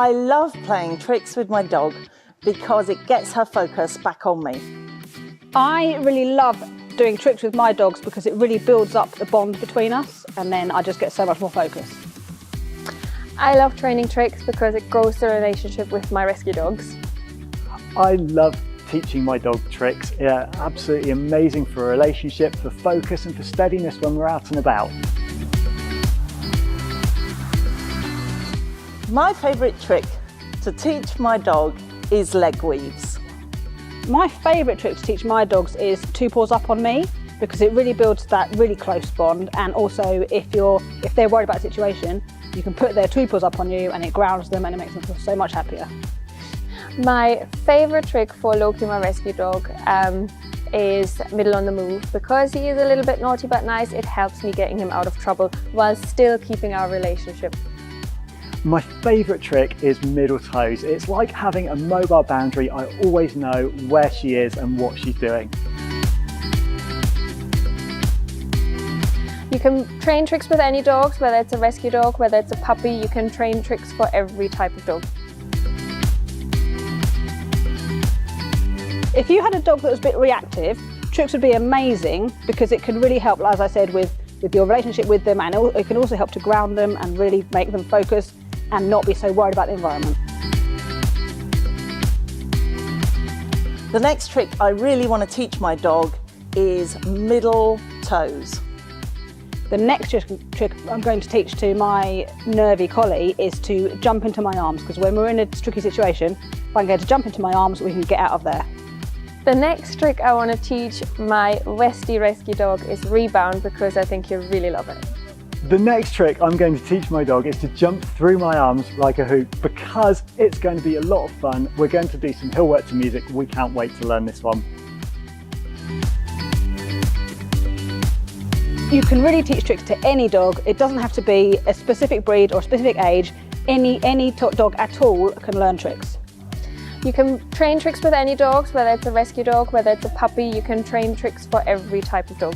I love playing tricks with my dog because it gets her focus back on me. I really love doing tricks with my dogs because it really builds up the bond between us, and then I just get so much more focus. I love training tricks because it grows the relationship with my rescue dogs. I love teaching my dog tricks. Yeah, absolutely amazing for a relationship, for focus and for steadiness when we're out and about. My favourite trick to teach my dog is leg weaves. My favourite trick to teach my dogs is 2 paws up on me, because it really builds that really close bond, and also if they're worried about a situation, you can put their 2 paws up on you and it grounds them and it makes them feel so much happier. My favourite trick for Loki, my rescue dog, is middle on the move. Because he is a little bit naughty but nice, it helps me getting him out of trouble while still keeping our relationship. My favourite trick is middle toes. It's like having a mobile boundary. I always know where she is and what she's doing. You can train tricks with any dogs, whether it's a rescue dog, whether it's a puppy. You can train tricks for every type of dog. If you had a dog that was a bit reactive, tricks would be amazing because it can really help, as I said, with your relationship with them, and it can also help to ground them and really make them focus and not be so worried about the environment. The next trick I really want to teach my dog is middle toes. The next trick I'm going to teach to my nervy collie is to jump into my arms, because when we're in a tricky situation, if I can get to jump into my arms, we can get out of there. The next trick I want to teach my Westie rescue dog is rebound, because I think you'll really love it. The next trick I'm going to teach my dog is to jump through my arms like a hoop, because it's going to be a lot of fun. We're going to do some hill work to music. We can't wait to learn this one. You can really teach tricks to any dog. It doesn't have to be a specific breed or a specific age. Any dog at all can learn tricks. You can train tricks with any dogs, whether it's a rescue dog, whether it's a puppy. You can train tricks for every type of dog.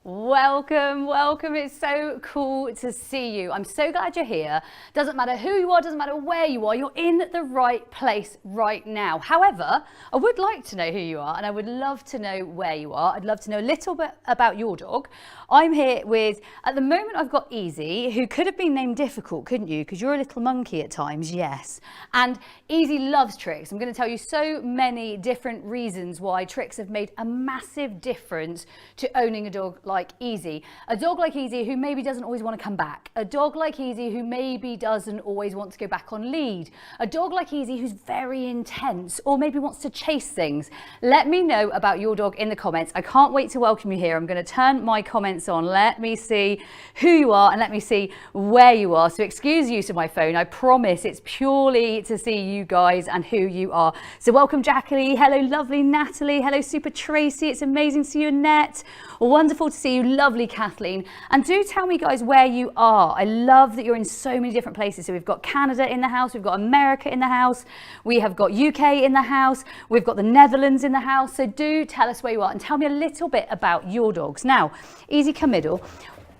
Welcome, welcome. It's so cool to see you. I'm so glad you're here. Doesn't matter who you are, doesn't matter where you are, you're in the right place right now. However, I would like to know who you are, and I would love to know where you are. I'd love to know a little bit about your dog. I'm here with, at the moment I've got Easy, who could have been named difficult, couldn't you? Because you're a little monkey at times, yes. And Easy loves tricks. I'm going to tell you so many different reasons why tricks have made a massive difference to owning a dog like Easy. A dog like Easy who maybe doesn't always want to come back. A dog like Easy who maybe doesn't always want to go back on lead. A dog like Easy who's very intense or maybe wants to chase things. Let me know about your dog in the comments. I can't wait to welcome you here. I'm going to turn my comments on. Let me see who you are and let me see where you are. So excuse use of my phone. I promise it's purely to see you guys and who you are. So welcome Jackie. Hello lovely Natalie. Hello Super Tracy. It's amazing to see you Annette. Wonderful to see you lovely Kathleen. And do tell me guys where you are. I love that you're in so many different places. So we've got Canada in the house, we've got America in the house, we have got UK in the house, we've got the Netherlands in the house. So do tell us where you are and tell me a little bit about your dogs. Now, Easy come middle.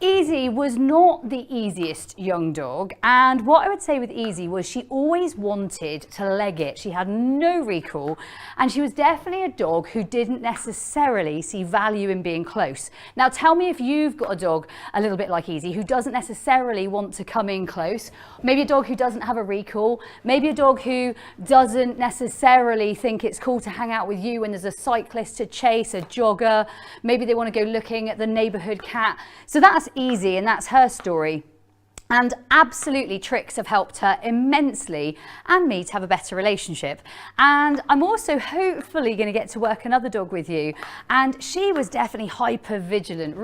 Easy was not the easiest young dog, and what I would say with Easy was she always wanted to leg it. She had no recall, and she was definitely a dog who didn't necessarily see value in being close. Now tell me if you've got a dog a little bit like Easy who doesn't necessarily want to come in close. Maybe a dog who doesn't have a recall, maybe a dog who doesn't necessarily think it's cool to hang out with you when there's a cyclist to chase, a jogger, maybe they want to go looking at the neighborhood cat. So that's Easy, and that's her story. And absolutely tricks have helped her immensely and me to have a better relationship. And I'm also hopefully going to get to work another dog with you. And she was definitely hyper vigilant,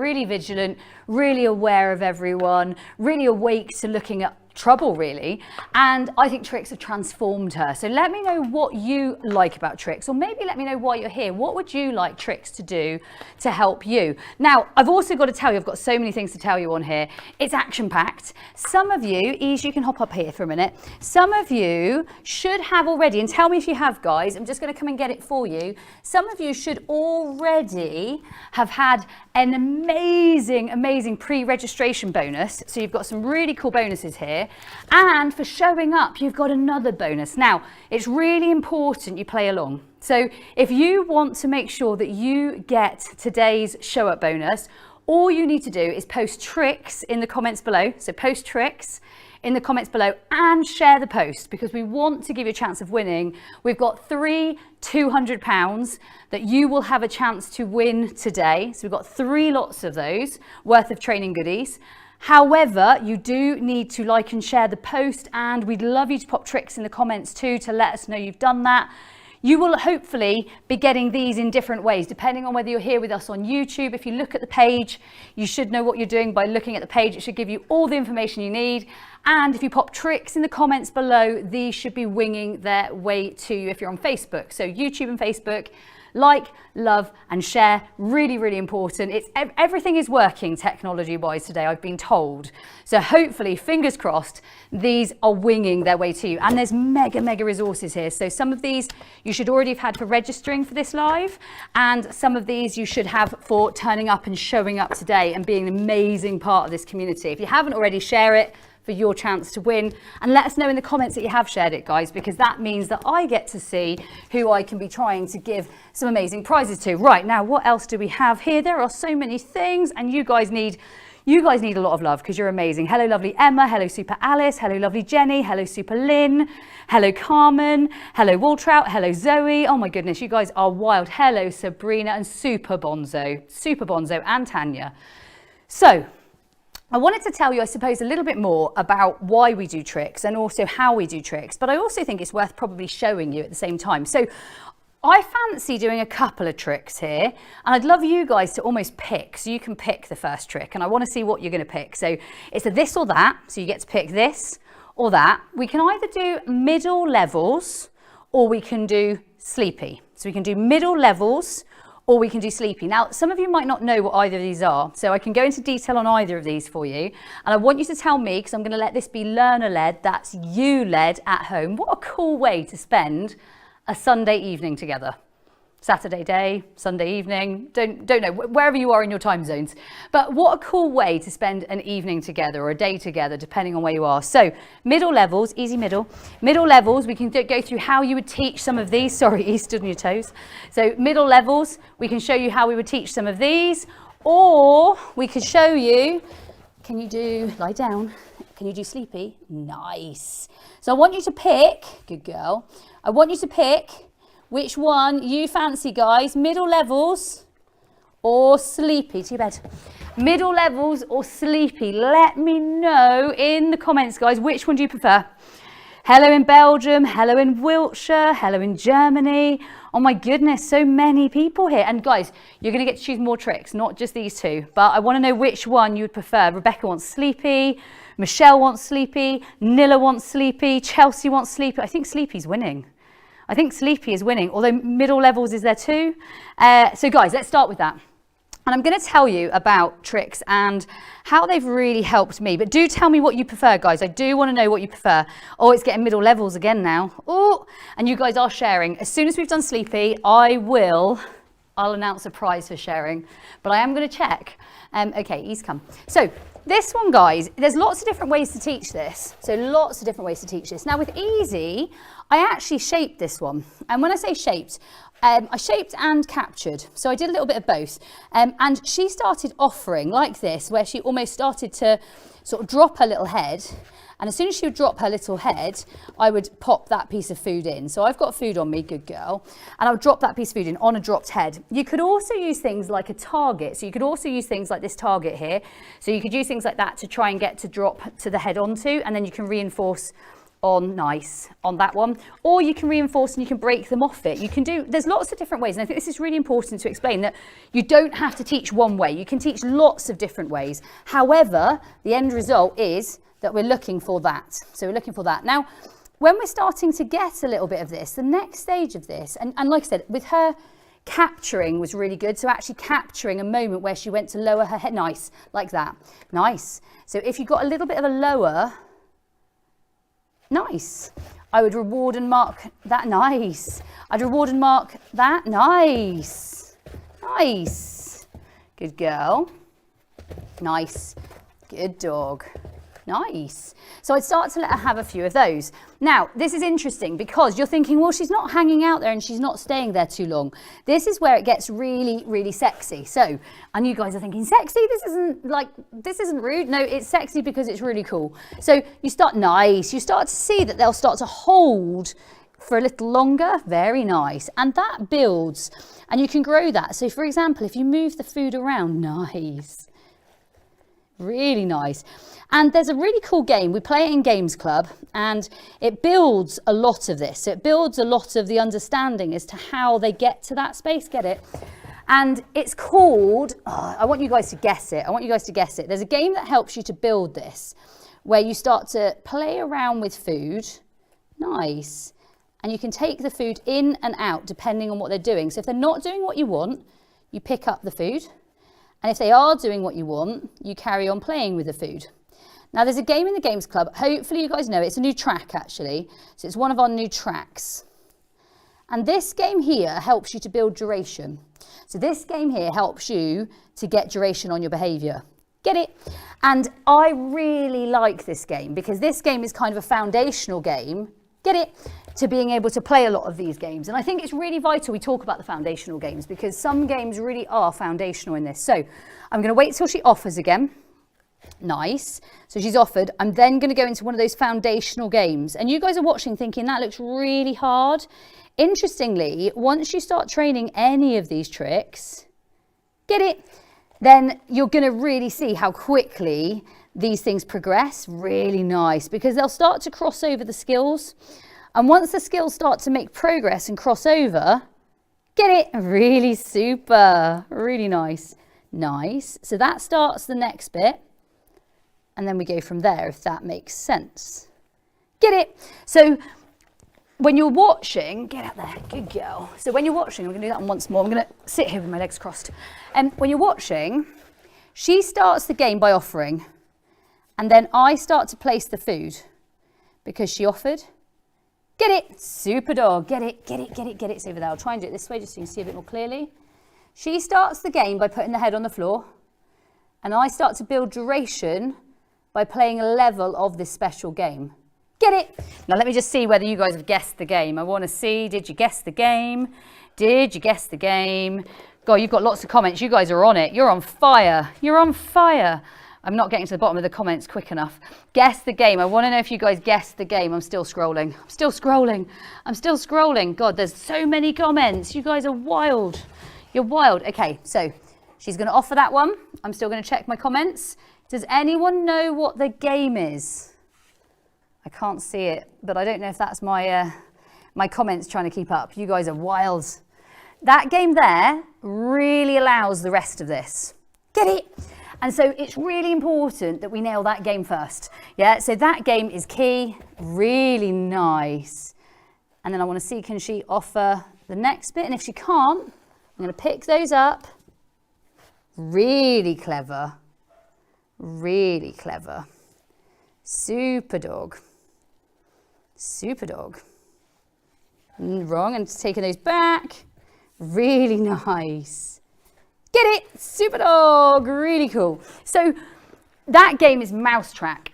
really aware of everyone, really awake to looking at trouble really, and I think Trix have transformed her. So let me know what you like about Trix, or maybe let me know why you're here. What would you like Trix to do to help you? Now, I've also got to tell you, I've got so many things to tell you on here. It's action-packed. Some of you, Ease, you can hop up here for a minute. Some of you should have already, and tell me if you have, guys, I'm just going to come and get it for you. Some of you should already have had an amazing pre-registration bonus. So you've got some really cool bonuses here. And for showing up, you've got another bonus. Now, it's really important you play along. So if you want to make sure that you get today's show up bonus, all you need to do is post Trix in the comments below. So post Trix in the comments below and share the post, because we want to give you a chance of winning. We've got 3 £200 that you will have a chance to win today. So we've got 3 lots of those worth of training goodies. However, you do need to like and share the post, and we'd love you to pop Trix in the comments too to let us know you've done that. You will hopefully be getting these in different ways, depending on whether you're here with us on YouTube. If you look at the page, you should know what you're doing by looking at the page. It should give you all the information you need. And if you pop Trix in the comments below, these should be winging their way to you if you're on Facebook. So YouTube and Facebook, like, love and share, really important. Everything is working technology wise today, I've been told. So hopefully, fingers crossed, these are winging their way to you. And there's mega resources here. So some of these you should already have had for registering for this live, and some of these you should have for turning up and showing up today and being an amazing part of this community. If you haven't already, share it for your chance to win, and let us know in the comments that you have shared it, guys, because that means that I get to see who I can be trying to give some amazing prizes to. Right, now what else do we have here? There are so many things, and you guys need a lot of love because you're amazing. Hello lovely Emma, hello super Alice, hello lovely Jenny, hello super Lynn, hello Carmen, hello Waltrout, hello Zoe. Oh my goodness, you guys are wild. Hello Sabrina and super Bonzo and Tanya. So I wanted to tell you, I suppose, a little bit more about why we do Trix and also how we do Trix, but I also think it's worth probably showing you at the same time. So I fancy doing a couple of tricks here, and I'd love you guys to almost pick, so you can pick the first trick, and I want to see what you're going to pick. So it's a this or that, so you get to pick this or that. We can either do middle levels or we can do sleepy. So we can do middle levels or we can do sleepy. Now, some of you might not know what either of these are, so I can go into detail on either of these for you. And I want you to tell me, because I'm going to let this be learner-led, that's you-led at home. What a cool way to spend a Sunday evening together. Saturday day, Sunday evening, don't know, wherever you are in your time zones. But what a cool way to spend an evening together or a day together, depending on where you are. So middle levels, easy middle. Middle levels, we can go through how you would teach some of these. Sorry, you stood on your toes. So middle levels, we can show you how we would teach some of these, or we could show you, can you do, lie down, can you do sleepy? Nice. So I want you to pick, good girl, I want you to pick which one you fancy, guys. Middle levels or sleepy. To your bed. Middle levels or sleepy. Let me know in the comments, guys, which one do you prefer? Hello in Belgium, hello in Wiltshire, hello in Germany. Oh my goodness, so many people here. And guys, you're going to get to choose more tricks, not just these two. But I want to know which one you would prefer. Rebecca wants sleepy, Michelle wants sleepy, Nilla wants sleepy, Chelsea wants sleepy. I think sleepy's winning. I think sleepy is winning, although middle levels is there too. So guys, let's start with that. And I'm going to tell you about tricks and how they've really helped me. But do tell me what you prefer, guys. I do want to know what you prefer. Oh, it's getting middle levels again now. Oh, and you guys are sharing. As soon as we've done sleepy, I'll announce a prize for sharing. But I am going to check. Okay, he's come. So this one, guys, there's lots of different ways to teach this. So lots of different ways to teach this. Now with Easy, I actually shaped this one. And when I say shaped, I shaped and captured. So I did a little bit of both. And she started offering like this, where she almost started to sort of drop her little head. And as soon as she would drop her little head, I would pop that piece of food in. So I've got food on me, good girl. And I would drop that piece of food in on a dropped head. You could also use things like a target. So you could also use things like this target here. So you could use things like that to try and get to drop to the head onto, and then you can reinforce on that one, or you can reinforce and you can break them off it. You can do, there's lots of different ways, and I think this is really important to explain that you don't have to teach one way. You can teach lots of different ways. However, the end result is that we're looking for that. So we're looking for that. Now, when we're starting to get a little bit of this, the next stage of this, and like I said, with her, capturing was really good. So actually capturing a moment where she went to lower her head. Nice, like that. Nice. So if you got a little bit of a lower, nice. I would reward and mark that. Nice. I'd reward and mark that. Nice. Nice. Good girl. Nice. Good dog. Nice. So I'd start to let her have a few of those. Now, this is interesting because you're thinking, well, she's not hanging out there and she's not staying there too long. This is where it gets really, really sexy. So, and you guys are thinking, sexy? This isn't rude. No, it's sexy because it's really cool. So you start nice. You start to see that they'll start to hold for a little longer. Very nice. And that builds and you can grow that. So for example, if you move the food around, nice. Really nice. And there's a really cool game. We play it in Games Club and it builds a lot of this. So it builds a lot of the understanding as to how they get to that space. Get it? And it's called, I want you guys to guess it. I want you guys to guess it. There's a game that helps you to build this where you start to play around with food. Nice. And you can take the food in and out depending on what they're doing. So if they're not doing what you want, you pick up the food. And if they are doing what you want, you carry on playing with the food. Now there's a game in the Games Club. Hopefully you guys know it. It's a new track actually. So it's one of our new tracks. And this game here helps you to build duration. So this game here helps you to get duration on your behaviour. Get it? And I really like this game because this game is kind of a foundational game. Get it? To being able to play a lot of these games. And I think it's really vital we talk about the foundational games because some games really are foundational in this. So I'm going to wait till she offers again. Nice. So she's offered. I'm then going to go into one of those foundational games. And you guys are watching thinking that looks really hard. Interestingly, once you start training any of these tricks, get it? Then you're going to really see how quickly these things progress. Really nice because they'll start to cross over the skills. And once the skills start to make progress and cross over, get it? Really super. Really nice. Nice. So that starts the next bit. And then we go from there, if that makes sense. Get it? So when you're watching, get out there, good girl. So when you're watching, I'm going to do that one once more. I'm going to sit here with my legs crossed. And when you're watching, she starts the game by offering. And then I start to place the food because she offered. Get it? Super dog. Get it, get it, get it, get it. It's over there. I'll try and do it this way just so you can see a bit more clearly. She starts the game by putting the head on the floor. And I start to build duration by playing a level of this special game. Get it? Now let me just see whether you guys have guessed the game. I want to see, did you guess the game? Did you guess the game? God, you've got lots of comments. You guys are on it. You're on fire. You're on fire. I'm not getting to the bottom of the comments quick enough. Guess the game. I want to know if you guys guessed the game. I'm still scrolling. I'm still scrolling. I'm still scrolling. God, there's so many comments. You guys are wild. You're wild. Okay, so she's going to offer that one. I'm still going to check my comments. Does anyone know what the game is? I can't see it, but I don't know if that's my my comments trying to keep up. You guys are wild. That game there really allows the rest of this. Get it? And so it's really important that we nail that game first. Yeah, so that game is key. Really nice. And then I want to see, can she offer the next bit? And if she can't, I'm going to pick those up. Really clever. Really clever. Super dog. Super dog. Wrong, and taking those back. Really nice. Get it? Super dog. Really cool. So that game is Mousetrack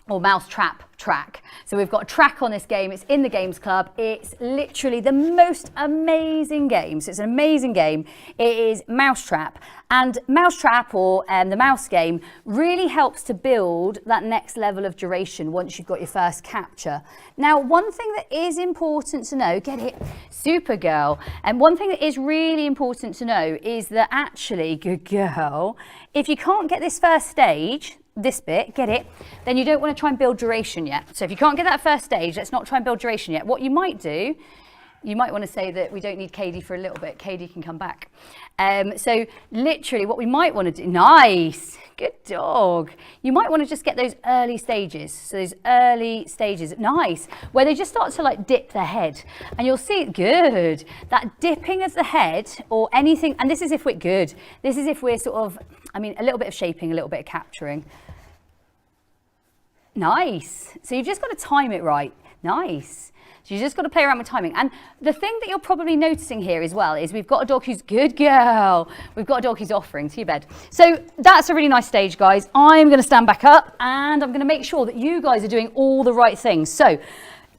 or Mousetrap track. So we've got a track on this game. It's in the Games Club. It's literally the most amazing game. So it's an amazing game. It is Mousetrap. And Mousetrap, or the mouse game, really helps to build that next level of duration once you've got your first capture. Now, one thing that is important to know, get it, super girl. And one thing that is really important to know is that actually, good girl, if you can't get this first stage, this bit, get it, then you don't want to try and build duration yet. So if you can't get that first stage, let's not try and build duration yet. What you might do you might want to say that we don't need Katie for a little bit. Katie can come back. So literally what we might want to do, nice, good dog. You might want to just get those early stages. So those early stages, nice, where they just start to like dip their head. And you'll see, good, that dipping of the head or anything, and this is if we're good. This is if we're sort of, I mean, a little bit of shaping, a little bit of capturing. Nice. So you've just got to time it right. Nice. So you just got to play around with timing. And the thing that you're probably noticing here as well is we've got a dog who's good girl. We've got a dog who's offering to your bed. So that's a really nice stage, guys. I'm going to stand back up and I'm going to make sure that you guys are doing all the right things. So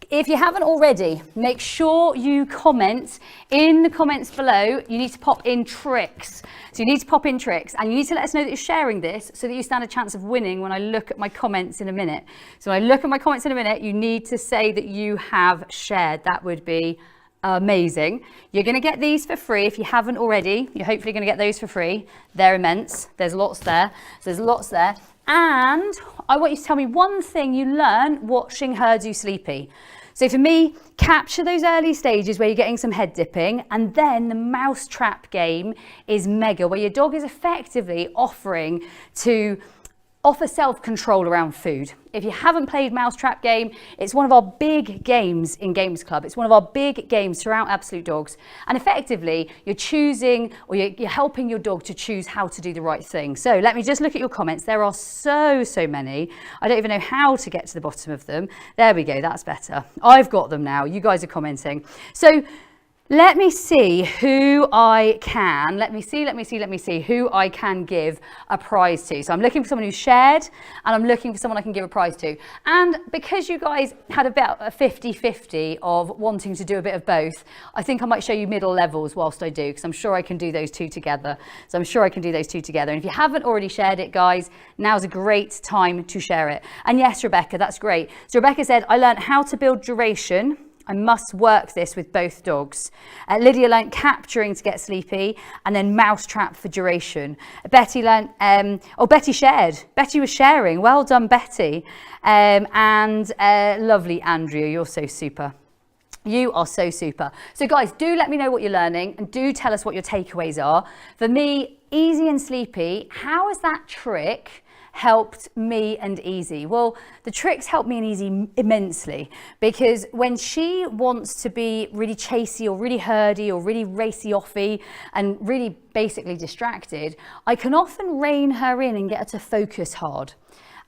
if you haven't already, make sure you comment in the comments below. You need to pop in tricks. So you need to pop in tricks and you need to let us know that you're sharing this so that you stand a chance of winning when I look at my comments in a minute. So when I look at my comments in a minute, you need to say that you have shared. That would be amazing. You're going to get these for free if you haven't already. You're hopefully going to get those for free. They're immense. There's lots there. So there's lots there. And I want you to tell me one thing you learned watching her do Sleepy. So for me, capture those early stages where you're getting some head dipping, and then the mousetrap game is mega, where your dog is effectively offering to offer self-control around food. If you haven't played Mousetrap Game, it's one of our big games in Games Club. It's one of our big games throughout Absolute Dogs. And effectively, you're choosing, or you're helping your dog to choose how to do the right thing. So let me just look at your comments. There are so many. I don't even know how to get to the bottom of them. There we go, that's better. I've got them now. You guys are commenting. So let me see who I can, let me see who I can give a prize to. So I'm looking for someone who's shared and I'm looking for someone I can give a prize to. And because you guys had about a 50-50 of wanting to do a bit of both, I think I might show you middle levels whilst I do, because I'm sure I can do those two together. So I'm sure I can do those two together. And if you haven't already shared it, guys, now's a great time to share it. And yes, Rebecca, that's great. So Rebecca said, I learned how to build duration. I must work this with both dogs. Lydia learnt capturing to get sleepy, and then mousetrap for duration. Betty learnt, Betty shared. Betty was sharing. Well done, Betty. And lovely Andrea, you're so super. You are so super. So guys, do let me know what you're learning and do tell us what your takeaways are. For me, Easy and Sleepy, how is that trick helped me and Easy? Well, the tricks helped me and Easy immensely, because when she wants to be really chasey or really herdy or really racy-offy and really basically distracted, I can often rein her in and get her to focus hard.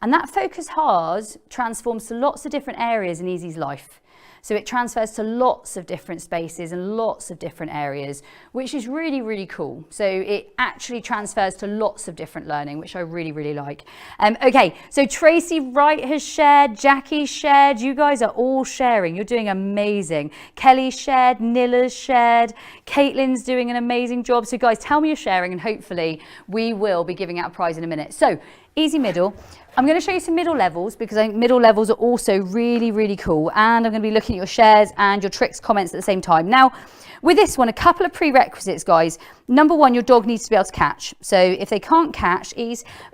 And that focus hard transforms to lots of different areas in Easy's life. So it transfers to lots of different spaces and lots of different areas, which is really, really cool. So it actually transfers to lots of different learning, which I really, really like. Okay, so Tracy Wright has shared, Jackie shared, you guys are all sharing. You're doing amazing. Kelly shared, Nilla's shared, Caitlin's doing an amazing job. So guys, tell me you're sharing and hopefully we will be giving out a prize in a minute. So Easy middle. I'm going to show you some middle levels because I think middle levels are also really, really cool. And I'm going to be looking at your shares and your tricks comments at the same time. Now, with this one, a couple of prerequisites, guys. Number one, your dog needs to be able to catch. So if they can't catch,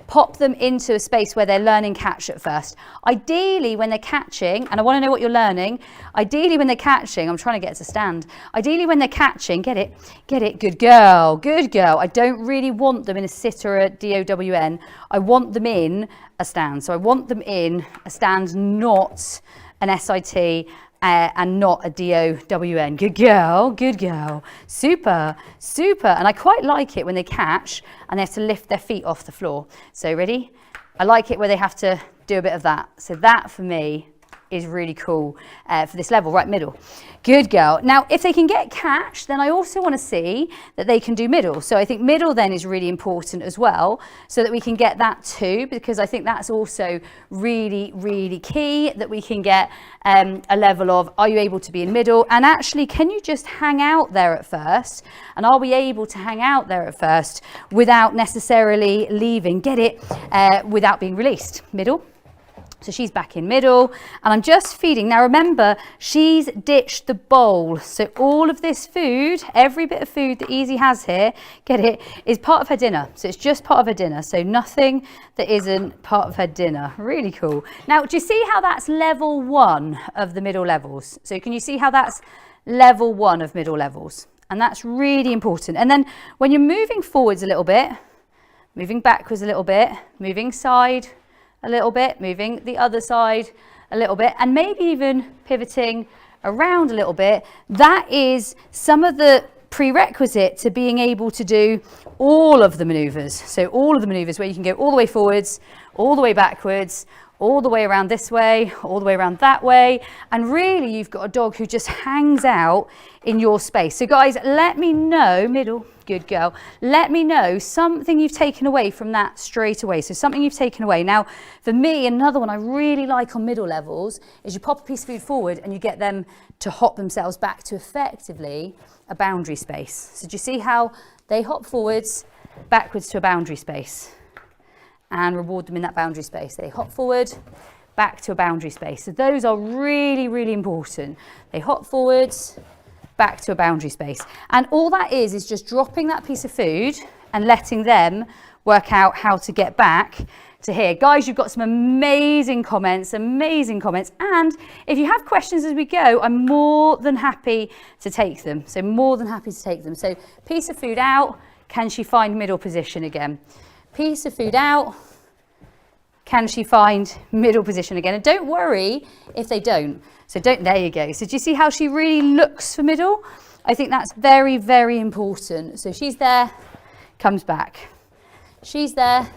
pop them into a space where they're learning catch at first. Ideally, when they're catching, and I want to know what you're learning, ideally when they're catching, I'm trying to get it to stand. Ideally when they're catching, get it, good girl, good girl. I don't really want them in a sit or a DOWN. I want them in a stand. So I want them in a stand, not an SIT, and not a DOWN. Good girl, super, super. And I quite like it when they catch and they have to lift their feet off the floor. So ready? I like it where they have to do a bit of that. So that for me is really cool for this level, right middle. Good girl. Now, if they can get catch, then I also want to see that they can do middle. So I think middle then is really important as well, so that we can get that too, because I think that's also really, really key, that we can get a level of, are you able to be in middle? And actually, can you just hang out there at first? And are we able to hang out there at first without necessarily leaving? Get it? Without being released. Middle. So she's back in middle and I'm just feeding. Now remember, she's ditched the bowl. So all of this food, every bit of food that Easy has here, get it, is part of her dinner. So it's just part of her dinner. So nothing that isn't part of her dinner. Really cool. Now, do you see how that's level one of the middle levels? So can you see how that's level 1 of middle levels. And that's really important. And then when you're moving forwards a little bit, moving backwards a little bit, moving side a little bit, moving the other side a little bit, and maybe even pivoting around a little bit, that is some of the prerequisite to being able to do all of the maneuvers. So all of the maneuvers where you can go all the way forwards, all the way backwards, all the way around this way, all the way around that way. And really you've got a dog who just hangs out in your space. So guys, let me know, middle, good girl, let me know something you've taken away from that straight away. So something you've taken away. Now, for me, another one I really like on middle levels is you pop a piece of food forward and you get them to hop themselves back to effectively a boundary space. So do you see how they hop forwards, backwards to a boundary space? And reward them in that boundary space. They hop forward, back to a boundary space. So those are really, really important. They hop forwards, back to a boundary space. And all that is just dropping that piece of food and letting them work out how to get back to here. Guys, you've got some amazing comments. And if you have questions as we go, I'm more than happy to take them. So more than happy to take them. So piece of food out, can she find middle position again? Piece of food out, can she find middle position again? And don't worry if they don't. So there you go. So do you see how she really looks for middle? I think that's very, very important. So she's there, comes back. She's there,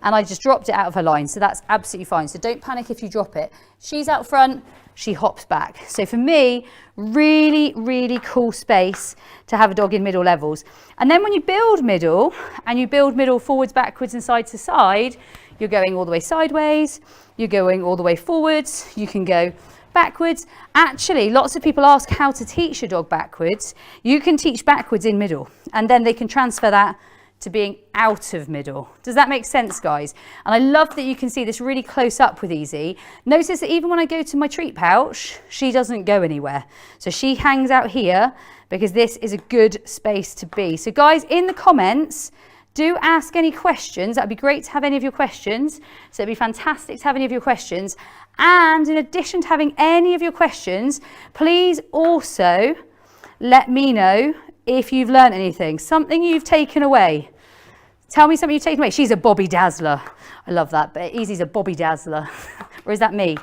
and I just dropped it out of her line. So that's absolutely fine. So don't panic if you drop it. She's out front, she hops back. So for me, really, really cool space to have a dog in middle levels. And then when you build middle, and you build middle forwards, backwards, and side to side, you're going all the way sideways, you're going all the way forwards, you can go backwards. Actually, lots of people ask how to teach your dog backwards. You can teach backwards in middle, and then they can transfer that to being out of middle. Does that make sense, guys? And I love that you can see this really close up with Easy. Notice that even when I go to my treat pouch, she doesn't go anywhere. So she hangs out here because this is a good space to be. So guys, in the comments, do ask any questions. That'd be great to have any of your questions. So it'd be fantastic to have any of your questions. And in addition to having any of your questions, please also let me know if you've learned anything, something you've taken away. Tell me something you've taken away. She's a Bobby Dazzler. I love that, but Easy's a Bobby Dazzler. Or is that me?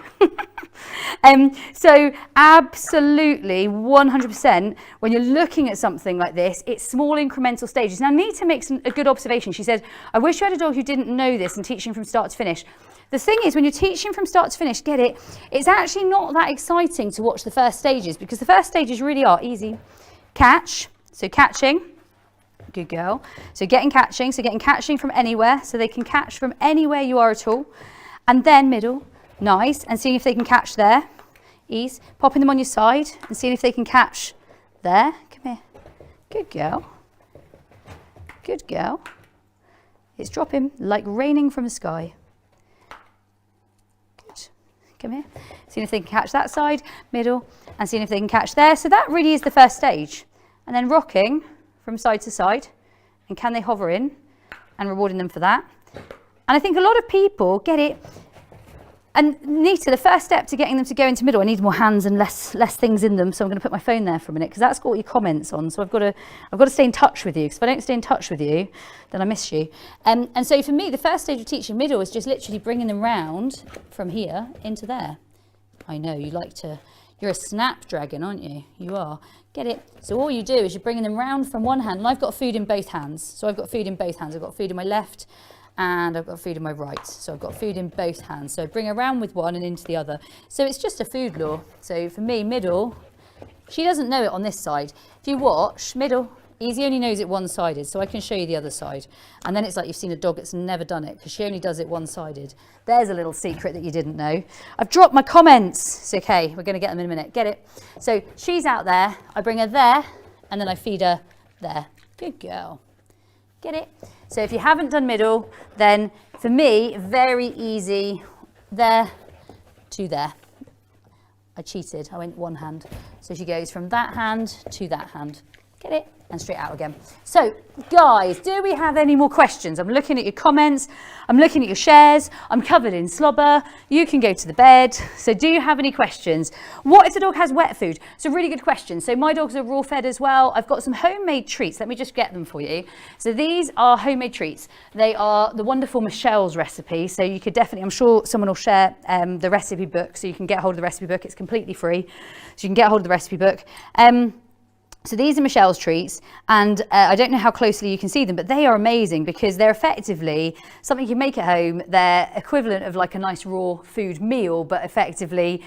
So absolutely 100% when you're looking at something like this, it's small incremental stages. Now Nita makes a good observation. She said, I wish you had a dog who didn't know this and teaching from start to finish. The thing is, when you're teaching from start to finish, get it, it's actually not that exciting to watch the first stages, because the first stages really are easy. Catch, so catching, good girl. So getting catching from anywhere, so they can catch from anywhere you are at all. And then middle, nice, and seeing if they can catch there. Ease, popping them on your side and seeing if they can catch there. Come here, good girl. Good girl. It's dropping like raining from the sky. Good, come here. Seeing if they can catch that side, middle, and seeing if they can catch there. So that really is the first stage. And then rocking from side to side. And can they hover in? And rewarding them for that. And I think a lot of people get it. And Nita, the first step to getting them to go into middle, I need more hands and less things in them. So I'm going to put my phone there for a minute because that's got all your comments on. So I've got to stay in touch with you, because if I don't stay in touch with you, then I miss you. And so for me, the first stage of teaching middle is just literally bringing them round from here into there. I know you're a snapdragon, aren't you? You are. Get it? So all you do is you're bringing them round from one hand, and I've got food in both hands. So I've got food in both hands. I've got food in my left and I've got food in my right. So I've got food in both hands. So I bring her around with one and into the other. So it's just a food law. So for me, middle, she doesn't know it on this side. If you watch, middle, Easy only knows it one-sided, so I can show you the other side. And then it's like you've seen a dog that's never done it, because she only does it one-sided. There's a little secret that you didn't know. I've dropped my comments. It's okay, we're going to get them in a minute. Get it? So she's out there, I bring her there, and then I feed her there. Good girl. Get it? So if you haven't done middle, then for me, very easy, there to there. I cheated, I went one hand. So she goes from that hand to that hand. Get it? And straight out again. So guys, do we have any more questions? I'm looking at your comments, I'm looking at your shares, I'm covered in slobber, you can go to the bed. So do you have any questions? What if the dog has wet food? It's a really good question. So my dogs are raw fed as well. I've got some homemade treats. Let me just get them for you. So these are homemade treats. They are the wonderful Michelle's recipe. So you could definitely, I'm sure someone will share the recipe book, so you can get hold of the recipe book. It's completely free. So you can get hold of the recipe book. So these are Michelle's treats, and I don't know how closely you can see them, but they are amazing because they're effectively something you can make at home. They're equivalent of like a nice raw food meal, but effectively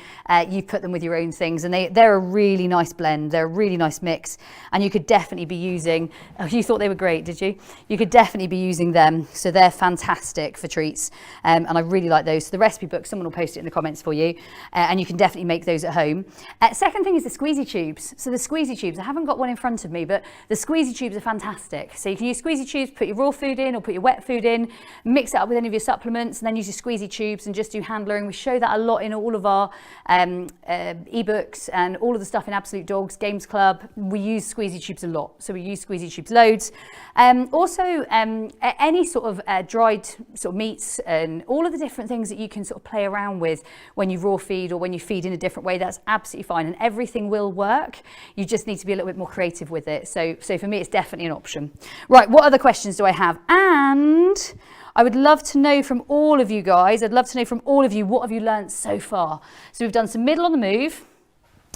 you put them with your own things, and they're a really nice blend. They're a really nice mix, and you could definitely be using, oh, you thought they were great, did you? You could definitely be using them. So they're fantastic for treats, and I really like those. So the recipe book, someone will post it in the comments for you, and you can definitely make those at home. Second thing is the squeezy tubes. So the squeezy tubes, I haven't got one in front of me, but the squeezy tubes are fantastic. So you can use squeezy tubes, put your raw food in or put your wet food in, mix it up with any of your supplements, and then use your squeezy tubes and just do handlering. We show that a lot in all of our ebooks and all of the stuff in Absolute Dogs, Games Club. We use squeezy tubes a lot. So we use squeezy tubes loads. Also, any sort of dried sort of meats and all of the different things that you can sort of play around with when you raw feed or when you feed in a different way, that's absolutely fine, and everything will work. You just need to be a little bit more creative with it. So for me, it's definitely an option. Right, what other questions do I have? And I would love to know from all of you guys, I'd love to know from all of you, what have you learned so far? So we've done some middle on the move,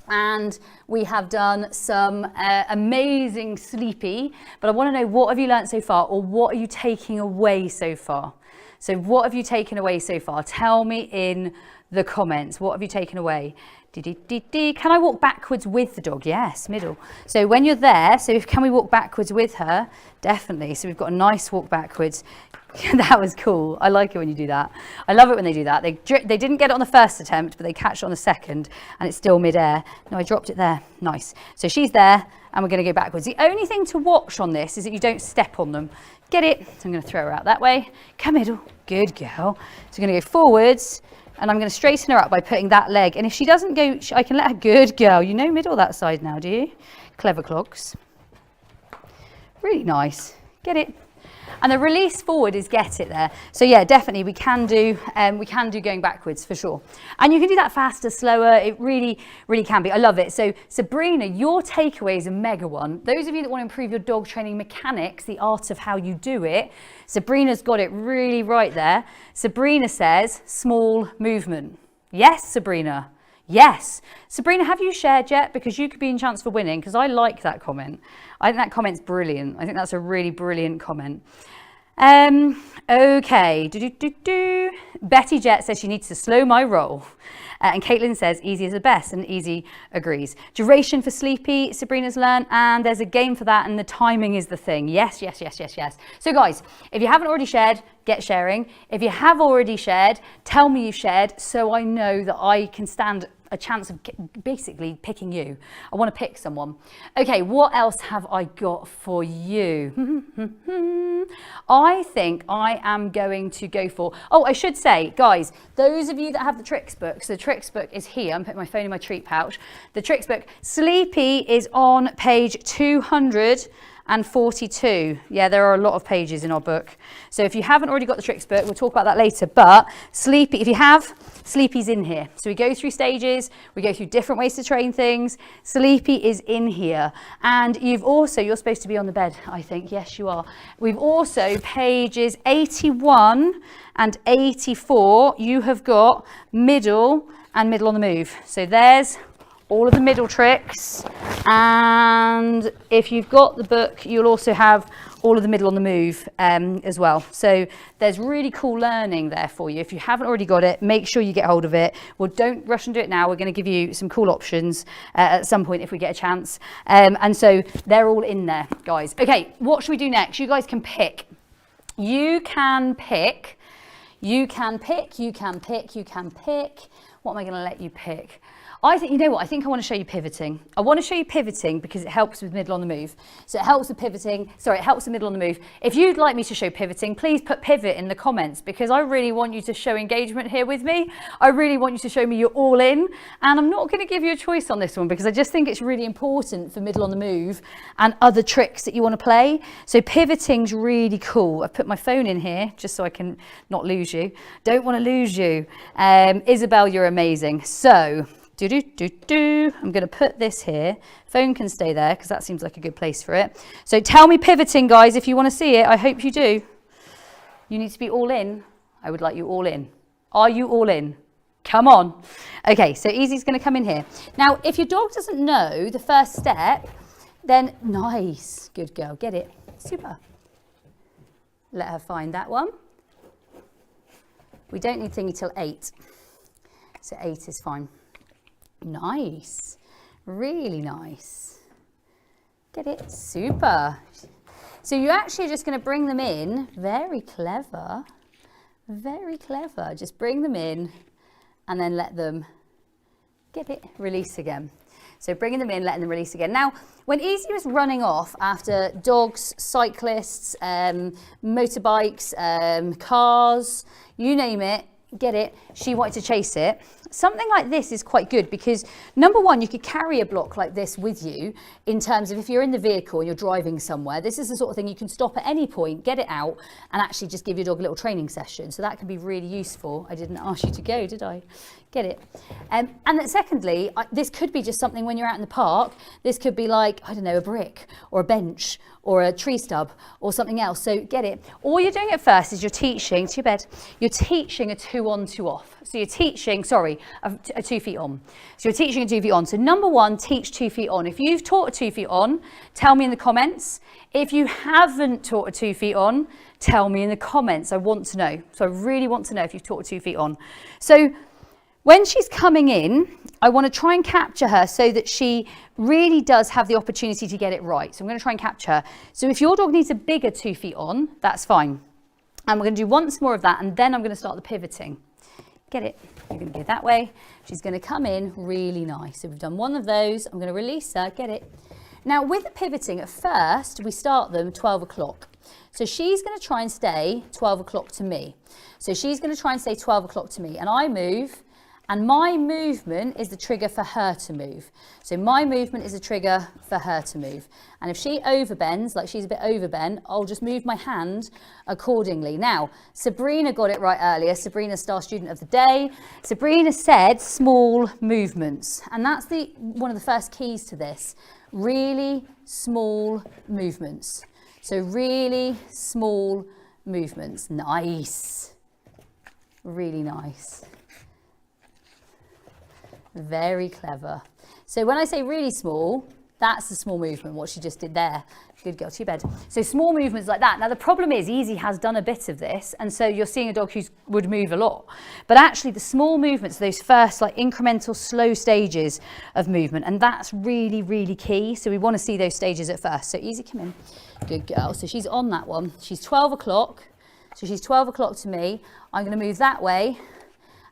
and we have done some amazing sleepy, but I want to know, what have you learned so far, or what are you taking away so far? So what have you taken away so far? Tell me in the comments, what have you taken away? Can I walk backwards with the dog? Yes, middle. So when you're there, so can we walk backwards with her? Definitely. So we've got a nice walk backwards. That was cool. I like it when you do that. I love it when they do that. They didn't get it on the first attempt, but they catch it on the second, and it's still midair. No, I dropped it there. Nice. So she's there, and we're going to go backwards. The only thing to watch on this is that you don't step on them. Get it? So I'm going to throw her out that way. Come middle. Good girl. So we're going to go forwards, and I'm going to straighten her up by putting that leg. And if she doesn't go, I can let her. Good girl. You know middle that side now, do you? Clever clogs. Really nice. Get it? And the release forward is get it there. So yeah, definitely we can do going backwards for sure. And you can do that faster, slower. It really, really can be. I love it. So Sabrina, your takeaway is a mega one. Those of you that want to improve your dog training mechanics, the art of how you do it, Sabrina's got it really right there. Sabrina says small movement. Yes, Sabrina. Yes. Sabrina, have you shared yet? Because you could be in chance for winning, because I like that comment. I think that comment's brilliant. I think that's a really brilliant comment. Okay. Betty Jet says she needs to slow my roll. And Caitlin says easy is the best, and Easy agrees. Duration for sleepy, Sabrina's learned, and there's a game for that, and the timing is the thing. Yes, yes, yes, yes, yes. So guys, if you haven't already shared, get sharing. If you have already shared, tell me you've shared, so I know that I can stand a chance of basically picking you. I want to pick someone. Okay, what else have I got for you? I think I am going to go for, I should say, guys, those of you that have the tricks book, so the tricks book is here. I'm putting my phone in my treat pouch. The tricks book, Sleepy, is on page 242. Yeah, there are a lot of pages in our book. So if you haven't already got the tricks book, we'll talk about that later. But Sleepy, if you have, Sleepy's in here. So we go through stages, we go through different ways to train things. Sleepy is in here. And you're supposed to be on the bed, I think. Yes, you are. We've also, pages 81 and 84, you have got middle and middle on the move. So there's all of the middle tricks, and if you've got the book, you'll also have all of the middle on the move as well. So there's really cool learning there for you. If you haven't already got it, make sure you get hold of it. Well, don't rush and do it now. We're going to give you some cool options at some point if we get a chance. And so they're all in there, guys. Okay, what should we do next? You guys can pick. You can pick. You can pick. You can pick. You can pick. What am I going to let you pick? I think, you know what, I think I want to show you pivoting. I want to show you pivoting because it helps with middle on the move. So it helps with pivoting, sorry, it helps with middle on the move. If you'd like me to show pivoting, please put pivot in the comments because I really want you to show engagement here with me. I really want you to show me you're all in. And I'm not going to give you a choice on this one because I just think it's really important for middle on the move and other tricks that you want to play. So pivoting's really cool. I've put my phone in here just so I can not lose you. Don't want to lose you. Isabel, you're amazing. So, I'm going to put this here. Phone can stay there because that seems like a good place for it. So tell me pivoting, guys, if you want to see it. I hope you do. You need to be all in. I would like you all in. Are you all in? Come on. Okay, so Easy's going to come in here. Now, if your dog doesn't know the first step, then nice. Good girl. Get it. Super. Let her find that one. We don't need thingy till 8. So 8 is fine. Nice, really nice. Get it? Super. So you're actually just going to bring them in. Very clever. Very clever. Just bring them in and then let them, get it, release again. So bringing them in, letting them release again. Now, when Easy was running off after dogs, cyclists, motorbikes, cars, you name it, get it, she wanted to chase it. Something like this is quite good because number one, you could carry a block like this with you in terms of if you're in the vehicle and you're driving somewhere, this is the sort of thing you can stop at any point, get it out and actually just give your dog a little training session. So that can be really useful. I didn't ask you to go, did I? Get it? And then secondly, this could be just something when you're out in the park. This could be like, I don't know, a brick or a bench or a tree stub or something else. So get it? All you're doing at first is you're teaching, to your bed, you're teaching a 2 on, 2 off. So you're teaching, sorry, a 2 feet on. So you're teaching a 2 feet on. So number one, teach 2 feet on. If you've taught a 2 feet on, tell me in the comments. If you haven't taught a 2 feet on, tell me in the comments. I want to know. So I really want to know if you've taught a 2 feet on. So when she's coming in, I want to try and capture her so that she really does have the opportunity to get it right. So I'm going to try and capture her. So if your dog needs a bigger 2 feet on, that's fine. And we're going to do once more of that, and then I'm going to start the pivoting. Get it? You're going to go that way. She's going to come in really nice. So we've done one of those. I'm going to release her. Get it? Now with the pivoting, at first, we start them 12 o'clock. So she's going to try and stay 12 o'clock to me. So she's going to try and stay 12 o'clock to me. And I move. And my movement is the trigger for her to move. So my movement is a trigger for her to move. And if she overbends, like she's a bit overbent, I'll just move my hand accordingly. Now, Sabrina got it right earlier. Sabrina's star student of the day. Sabrina said small movements. And that's one of the first keys to this. Really small movements. So really small movements. Nice. Really nice. Very clever. So when I say really small, that's the small movement, what she just did there. Good girl, to your bed. So small movements like that. Now the problem is Easy has done a bit of this, and so you're seeing a dog who would move a lot. But actually the small movements, those first like incremental slow stages of movement, and that's really, really key. So we want to see those stages at first. So Easy, come in. Good girl. So she's on that one. She's 12 o'clock. So she's 12 o'clock to me. I'm going to move that way.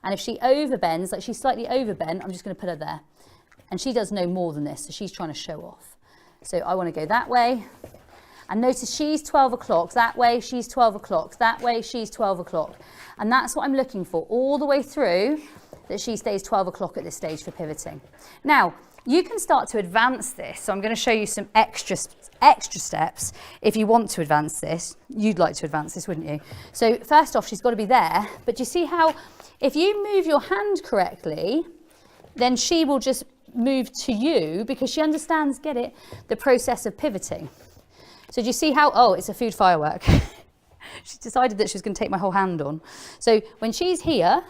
And if she overbends, like she's slightly overbent, I'm just going to put her there. And she does no more than this, so she's trying to show off. So I want to go that way. And notice she's 12 o'clock, that way, she's 12 o'clock, that way, she's 12 o'clock. And that's what I'm looking for all the way through, that she stays 12 o'clock at this stage for pivoting. Now, you can start to advance this. So I'm going to show you some extra steps if you want to advance this. You'd like to advance this, wouldn't you? So first off, she's got to be there. But you see how if you move your hand correctly, then she will just move to you because she understands, get it, the process of pivoting. So do you see how, oh, it's a food firework. She decided that she was going to take my whole hand on. So when she's here,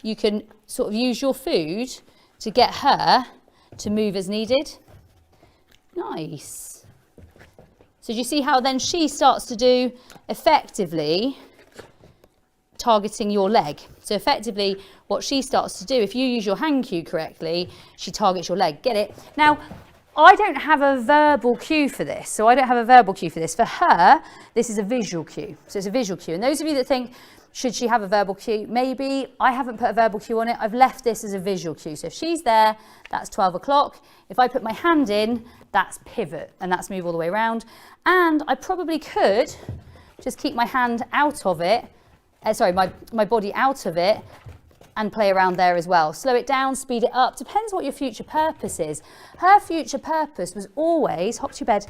you can sort of use your food to get her to move as needed. Nice. So do you see how then she starts to do effectively targeting your leg? So effectively what she starts to do, if you use your hand cue correctly, she targets your leg. Get it? Now, I don't have a verbal cue for this. So I don't have a verbal cue for this. For her, this is a visual cue. So it's a visual cue. And those of you that think, Should she have a verbal cue? Maybe. I haven't put a verbal cue on it. I've left this as a visual cue. So if she's there, that's 12 o'clock. If I put my hand in, that's pivot, and that's move all the way around. And I probably could just keep my hand out of it, my body out of it, and play around there as well. Slow it down, speed it up, depends what your future purpose is. Her future purpose was always, hop to your bed,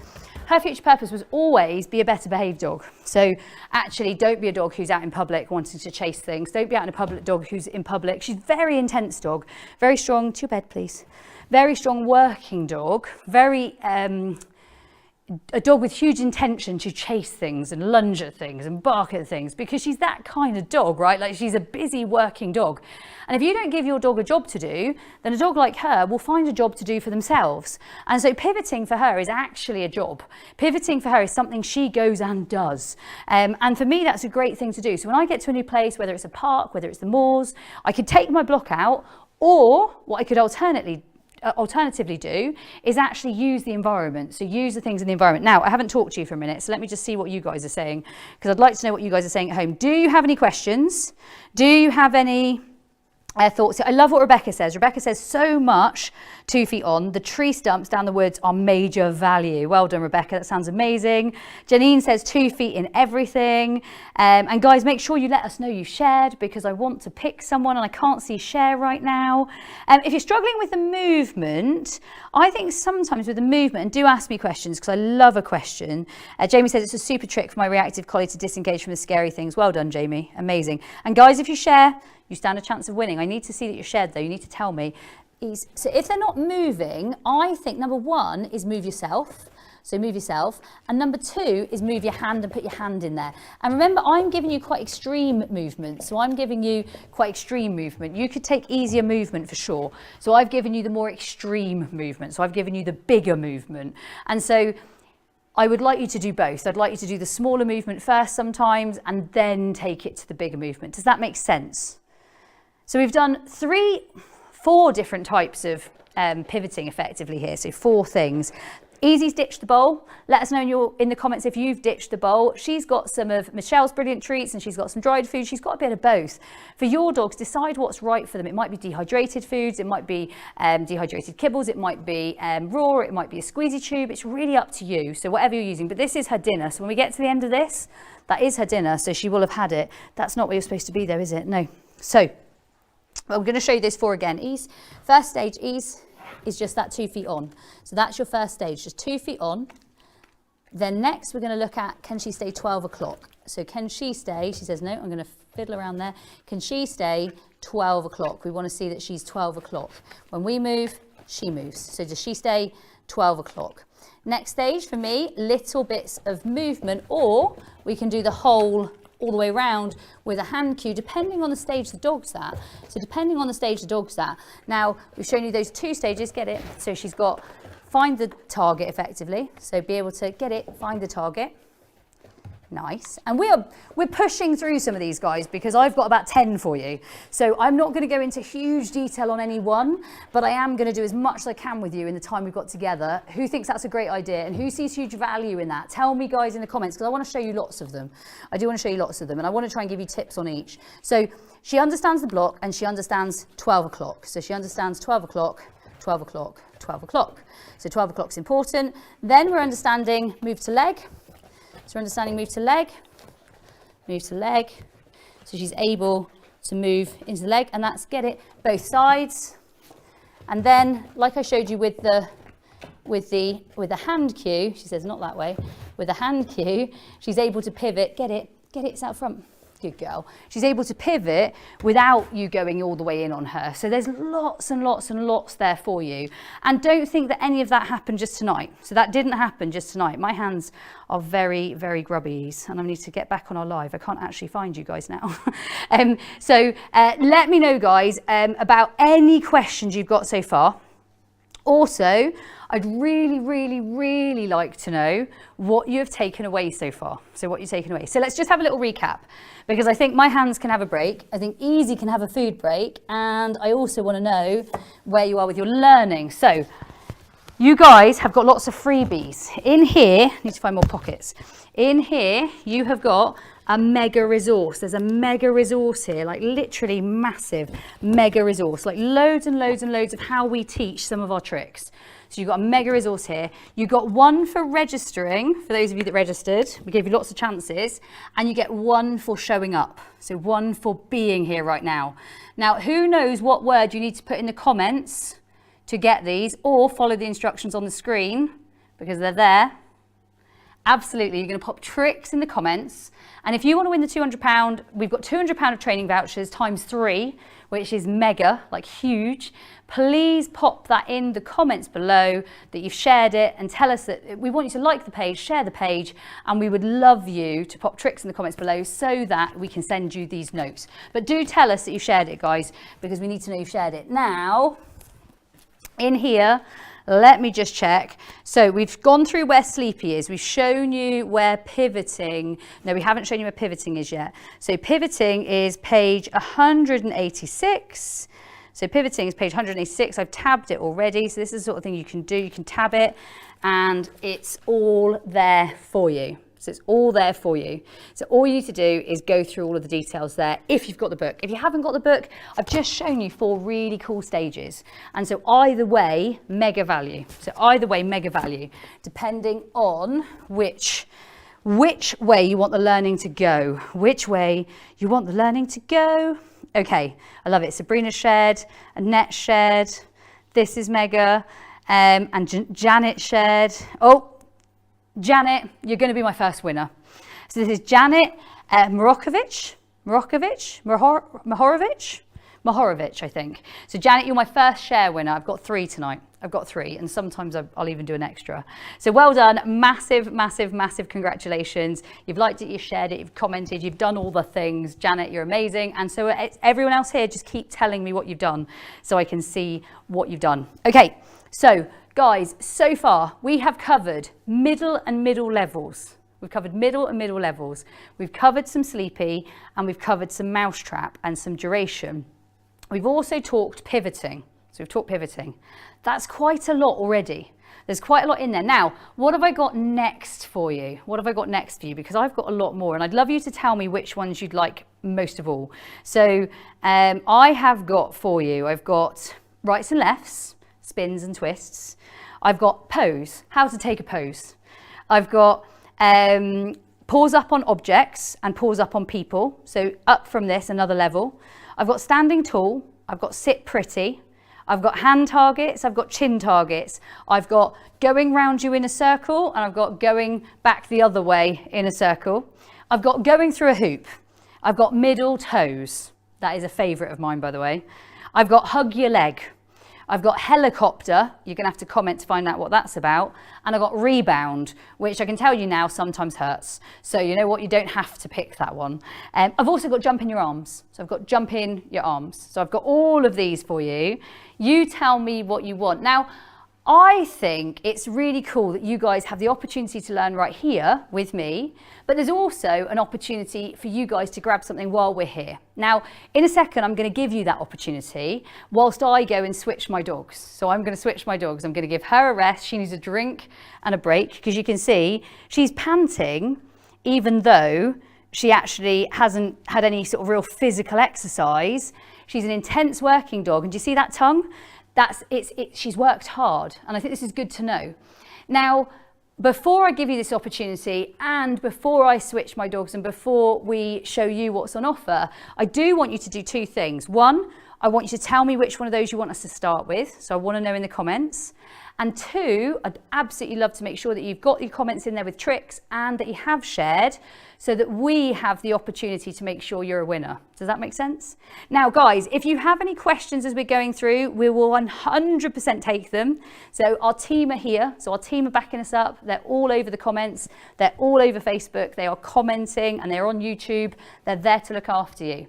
her future purpose was always be a better behaved dog. So actually don't be a dog who's out in public wanting to chase things. Don't be out in a public dog who's in public. She's very intense dog, very strong, to your bed please. Very strong working dog, very, a dog with huge intention to chase things and lunge at things and bark at things, because she's that kind of dog, right? Like, she's a busy working dog. And if you don't give your dog a job to do, then a dog like her will find a job to do for themselves. And so pivoting for her is actually a job. Pivoting for her is something she goes and does. And for me, that's a great thing to do. So when I get to a new place, whether it's a park, whether it's the moors, I could take my block out, or what I could alternatively do is actually use the environment. So use the things in the environment. Now, I haven't talked to you for a minute, so let me just see what you guys are saying, because I'd like to know what you guys are saying at home. Do you have any questions? Do you have any thoughts? I love what Rebecca says. Rebecca says, so much 2 feet on. The tree stumps down the woods are major value. Well done, Rebecca. That sounds amazing. Janine says 2 feet in everything. And guys, make sure you let us know you shared, because I want to pick someone and I can't see share right now. If you're struggling with the movement, I think sometimes with the movement, and do ask me questions because I love a question. Jamie says it's a super trick for my reactive collie to disengage from the scary things. Well done, Jamie. Amazing. And guys, if you share, you stand a chance of winning. I need to see that you're shared though. You need to tell me. So if they're not moving, I think number 1 is move yourself. So move yourself. And number 2 is move your hand and put your hand in there. And remember, I'm giving you quite extreme movement. So I'm giving you quite extreme movement. You could take easier movement for sure. So I've given you the more extreme movement. So I've given you the bigger movement. And so I would like you to do both. I'd like you to do the smaller movement first sometimes and then take it to the bigger movement. Does that make sense? So we've done 4 different types of pivoting effectively here. So 4 things. Easy's ditched the bowl. Let us know in the comments if you've ditched the bowl. She's got some of Michelle's brilliant treats and she's got some dried food. She's got a bit of both. For your dogs, decide what's right for them. It might be dehydrated foods. It might be dehydrated kibbles. It might be raw. It might be a squeezy tube. It's really up to you. So whatever you're using. But this is her dinner. So when we get to the end of this, that is her dinner. So she will have had it. That's not where you're supposed to be though, is it? No. So I'm going to show you those 4 again. Ease. First stage, ease, is just that 2 feet on. So that's your first stage, just 2 feet on. Then next we're going to look at, can she stay 12 o'clock? So can she stay, she says no, I'm going to fiddle around there. Can she stay 12 o'clock? We want to see that she's 12 o'clock. When we move, she moves. So does she stay 12 o'clock? Next stage for me, little bits of movement, or we can do the whole all the way around with a hand cue, depending on the stage the dog's at. So depending on the stage the dog's at. Now, we've shown you those 2 stages, get it? So she's got find the target effectively. So be able to get it, find the target. Nice. And we're pushing through some of these guys because I've got about 10 for you. So I'm not going to go into huge detail on any one, but I am going to do as much as I can with you in the time we've got together. Who thinks that's a great idea and who sees huge value in that? Tell me, guys, in the comments, because I want to show you lots of them. I do want to show you lots of them, and I want to try and give you tips on each. So she understands the block and she understands 12 o'clock. So she understands 12 o'clock, 12 o'clock, 12 o'clock. So 12 o'clock's important. Then we're understanding move to leg. So we're understanding move to leg, move to leg. So she's able to move into the leg, and that's get it both sides. And then, like I showed you with the hand cue, she says not that way. With the hand cue, she's able to pivot. Get it, it's out front. Good girl. She's able to pivot without you going all the way in on her. So there's lots and lots and lots there for you. And don't think that any of that happened just tonight. So that didn't happen just tonight. My hands are very, very grubbies, and I need to get back on our live. I can't actually find you guys now. So let me know, guys, about any questions you've got so far. Also, I'd really, really, really like to know what you have taken away so far. So what you've taken away. So let's just have a little recap, because I think my hands can have a break. I think Easy can have a food break. And I also want to know where you are with your learning. So you guys have got lots of freebies. In here, need to find more pockets. In here, you have got a mega resource. There's a mega resource here, like literally massive mega resource, like loads and loads and loads of how we teach some of our tricks. So you've got a mega resource here. You've got one for registering, for those of you that registered. We gave you lots of chances. And you get one for showing up. So one for being here right now. Now, who knows what word you need to put in the comments to get these, or follow the instructions on the screen, because they're there. Absolutely, you're going to pop tricks in the comments. And if you want to win the £200, we've got £200 of training vouchers times 3, which is mega, like huge. Please pop that in the comments below that you've shared it, and tell us that we want you to like the page, share the page, and we would love you to pop tricks in the comments below so that we can send you these notes. But do tell us that you shared it, guys, because we need to know you've shared it. Now, in here, let me just check. So we've gone through where sleepy is. We've shown you where pivoting. No, we haven't shown you where pivoting is yet. So pivoting is page 186. So pivoting is page 186. I've tabbed it already. So this is the sort of thing you can do. You can tab it and it's all there for you. So it's all there for you. So all you need to do is go through all of the details there if you've got the book. If you haven't got the book, I've just shown you 4 really cool stages. And so either way, mega value. So either way, mega value, depending on which way you want the learning to go. Which way you want the learning to go. Okay, I love it. Sabrina shared, Annette shared. This is mega. And Janet shared. Oh, Janet, you're going to be my first winner. So this is Janet Mohorovic, I think. So Janet, you're my first share winner. I've got 3 tonight. I've got 3, and sometimes I'll even do an extra. So well done. Massive, massive, massive congratulations. You've liked it, you've shared it, you've commented, you've done all the things. Janet, you're amazing. And so everyone else here, just keep telling me what you've done so I can see what you've done. Okay, so guys, so far we have covered middle and middle levels. We've covered middle and middle levels. We've covered some sleepy, and we've covered some mousetrap and some duration. We've also talked pivoting. So we've talked pivoting. That's quite a lot already. There's quite a lot in there. Now, what have I got next for you? What have I got next for you? Because I've got a lot more, and I'd love you to tell me which ones you'd like most of all. So I have got for you, I've got rights and lefts, spins and twists. I've got pose, how to take a pose. I've got pause up on objects and pause up on people. So up from this, another level. I've got standing tall. I've got sit pretty. I've got hand targets. I've got chin targets. I've got going round you in a circle, and I've got going back the other way in a circle. I've got going through a hoop. I've got middle toes. That is a favourite of mine, by the way. I've got hug your leg. I've got helicopter, you're going to have to comment to find out what that's about. And I've got rebound, which I can tell you now sometimes hurts. So you know what, you don't have to pick that one. I've also got jump in your arms. So I've got jump in your arms. So I've got all of these for you. You tell me what you want. Now, I think it's really cool that you guys have the opportunity to learn right here with me, but there's also an opportunity for you guys to grab something while we're here. Now, in a second, I'm going to give you that opportunity whilst I go and switch my dogs. So I'm going to switch my dogs. I'm going to give her a rest. She needs a drink and a break, because you can see she's panting even though she actually hasn't had any sort of real physical exercise. She's an intense working dog. And do you see that tongue? She's worked hard, and I think this is good to know. Now, before I give you this opportunity, and before I switch my dogs, and before we show you what's on offer, I do want you to do 2 things. 1, I want you to tell me which one of those you want us to start with, so I want to know in the comments. And 2, I'd absolutely love to make sure that you've got your comments in there with tricks and that you have shared, so that we have the opportunity to make sure you're a winner. Does that make sense? Now, guys, if you have any questions as we're going through, we will 100% take them. So our team are here. So our team are backing us up. They're all over the comments. They're all over Facebook. They are commenting, and they're on YouTube. They're there to look after you.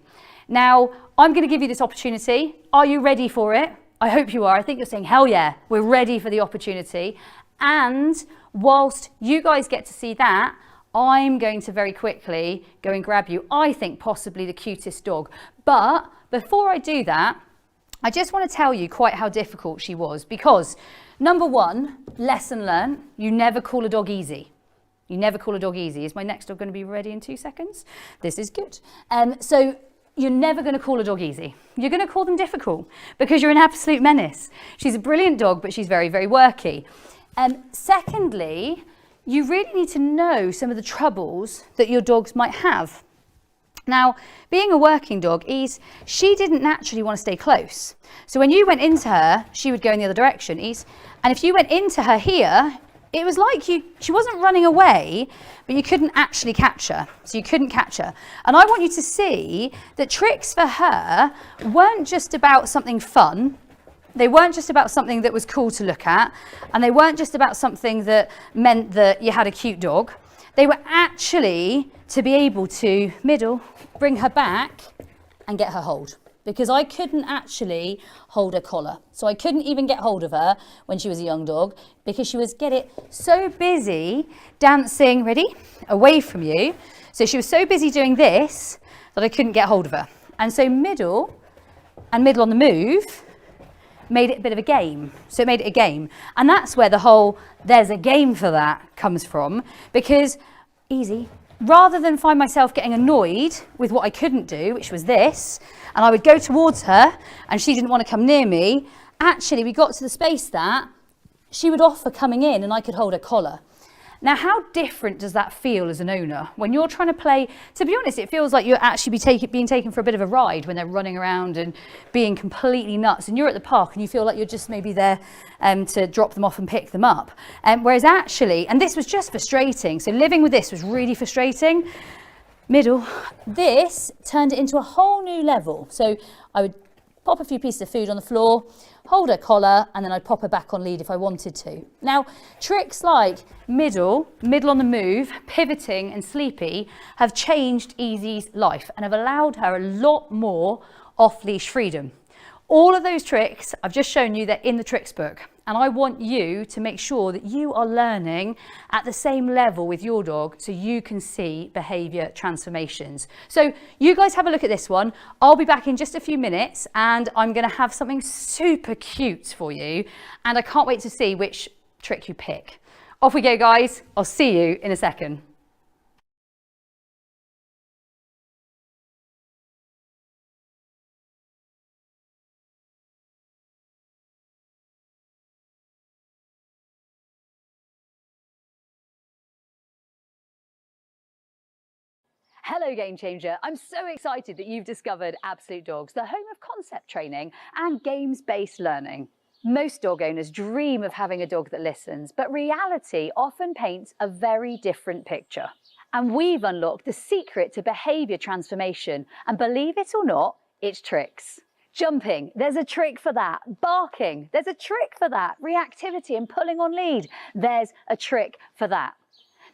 Now, I'm going to give you this opportunity. Are you ready for it? I hope you are. I think you're saying, hell yeah, we're ready for the opportunity. And whilst you guys get to see that, I'm going to very quickly go and grab you, I think possibly the cutest dog. But before I do that, I just want to tell you quite how difficult she was, because number 1, lesson learned, you never call a dog easy. You never call a dog easy. Is my next dog going to be ready in 2 seconds? This is good. So you're never going to call a dog easy. You're going to call them difficult because you're an absolute menace. She's a brilliant dog, but she's very, very worky. Secondly, you really need to know some of the troubles that your dogs might have. Now, being a working dog, she didn't naturally want to stay close. So when you went into her, she would go in the other direction, and if you went into her here, it was like she wasn't running away, but you couldn't actually catch her. So you couldn't catch her. And I want you to see that tricks for her weren't just about something fun. They weren't just about something that was cool to look at. And they weren't just about something that meant that you had a cute dog. They were actually to be able to bring her back and get her hold. Because I couldn't actually hold her collar. So I couldn't even get hold of her when she was a young dog because she was so busy dancing, ready, away from you. So she was so busy doing this that I couldn't get hold of her. And so middle on the move made it a bit of a game. So it made it a game. And that's where the whole there's a game for that comes from, because rather than find myself getting annoyed with what I couldn't do, which was this, and I would go towards her and she didn't want to come near me, actually we got to the space that she would offer coming in and I could hold her collar. Now, how different does that feel as an owner? When you're trying to play, to be honest, it feels like you're actually being taken for a bit of a ride when they're running around and being completely nuts, and you're at the park and you feel like you're just maybe there to drop them off and pick them up. Whereas actually, and this was just frustrating, so living with this was really frustrating. This turned it into a whole new level. So I would pop a few pieces of food on the floor, hold her collar, and then I'd pop her back on lead if I wanted to. Now, tricks like middle on the move, pivoting, and sleepy have changed Easy's life and have allowed her a lot more off-leash freedom. All of those tricks I've just shown you, they're in the tricks book. And I want you to make sure that you are learning at the same level with your dog so you can see behaviour transformations. So you guys have a look at this one. I'll be back in just a few minutes and I'm going to have something super cute for you. And I can't wait to see which trick you pick. Off we go, guys. I'll see you in a second. Hello Game Changer, I'm so excited that you've discovered Absolute Dogs, the home of concept training and games-based learning. Most dog owners dream of having a dog that listens, but reality often paints a very different picture. And we've unlocked the secret to behaviour transformation, and believe it or not, it's tricks. Jumping, there's a trick for that. Barking, there's a trick for that. Reactivity and pulling on lead, there's a trick for that.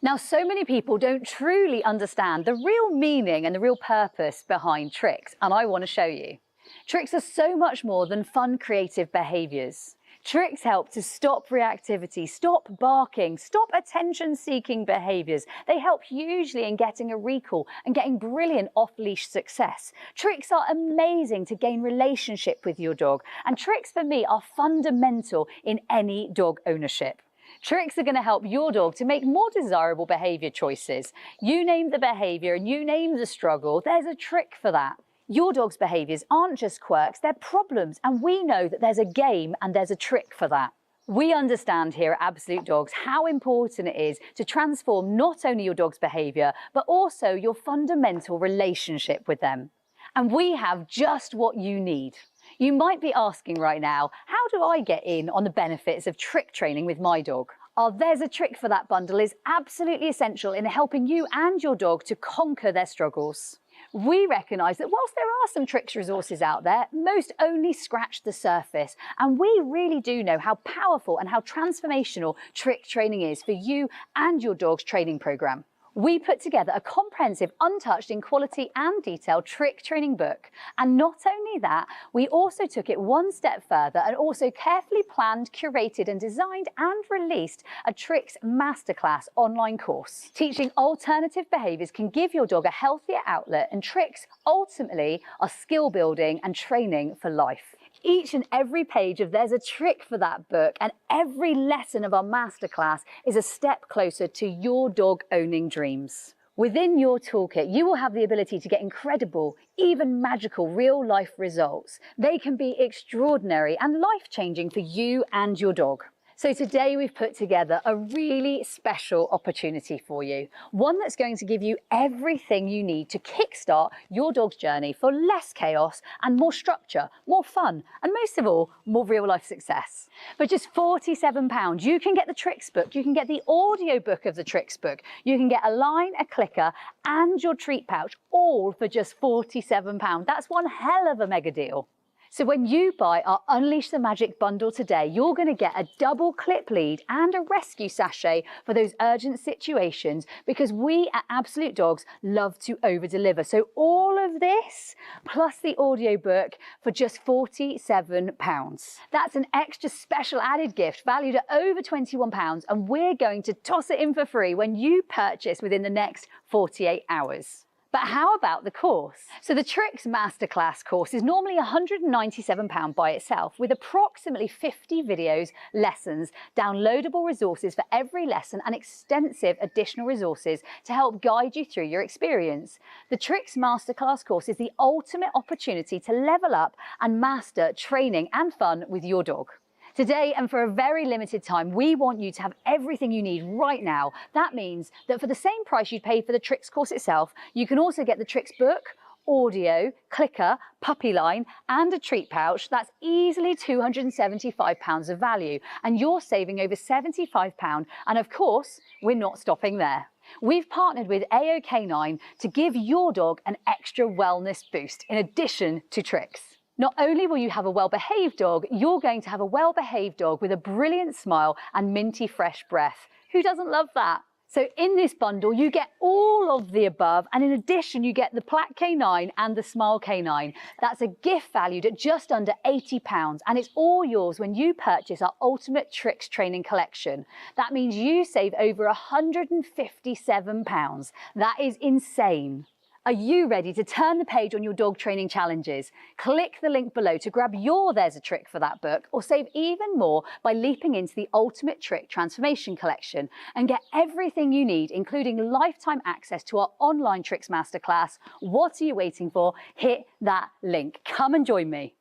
Now, so many people don't truly understand the real meaning and the real purpose behind tricks, and I want to show you. Tricks are so much more than fun, creative behaviours. Tricks help to stop reactivity, stop barking, stop attention-seeking behaviours. They help hugely in getting a recall and getting brilliant off-leash success. Tricks are amazing to gain relationship with your dog, and tricks for me are fundamental in any dog ownership. Tricks are going to help your dog to make more desirable behaviour choices. You name the behaviour and you name the struggle, there's a trick for that. Your dog's behaviours aren't just quirks, they're problems, and we know that there's a game and there's a trick for that. We understand here at Absolute Dogs how important it is to transform not only your dog's behaviour, but also your fundamental relationship with them. And we have just what you need. You might be asking right now, how do I get in on the benefits of trick training with my dog? There's a Trick for That bundle is absolutely essential in helping you and your dog to conquer their struggles. We recognise that whilst there are some tricks resources out there, most only scratch the surface. And we really do know how powerful and how transformational trick training is for you and your dog's training programme. We put together a comprehensive, untouched in quality and detail trick training book. And not only that, we also took it one step further and also carefully planned, curated and designed and released a Tricks Masterclass online course. Teaching alternative behaviours can give your dog a healthier outlet, and tricks ultimately are skill building and training for life. Each and every page of There's a Trick for That book and every lesson of our masterclass is a step closer to your dog owning dreams. Within your toolkit, you will have the ability to get incredible, even magical real-life results. They can be extraordinary and life-changing for you and your dog. So today we've put together a really special opportunity for you. One that's going to give you everything you need to kickstart your dog's journey for less chaos and more structure, more fun, and most of all, more real life success. For just £47, you can get the tricks book, you can get the audio book of the tricks book, you can get a line, a clicker, and your treat pouch, all for just £47. That's one hell of a mega deal. So when you buy our Unleash the Magic bundle today, you're going to get a double clip lead and a rescue sachet for those urgent situations, because we at Absolute Dogs love to over-deliver. So all of this plus the audiobook for just £47. That's an extra special added gift valued at over £21, and we're going to toss it in for free when you purchase within the next 48 hours. But how about the course? So the Tricks Masterclass course is normally £197 by itself, with approximately 50 videos, lessons, downloadable resources for every lesson, and extensive additional resources to help guide you through your experience. The Tricks Masterclass course is the ultimate opportunity to level up and master training and fun with your dog. Today, and for a very limited time, we want you to have everything you need right now. That means that for the same price you'd pay for the Tricks course itself, you can also get the Tricks book, audio, clicker, puppy line, and a treat pouch. That's easily £275 of value, and you're saving over £75. And of course, we're not stopping there. We've partnered with AOK9 to give your dog an extra wellness boost in addition to Tricks. Not only will you have a well-behaved dog, you're going to have a well-behaved dog with a brilliant smile and minty fresh breath. Who doesn't love that? So in this bundle, you get all of the above, and in addition, you get the Plaque K9 and the Smile K9. That's a gift valued at just under £80, and it's all yours when you purchase our Ultimate Tricks Training Collection. That means you save over £157. That is insane. Are you ready to turn the page on your dog training challenges? Click the link below to grab your There's a Trick for That book, or save even more by leaping into the Ultimate Trick Transformation Collection and get everything you need, including lifetime access to our online Tricks Masterclass. What are you waiting for? Hit that link. Come and join me.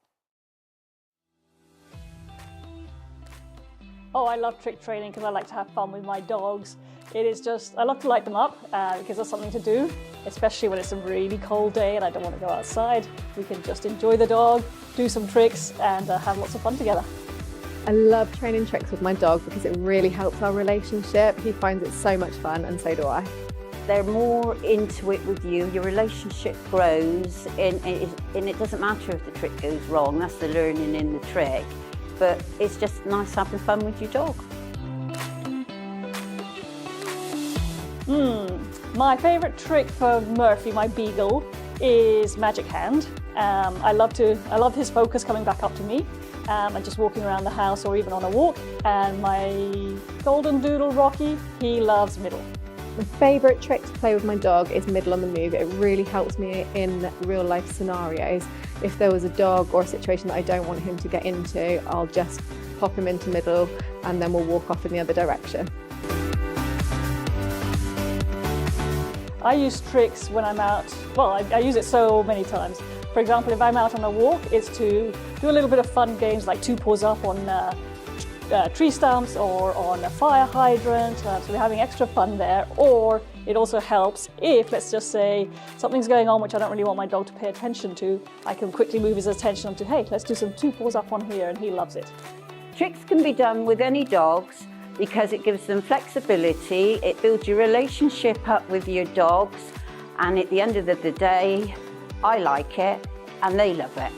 Oh, I love trick training because I like to have fun with my dogs. It is just, I love to light them up because there's something to do, especially when it's a really cold day and I don't want to go outside. We can just enjoy the dog, do some tricks, and have lots of fun together. I love training tricks with my dog because it really helps our relationship. He finds it so much fun, and so do I. They're more into it with you, your relationship grows, and it doesn't matter if the trick goes wrong, that's the learning in the trick, but it's just nice having fun with your dog. My favourite trick for Murphy, my beagle, is Magic Hand. I love his focus coming back up to me and just walking around the house or even on a walk. And my golden doodle Rocky, he loves middle. My favourite trick to play with my dog is middle on the move. It really helps me in real life scenarios. If there was a dog or a situation that I don't want him to get into, I'll just pop him into middle and then we'll walk off in the other direction. I use tricks when I'm out, well, I use it so many times. For example, if I'm out on a walk, it's to do a little bit of fun games like 2 paws up on tree stumps or on a fire hydrant, so we're having extra fun there. Or it also helps if, let's just say, something's going on which I don't really want my dog to pay attention to, I can quickly move his attention to, hey, let's do some 2 paws up on here, and he loves it. Tricks can be done with any dogs because it gives them flexibility, it builds your relationship up with your dogs, and at the end of the day, I like it and they love it.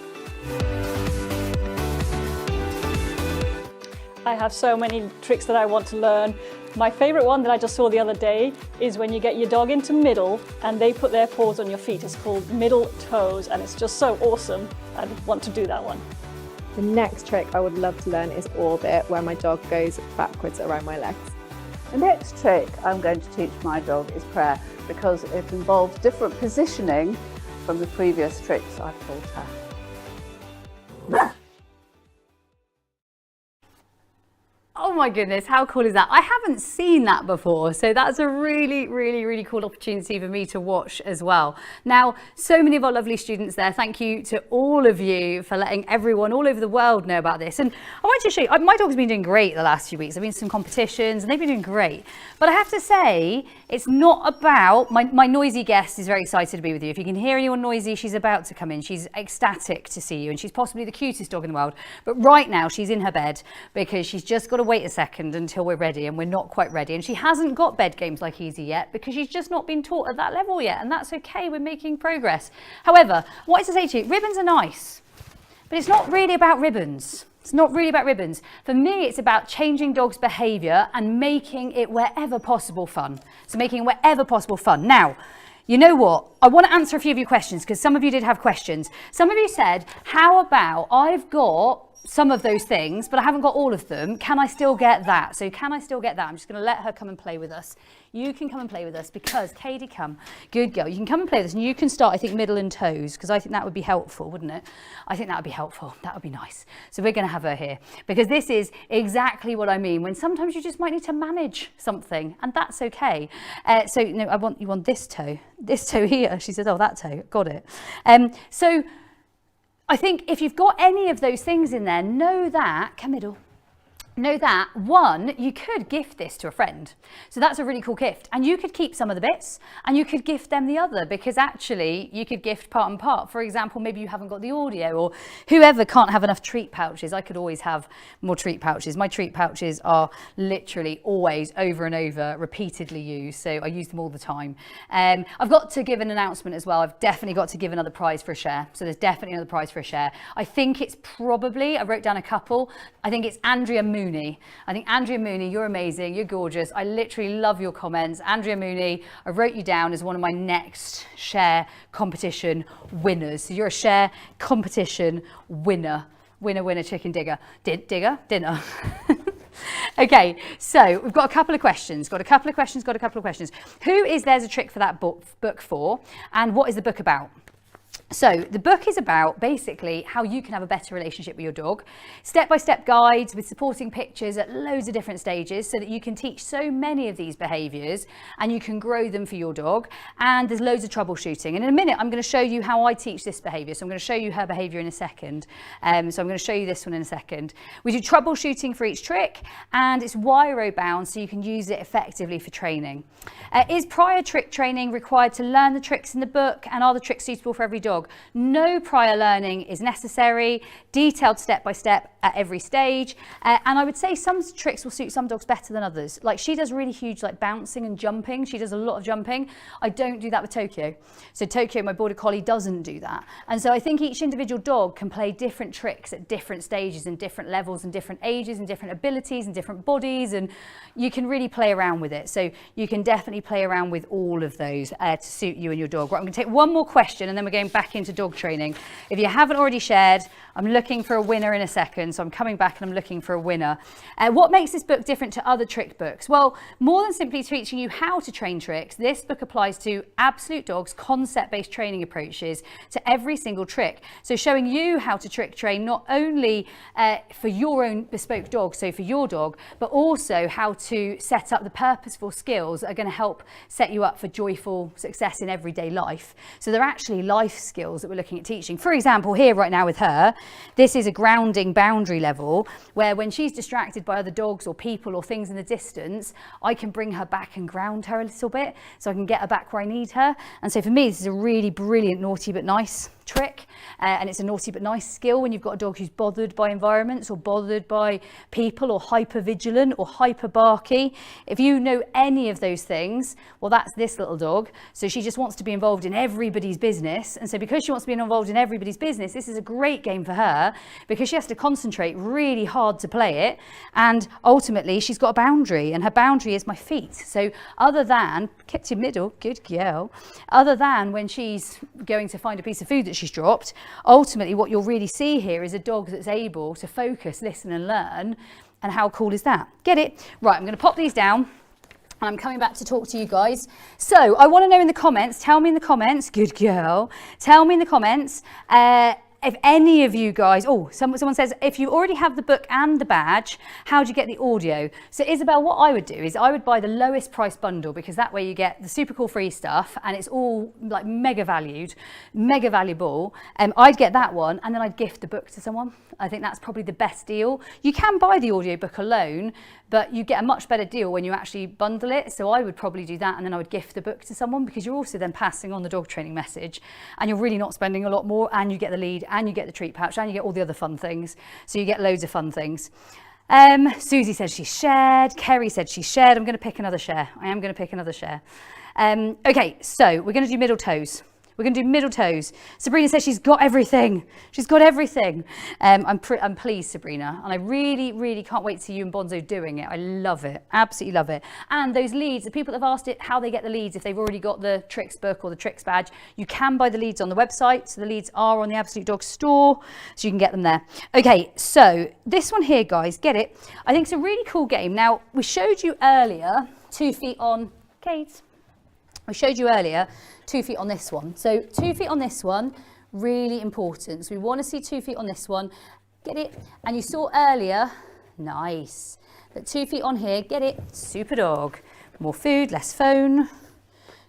I have so many tricks that I want to learn. My favourite one that I just saw the other day is when you get your dog into middle and they put their paws on your feet. It's called middle toes, and it's just so awesome. I want to do that one. The next trick I would love to learn is orbit, where my dog goes backwards around my legs. The next trick I'm going to teach my dog is prayer, because it involves different positioning from the previous tricks I've taught her. my goodness, how cool is that? I haven't seen that before, so that's a really, really, really cool opportunity for me to watch as well. Now, so many of our lovely students there. Thank you to all of you for letting everyone all over the world know about this. And I want to show you, my dog's been doing great the last few weeks. I've been to some competitions and they've been doing great. But I have to say, it's not about, my noisy guest is very excited to be with you. If you can hear anyone noisy, she's about to come in. She's ecstatic to see you and she's possibly the cutest dog in the world. But right now she's in her bed because she's just got to wait a second until we're ready, and we're not quite ready. And she hasn't got bed games like Easy yet because she's just not been taught at that level yet. And that's okay, we're making progress. However, what I want to say to you, ribbons are nice, but it's not really about ribbons. It's not really about ribbons. For me, it's about changing dogs' behaviour and making it wherever possible fun. So making it wherever possible fun. Now, you know what? I want to answer a few of your questions because some of you did have questions. Some of you said, how about I've got some of those things, but I haven't got all of them. Can I still get that? So can I still get that? I'm just going to let her come and play with us. You can come and play with us because, Katie, come. Good girl. You can come and play with us and you can start, I think, middle and toes because I think that would be helpful, wouldn't it? I think that would be helpful. That would be nice. So we're going to have her here because this is exactly what I mean when sometimes you just might need to manage something and that's okay. So, no, I want you on this toe here. She said, oh, that toe. Got it. So I think if you've got any of those things in there, know that, come middle. Know that, one, you could gift this to a friend. So that's a really cool gift. And you could keep some of the bits and you could gift them the other because actually you could gift part and part. For example, maybe you haven't got the audio or whoever can't have enough treat pouches. I could always have more treat pouches. My treat pouches are literally always over and over repeatedly used. So I use them all the time. I've got to give an announcement as well. I've definitely got to give another prize for a share. So there's definitely another prize for a share. I think it's probably, I wrote down a couple. I think it's Andrea Mooney. I think Andrea Mooney, you're amazing, you're gorgeous. I literally love your comments. Andrea Mooney, I wrote you down as one of my next share competition winners. So you're a share competition winner. Winner, chicken dinner. Okay, so we've got a couple of questions. Got a couple of questions. Who is There's a Trick for That book for? And what is the book about? So the book is about basically how you can have a better relationship with your dog. Step-by-step guides with supporting pictures at loads of different stages so that you can teach so many of these behaviours and you can grow them for your dog. And there's loads of troubleshooting. And in a minute, I'm going to show you how I teach this behaviour. So I'm going to show you her behaviour in a second. So I'm going to show you this one in a second. We do troubleshooting for each trick and it's wire bound so you can use it effectively for training. Is prior trick training required to learn the tricks in the book, and are the tricks suitable for every dog? No prior learning is necessary, detailed step by step at every stage. And I would say some tricks will suit some dogs better than others. Like she does really huge like bouncing and jumping. She does a lot of jumping. I don't do that with Tokyo. So Tokyo, my border collie, doesn't do that. And so I think each individual dog can play different tricks at different stages and different levels and different ages and different abilities and different bodies. And you can really play around with it. So you can definitely play around with all of those to suit you and your dog. Right, I'm going to take one more question and then we're going back into dog training. If you haven't already shared, I'm looking for a winner in a second, so I'm coming back and I'm looking for a winner. What makes this book different to other trick books? Well, more than simply teaching you how to train tricks, this book applies to absoluteDogs concept-based training approaches to every single trick. So showing you how to trick train not only for your own bespoke dog, so for your dog, but also how to set up the purposeful skills that are going to help set you up for joyful success in everyday life. So they're actually life skills that we're looking at teaching. For example, here right now with her, this is a grounding boundary level where when she's distracted by other dogs or people or things in the distance, I can bring her back and ground her a little bit so I can get her back where I need her. And so for me, this is a really brilliant naughty but nice trick, and it's a naughty but nice skill when you've got a dog who's bothered by environments or bothered by people or hyper vigilant or hyper barky. If you know any of those things, well, that's this little dog. So she just wants to be involved in everybody's business, and so because she wants to be involved in everybody's business, this is a great game for her because she has to concentrate really hard to play it, and ultimately she's got a boundary, and her boundary is my feet. So other than kept in middle, good girl, other than when she's going to find a piece of food that she's dropped, ultimately what you'll really see here is a dog that's able to focus, listen and learn. And how cool is that? Get it? Right, I'm going to pop these down and I'm coming back to talk to you guys. So I want to know in the comments, tell me in the comments, good girl, tell me in the comments, if any of you guys, someone says, if you already have the book and the badge, how do you get the audio? So Isabel, what I would do is I would buy the lowest price bundle, because that way you get the super cool free stuff and it's all like mega valued, mega valuable. I'd get that one and then I'd gift the book to someone. I think that's probably the best deal. You can buy the audiobook alone, but you get a much better deal when you actually bundle it. So I would probably do that, and then I would gift the book to someone, because you're also then passing on the dog training message and you're really not spending a lot more, and you get the lead and you get the treat pouch and you get all the other fun things. So you get loads of fun things. Susie said she shared. Kerry said she shared. I'm going to pick another share. I am going to pick another share. Okay, so we're going to do middle toes. We're going to do middle toes. Sabrina says she's got everything. She's got everything. I'm pleased, Sabrina. And I really, really can't wait to see you and Bonzo doing it. I love it. Absolutely love it. And those leads, the people that have asked it how they get the leads, if they've already got the tricks book or the tricks badge, you can buy the leads on the website. So the leads are on the Absolute Dog store, so you can get them there. Okay, so this one here, guys, get it? I think it's a really cool game. Now, we showed you earlier 2 feet on, Kate. We showed you earlier 2 feet on this one. So 2 feet on this one, really important. So we want to see 2 feet on this one. Get it? And you saw earlier, nice. But 2 feet on here, get it? Super dog. More food, less phone.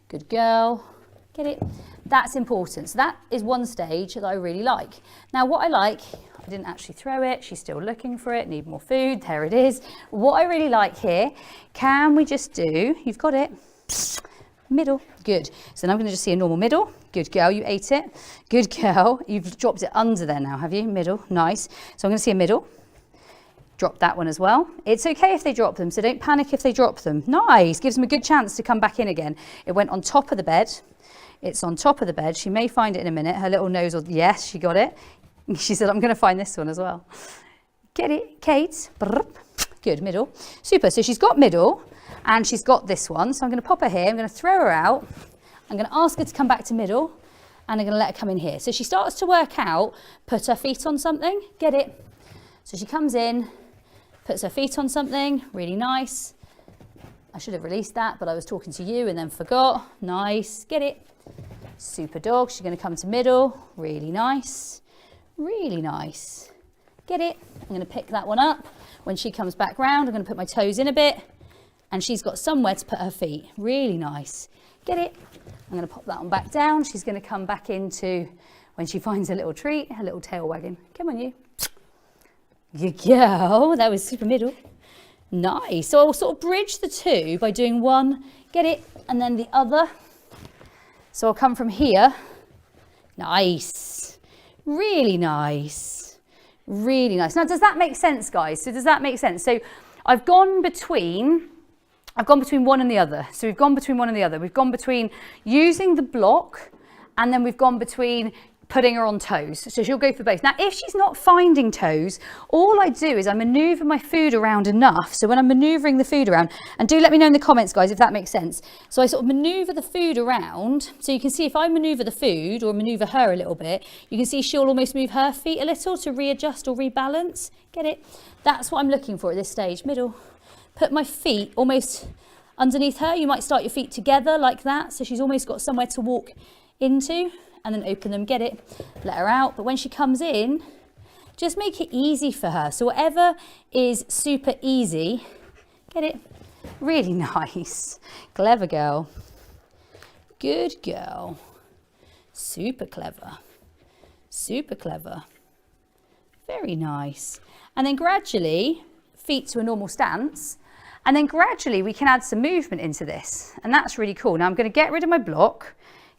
Good girl. Get it? That's important. So that is one stage that I really like. Now what I like, I didn't actually throw it. She's still looking for it. Need more food. There it is. What I really like here, can we just do, you've got it. Middle, good. So now I'm going to just see a normal middle. Good girl, you ate it. Good girl. You've dropped it under there now, have you? Middle, nice. So I'm going to see a middle. Drop that one as well. It's okay if they drop them, so don't panic if they drop them. Nice, gives them a good chance to come back in again. It went on top of the bed. It's on top of the bed. She may find it in a minute. Her little nose, yes, she got it. She said, I'm going to find this one as well. Get it, Kate. Good, middle. Super, so she's got middle. And she's got this one, so I'm going to pop her here, I'm going to throw her out, I'm going to ask her to come back to middle, and I'm going to let her come in here. So she starts to work out, put her feet on something, get it? So she comes in, puts her feet on something, really nice. I should have released that, but I was talking to you and then forgot. Nice, get it? Super dog, she's going to come to middle, really nice, really nice. Get it? I'm going to pick that one up. When she comes back round, I'm going to put my toes in a bit. And she's got somewhere to put her feet. Really nice. Get it? I'm going to pop that one back down. She's going to come back into, when she finds a little treat, her little tail wagging. Come on, you. Good girl. That was super middle. Nice. So I'll sort of bridge the two by doing one, get it, and then the other. So I'll come from here. Nice. Really nice. Really nice. Now, does that make sense, guys? So does that make sense? So I've gone between one and the other. So we've gone between one and the other. We've gone between using the block, and then we've gone between putting her on toes. So she'll go for both. Now, if she's not finding toes, all I do is I maneuver my food around enough. So when I'm maneuvering the food around, and do let me know in the comments, guys, if that makes sense. So I sort of maneuver the food around. So you can see if I maneuver the food or maneuver her a little bit, you can see she'll almost move her feet a little to readjust or rebalance. Get it? That's what I'm looking for at this stage. Middle. Put my feet almost underneath her. You might start your feet together like that. So she's almost got somewhere to walk into, and then open them, get it, let her out. But when she comes in, just make it easy for her. So whatever is super easy, get it, really nice. Clever girl. Good girl. Super clever. Super clever. Very nice. And then gradually, feet to a normal stance. And then gradually we can add some movement into this. And that's really cool. Now I'm going to get rid of my block.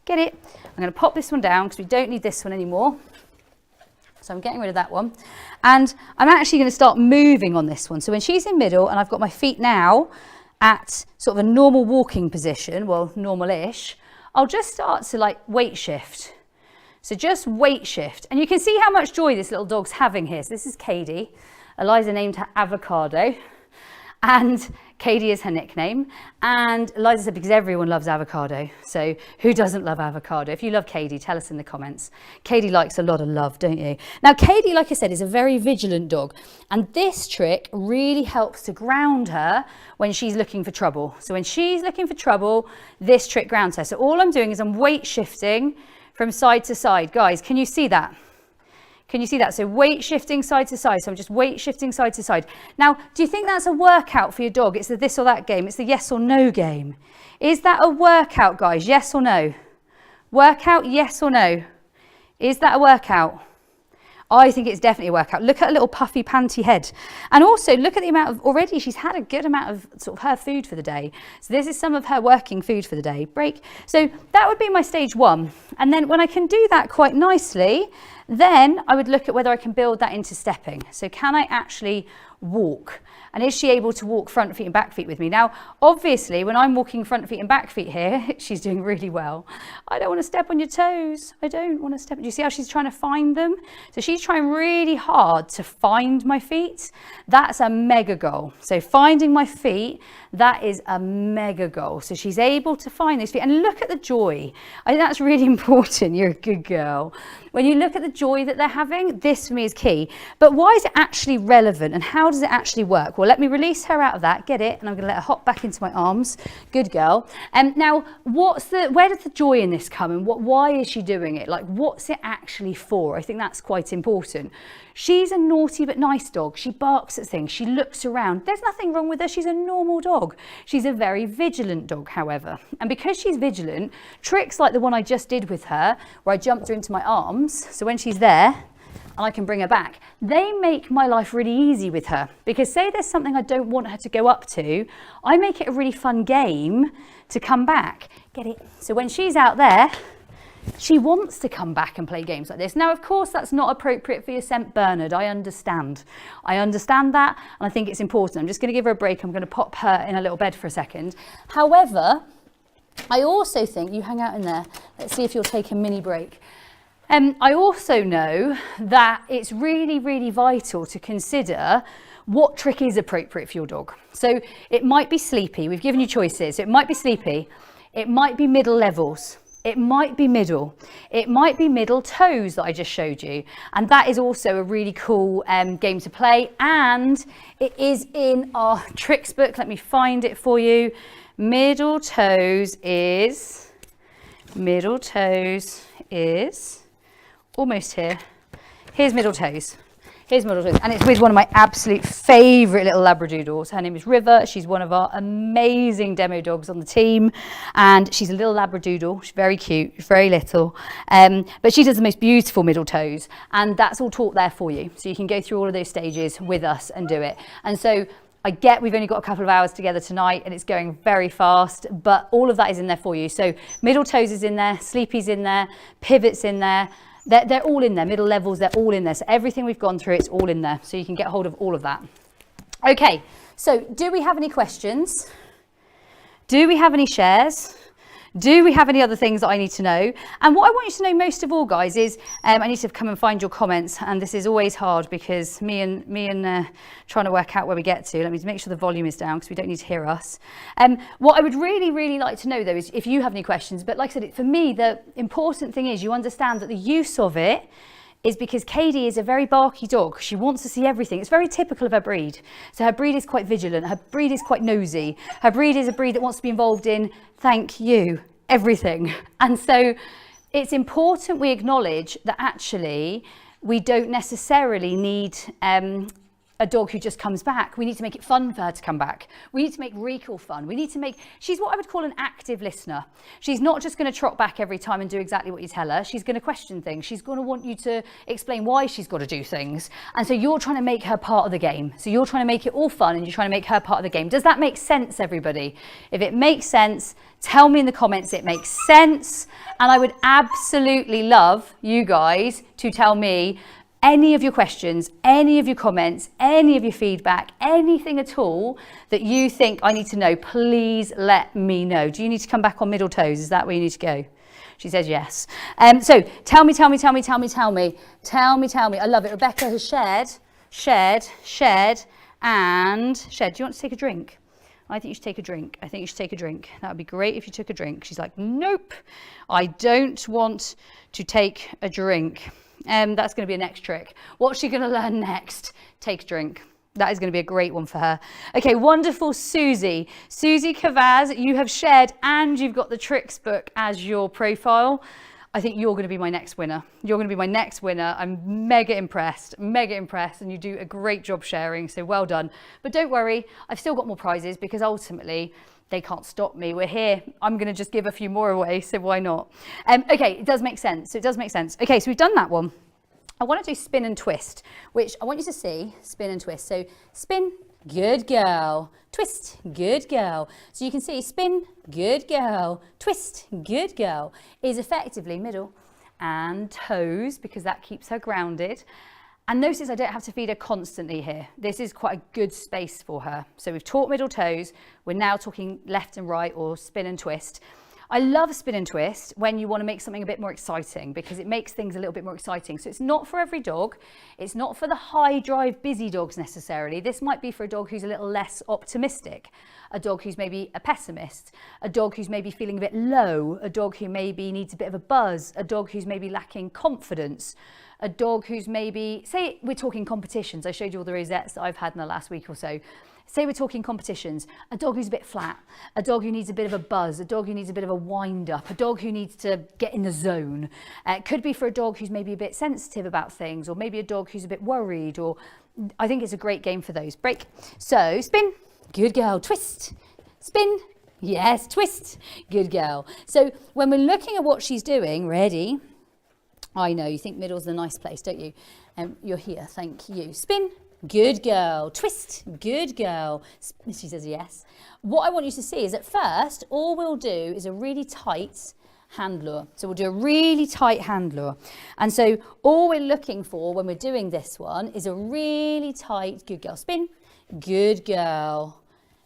Get it? I'm going to pop this one down because we don't need this one anymore. So I'm getting rid of that one. And I'm actually going to start moving on this one. So when she's in middle and I've got my feet now at sort of a normal walking position, well, normal-ish, I'll just start to like weight shift. So just weight shift. And you can see how much joy this little dog's having here. So this is Katie. Eliza named her Avocado. And Katie is her nickname. And Eliza said, because everyone loves avocado. So who doesn't love avocado? If you love Katie, tell us in the comments. Katie likes a lot of love, don't you? Now, Katie, like I said, is a very vigilant dog. And this trick really helps to ground her when she's looking for trouble. So when she's looking for trouble, this trick grounds her. So all I'm doing is I'm weight shifting from side to side. Guys, can you see that? Can you see that? So weight shifting side to side. So I'm just weight shifting side to side. Now, do you think that's a workout for your dog? It's the this or that game. It's the yes or no game. Is that a workout, guys? Yes or no? Workout, yes or no? Is that a workout? I think it's definitely a workout. Look at a little puffy panty head. And also look at the amount of, already she's had a good amount of sort of her food for the day. So this is some of her working food for the day. Break. So that would be my stage 1. And then when I can do that quite nicely, then I would look at whether I can build that into stepping. So can I actually walk? And is she able to walk front feet and back feet with me? Now, obviously, when I'm walking front feet and back feet here, she's doing really well. I don't want to step on your toes. I don't want to step. Do you see how she's trying to find them? So she's trying really hard to find my feet. That's a mega goal. So finding my feet, that is a mega goal. So she's able to find those feet. And look at the joy. I think that's really important. You're a good girl. When you look at the joy that they're having, this for me is key. But why is it actually relevant and how does it actually work? Well, let me release her out of that, get it, and I'm going to let her hop back into my arms. Good girl. Now, where does the joy in this come and why is she doing it? Like, what's it actually for? I think that's quite important. She's a naughty but nice dog. She barks at things. She looks around. There's nothing wrong with her. She's a normal dog. She's a very vigilant dog, however. And because she's vigilant, tricks like the one I just did with her, where I jumped her into my arms, so when she's there, and I can bring her back, they make my life really easy with her. Because say there's something I don't want her to go up to, I make it a really fun game to come back. Get it? So when she's out there, she wants to come back and play games like this. Now, of course, that's not appropriate for your St. Bernard. I understand that, and I think it's important. I'm just going to give her a break. I'm going to pop her in a little bed for a second. However, I also think, you hang out in there. Let's see if you'll take a mini break. I also know that it's really, really vital to consider what trick is appropriate for your dog. So it might be sleepy. We've given you choices. It might be sleepy. It might be middle levels. It might be middle. It might be middle toes that I just showed you. And that is also a really cool game to play. And it is in our tricks book. Let me find it for you. Middle toes is almost here. Here's middle toes. And it's with one of my absolute favourite little Labradoodles. Her name is River. She's one of our amazing demo dogs on the team. And she's a little Labradoodle. She's very cute, very little. But she does the most beautiful middle toes. And that's all taught there for you. So you can go through all of those stages with us and do it. And so I get we've only got a couple of hours together tonight and it's going very fast, but all of that is in there for you. So middle toes is in there, sleepy's in there, pivot's in there. They're all in there, middle levels, they're all in there. So everything we've gone through, it's all in there. So you can get hold of all of that. Okay, so do we have any questions? Do we have any shares? Do we have any other things that I need to know? And what I want you to know most of all, guys, is I need to come and find your comments. And this is always hard because me and trying to work out where we get to. Let me make sure the volume is down because we don't need to hear us. What I would really, really like to know, though, is if you have any questions. But like I said, for me, the important thing is you understand that the use of it is because Katie is a very barky dog. She wants to see everything. It's very typical of her breed. So her breed is quite vigilant. Her breed is quite nosy. Her breed is a breed that wants to be involved in, thank you, everything. And so it's important we acknowledge that actually we don't necessarily need a dog who just comes back. We need to make it fun for her to come back. We need to make recall fun. We need to make, she's what I would call an active listener. She's not just going to trot back every time and do exactly what you tell her. She's going to question things. She's going to want you to explain why she's got to do things. And so you're trying to make her part of the game. So you're trying to make it all fun and you're trying to make her part of the game. Does that make sense, everybody? If it makes sense, tell me in the comments it makes sense. And I would absolutely love you guys to tell me any of your questions, any of your comments, any of your feedback, anything at all that you think I need to know, please let me know. Do you need to come back on middle toes? Is that where you need to go? She says yes. So tell me. I love it. Rebecca has shared, and shared. Do you want to take a drink? I think you should take a drink. That would be great if you took a drink. She's like, nope, I don't want to take a drink. That's going to be a next trick. What's she going to learn next? Take a drink. That is going to be a great one for her. Okay, wonderful Susie. Susie Cavaz, you have shared and you've got the tricks book as your profile. I think you're going to be my next winner. You're going to be my next winner. I'm mega impressed, and you do a great job sharing, so well done. But don't worry, I've still got more prizes because ultimately they can't stop me. We're here. I'm going to just give a few more away, so why not? Okay, it does make sense. Okay, so we've done that one. I want to do spin and twist, which I want you to see, spin and twist. So spin, good girl. Twist, good girl. So you can see spin, good girl. Twist, good girl is effectively middle and toes because that keeps her grounded. And notice I don't have to feed her constantly here. This is quite a good space for her. So we've taught middle toes. We're now talking left and right or spin and twist. I love spin and twist when you want to make something a bit more exciting because it makes things a little bit more exciting. So it's not for every dog. It's not for the high drive busy dogs necessarily. This might be for a dog who's a little less optimistic, a dog who's maybe a pessimist, a dog who's maybe feeling a bit low, a dog who maybe needs a bit of a buzz, a dog who's maybe lacking confidence, a dog who's maybe, say we're talking competitions. I showed you all the rosettes that I've had in the last week or so. Say we're talking competitions, a dog who's a bit flat, a dog who needs a bit of a buzz, a dog who needs a bit of a wind up, a dog who needs to get in the zone. It could be for a dog who's maybe a bit sensitive about things, or maybe a dog who's a bit worried, or I think it's a great game for those. Break. So spin, good girl, twist, spin, yes, twist, good girl. So when we're looking at what she's doing, ready? I know, you think middle's the nice place, don't you? You're here, thank you. Spin. Good girl. Twist. Good girl. She says yes. What I want you to see is at first, all we'll do is a really tight hand lure. So we'll do a really tight hand lure. And so all we're looking for when we're doing this one is a really tight, good girl. Spin. Good girl.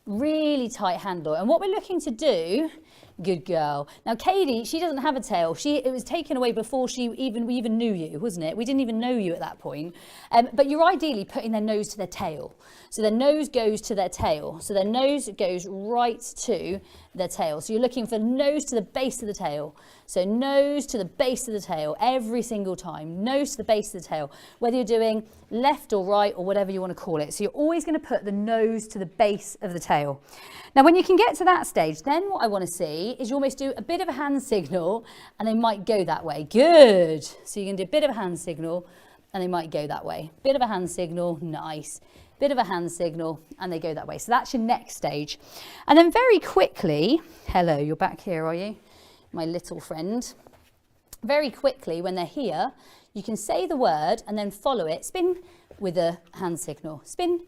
Really tight hand lure. And what we're looking to do, good girl. Now, Katie, she doesn't have a tail. It was taken away before we even knew you, wasn't it? We didn't even know you at that point. But you're ideally putting their nose to their tail. So their nose goes to their tail. So their nose goes right to their tail. So you're looking for nose to the base of the tail. So nose to the base of the tail every single time. Nose to the base of the tail, whether you're doing left or right or whatever you want to call it. So you're always going to put the nose to the base of the tail. Now, when you can get to that stage, then what I want to see is you almost do a bit of a hand signal and they might go that way. Good. So you can do a bit of a hand signal and they might go that way. Bit of a hand signal, nice. Bit of a hand signal and they go that way. So that's your next stage. And then very quickly, hello, you're back here, are you? My little friend. Very quickly, when they're here, you can say the word and then follow it. Spin with a hand signal. Spin,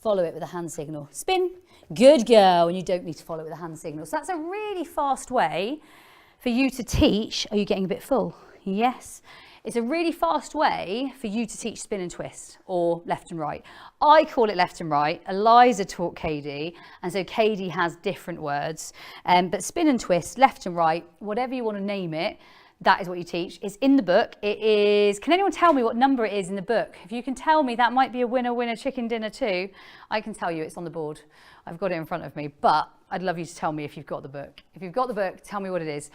follow it with a hand signal. Spin, good girl. And you don't need to follow it with a hand signal. So that's a really fast way for you to teach. Are you getting a bit full? Yes. It's a really fast way for you to teach spin and twist or left and right. I call it left and right. Eliza taught Katie, and so Katie has different words. But spin and twist, left and right, whatever you want to name it, that is what you teach. It's in the book. It is, can anyone tell me what number it is in the book? If you can tell me, that might be a winner chicken dinner too. I can tell you it's on the board. I've got it in front of me, but I'd love you to tell me if you've got the book. If you've got the book, tell me what it is.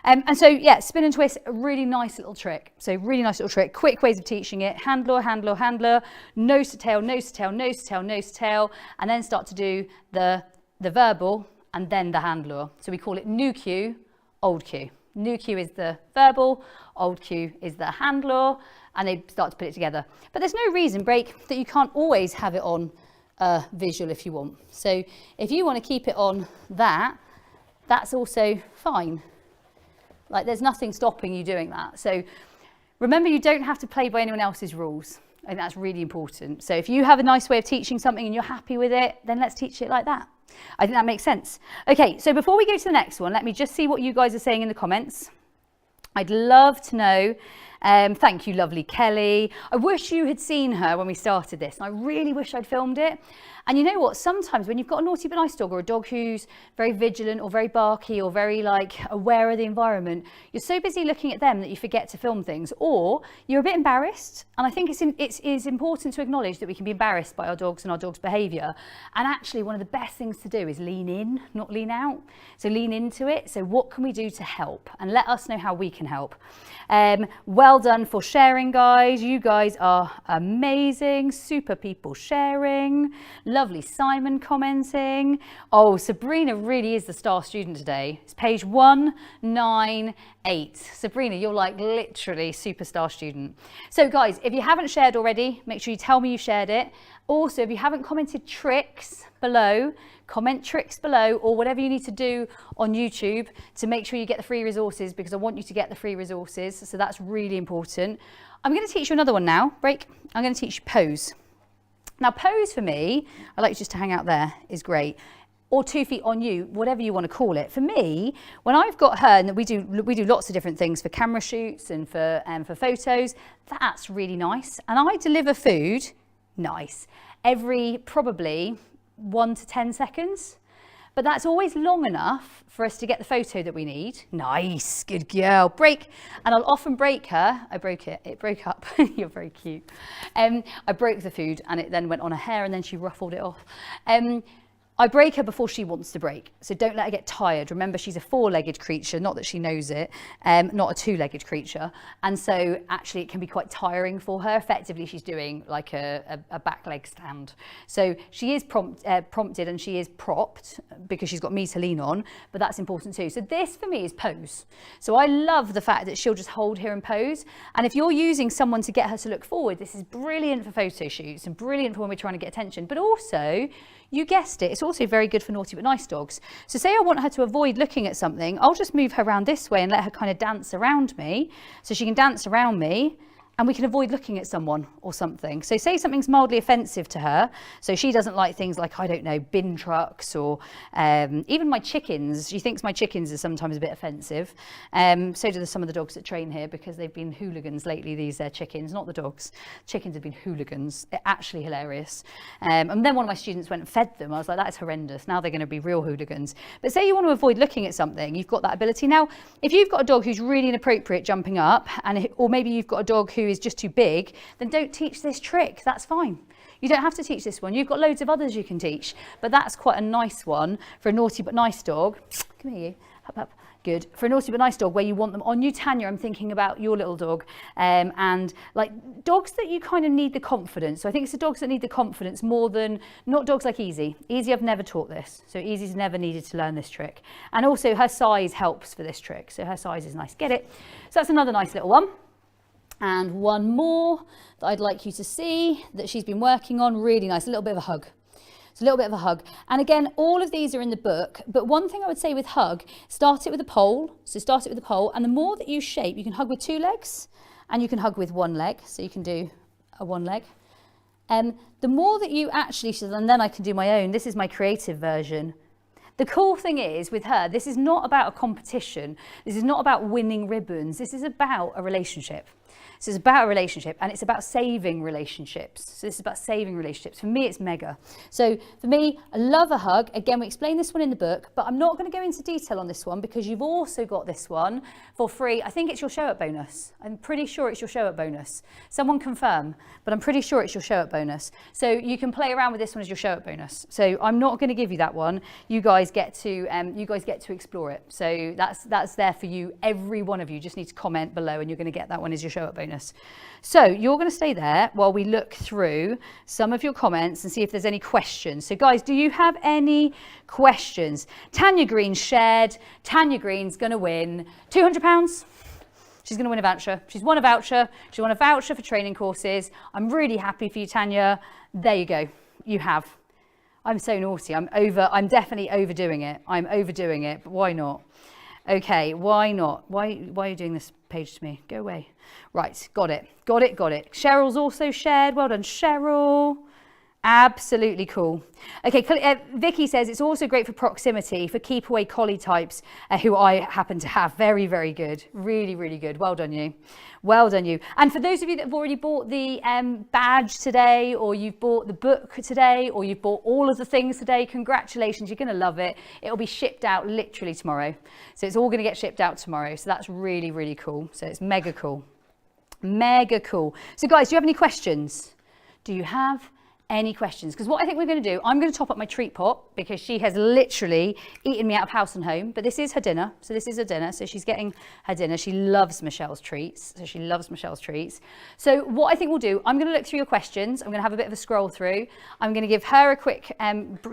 And so, yeah, spin and twist, a really nice little trick. So really nice little trick, quick ways of teaching it. Hand lure, hand lure, hand lure, nose to tail, nose to tail, nose to tail, nose to tail, and then start to do the verbal and then the hand lure. So we call it new cue, old cue. New cue is the verbal, old cue is the hand lure, and they start to put it together. But there's no reason, Break, that you can't always have it on visual if you want. So if you want to keep it on that, that's also fine. Like there's nothing stopping you doing that. So remember, you don't have to play by anyone else's rules. I think that's really important. So if you have a nice way of teaching something and you're happy with it, then let's teach it like that. I think that makes sense. Okay, so before we go to the next one, let me just see what you guys are saying in the comments. I'd love to know. Thank you, lovely Kelly. I wish you had seen her when we started this. I really wish I'd filmed it. And you know what? Sometimes when you've got a naughty but nice dog or a dog who's very vigilant or very barky or very aware of the environment, you're so busy looking at them that you forget to film things, or you're a bit embarrassed. And I think it is important to acknowledge that we can be embarrassed by our dogs and our dog's behaviour. And actually, one of the best things to do is lean in, not lean out. So lean into it. So what can we do to help? And let us know how we can help. Well Well done for sharing, guys. You guys are amazing. Super people sharing. Lovely Simon commenting. Oh, Sabrina really is the star student today. It's page 198. Sabrina, you're like literally superstar student. So guys, if you haven't shared already, make sure you tell me you shared it. Also, if you haven't commented tricks below, comment tricks below, or whatever you need to do on YouTube to make sure you get the free resources, because I want you to get the free resources. So that's really important. I'm going to teach you another one now. Break. I'm going to teach you pose. Now, pose for me, I like just to hang out there, is great. Or 2 feet on you, whatever you want to call it. For me, when I've got her, and we do lots of different things for camera shoots and for photos, that's really nice. And I deliver food, nice, every probably 1 to 10 seconds. But that's always long enough for us to get the photo that we need. Nice, good girl. Break, and I'll often break her. I broke it, it broke up. You're very cute. I broke the food and it then went on her hair and then she ruffled it off. I break her before she wants to break, so don't let her get tired. Remember, she's a 4-legged creature, not that she knows it, not a 2-legged creature. And so actually it can be quite tiring for her. Effectively, she's doing like a back leg stand. So she is prompted and she is propped because she's got me to lean on, but that's important too. So this for me is pose. So I love the fact that she'll just hold here and pose. And if you're using someone to get her to look forward, this is brilliant for photo shoots and brilliant for when we're trying to get attention, but also, you guessed it, it's also very good for naughty but nice dogs. So say I want her to avoid looking at something, I'll just move her around this way and let her kind of dance around me. So she can dance around me and we can avoid looking at someone or something. So say something's mildly offensive to her, so she doesn't like things like, I don't know, bin trucks or even my chickens. She thinks my chickens are sometimes a bit offensive. So do some of the dogs that train here, because they've been hooligans lately, these chickens, not the dogs. Chickens have been hooligans. They're actually hilarious. And then one of my students went and fed them. I was like, that is horrendous. Now they're going to be real hooligans. But say you want to avoid looking at something, you've got that ability. Now, if you've got a dog who's really inappropriate jumping up, or maybe you've got a dog who is just too big, then don't teach this trick. That's fine. You don't have to teach this one. You've got loads of others you can teach, but that's quite a nice one for a naughty but nice dog. Come here, you. Up, up. Good. For a naughty but nice dog where you want them on you, Tanya, I'm thinking about your little dog, and like dogs that you kind of need the confidence. So I think it's the dogs that need the confidence more than, not dogs like Easy. Easy, I've never taught this. So Easy's never needed to learn this trick. And also her size helps for this trick. So her size is nice. Get it? So that's another nice little one. And one more that I'd like you to see that she's been working on, really nice, a little bit of a hug. It's a little bit of a hug. And again, all of these are in the book, but one thing I would say with hug, start it with a pole. So start it with a pole, and the more that you shape, you can hug with 2 legs and you can hug with 1 leg. So you can do a 1 leg. The more that you actually, and then I can do my own, this is my creative version. The cool thing is with her, this is not about a competition. This is not about winning ribbons. This is about a relationship. So it's about a relationship, and it's about saving relationships. So this is about saving relationships. For me, it's mega. So for me, I love a hug. Again, we explain this one in the book, but I'm not going to go into detail on this one because you've also got this one for free. I think it's your show up bonus. I'm pretty sure it's your show up bonus. Someone confirm, but I'm pretty sure it's your show up bonus. So you can play around with this one as your show up bonus. So I'm not going to give you that one. You guys get to explore it. So that's there for you. Every one of you just need to comment below, and you're going to get that one as your show up bonus. So you're going to stay there while we look through some of your comments and see if there's any questions. So guys, do you have any questions? Tanya Green shared. Tanya Green's going to win £200. She's going to win a voucher. She's won a voucher. She won a voucher for training courses. I'm really happy for you, Tanya. There you go. You have. I'm so naughty. I'm definitely overdoing it. I'm overdoing it, but why not? Okay, why not? Why are you doing this page to me? Go away. Right, got it. Cheryl's also shared. Well done, Cheryl. Absolutely cool. Okay, Vicky says it's also great for proximity, for keep away collie types who I happen to have. Very, very good. Really, really good. Well done you. Well done you. And for those of you that have already bought the badge today, or you've bought the book today, or you've bought all of the things today, congratulations, you're going to love it. It'll be shipped out literally tomorrow. So it's all going to get shipped out tomorrow. So that's really, really cool. So it's mega cool. Mega cool. So guys, do you have any questions? Do you have any questions, because what I think we're going to do, I'm going to top up my treat pot because she has literally eaten me out of house and home, but this is her dinner. So this is her dinner. So she's getting her dinner. She loves Michelle's treats. So what I think we'll do, I'm going to look through your questions. I'm going to have a bit of a scroll through. I'm going to give her a quick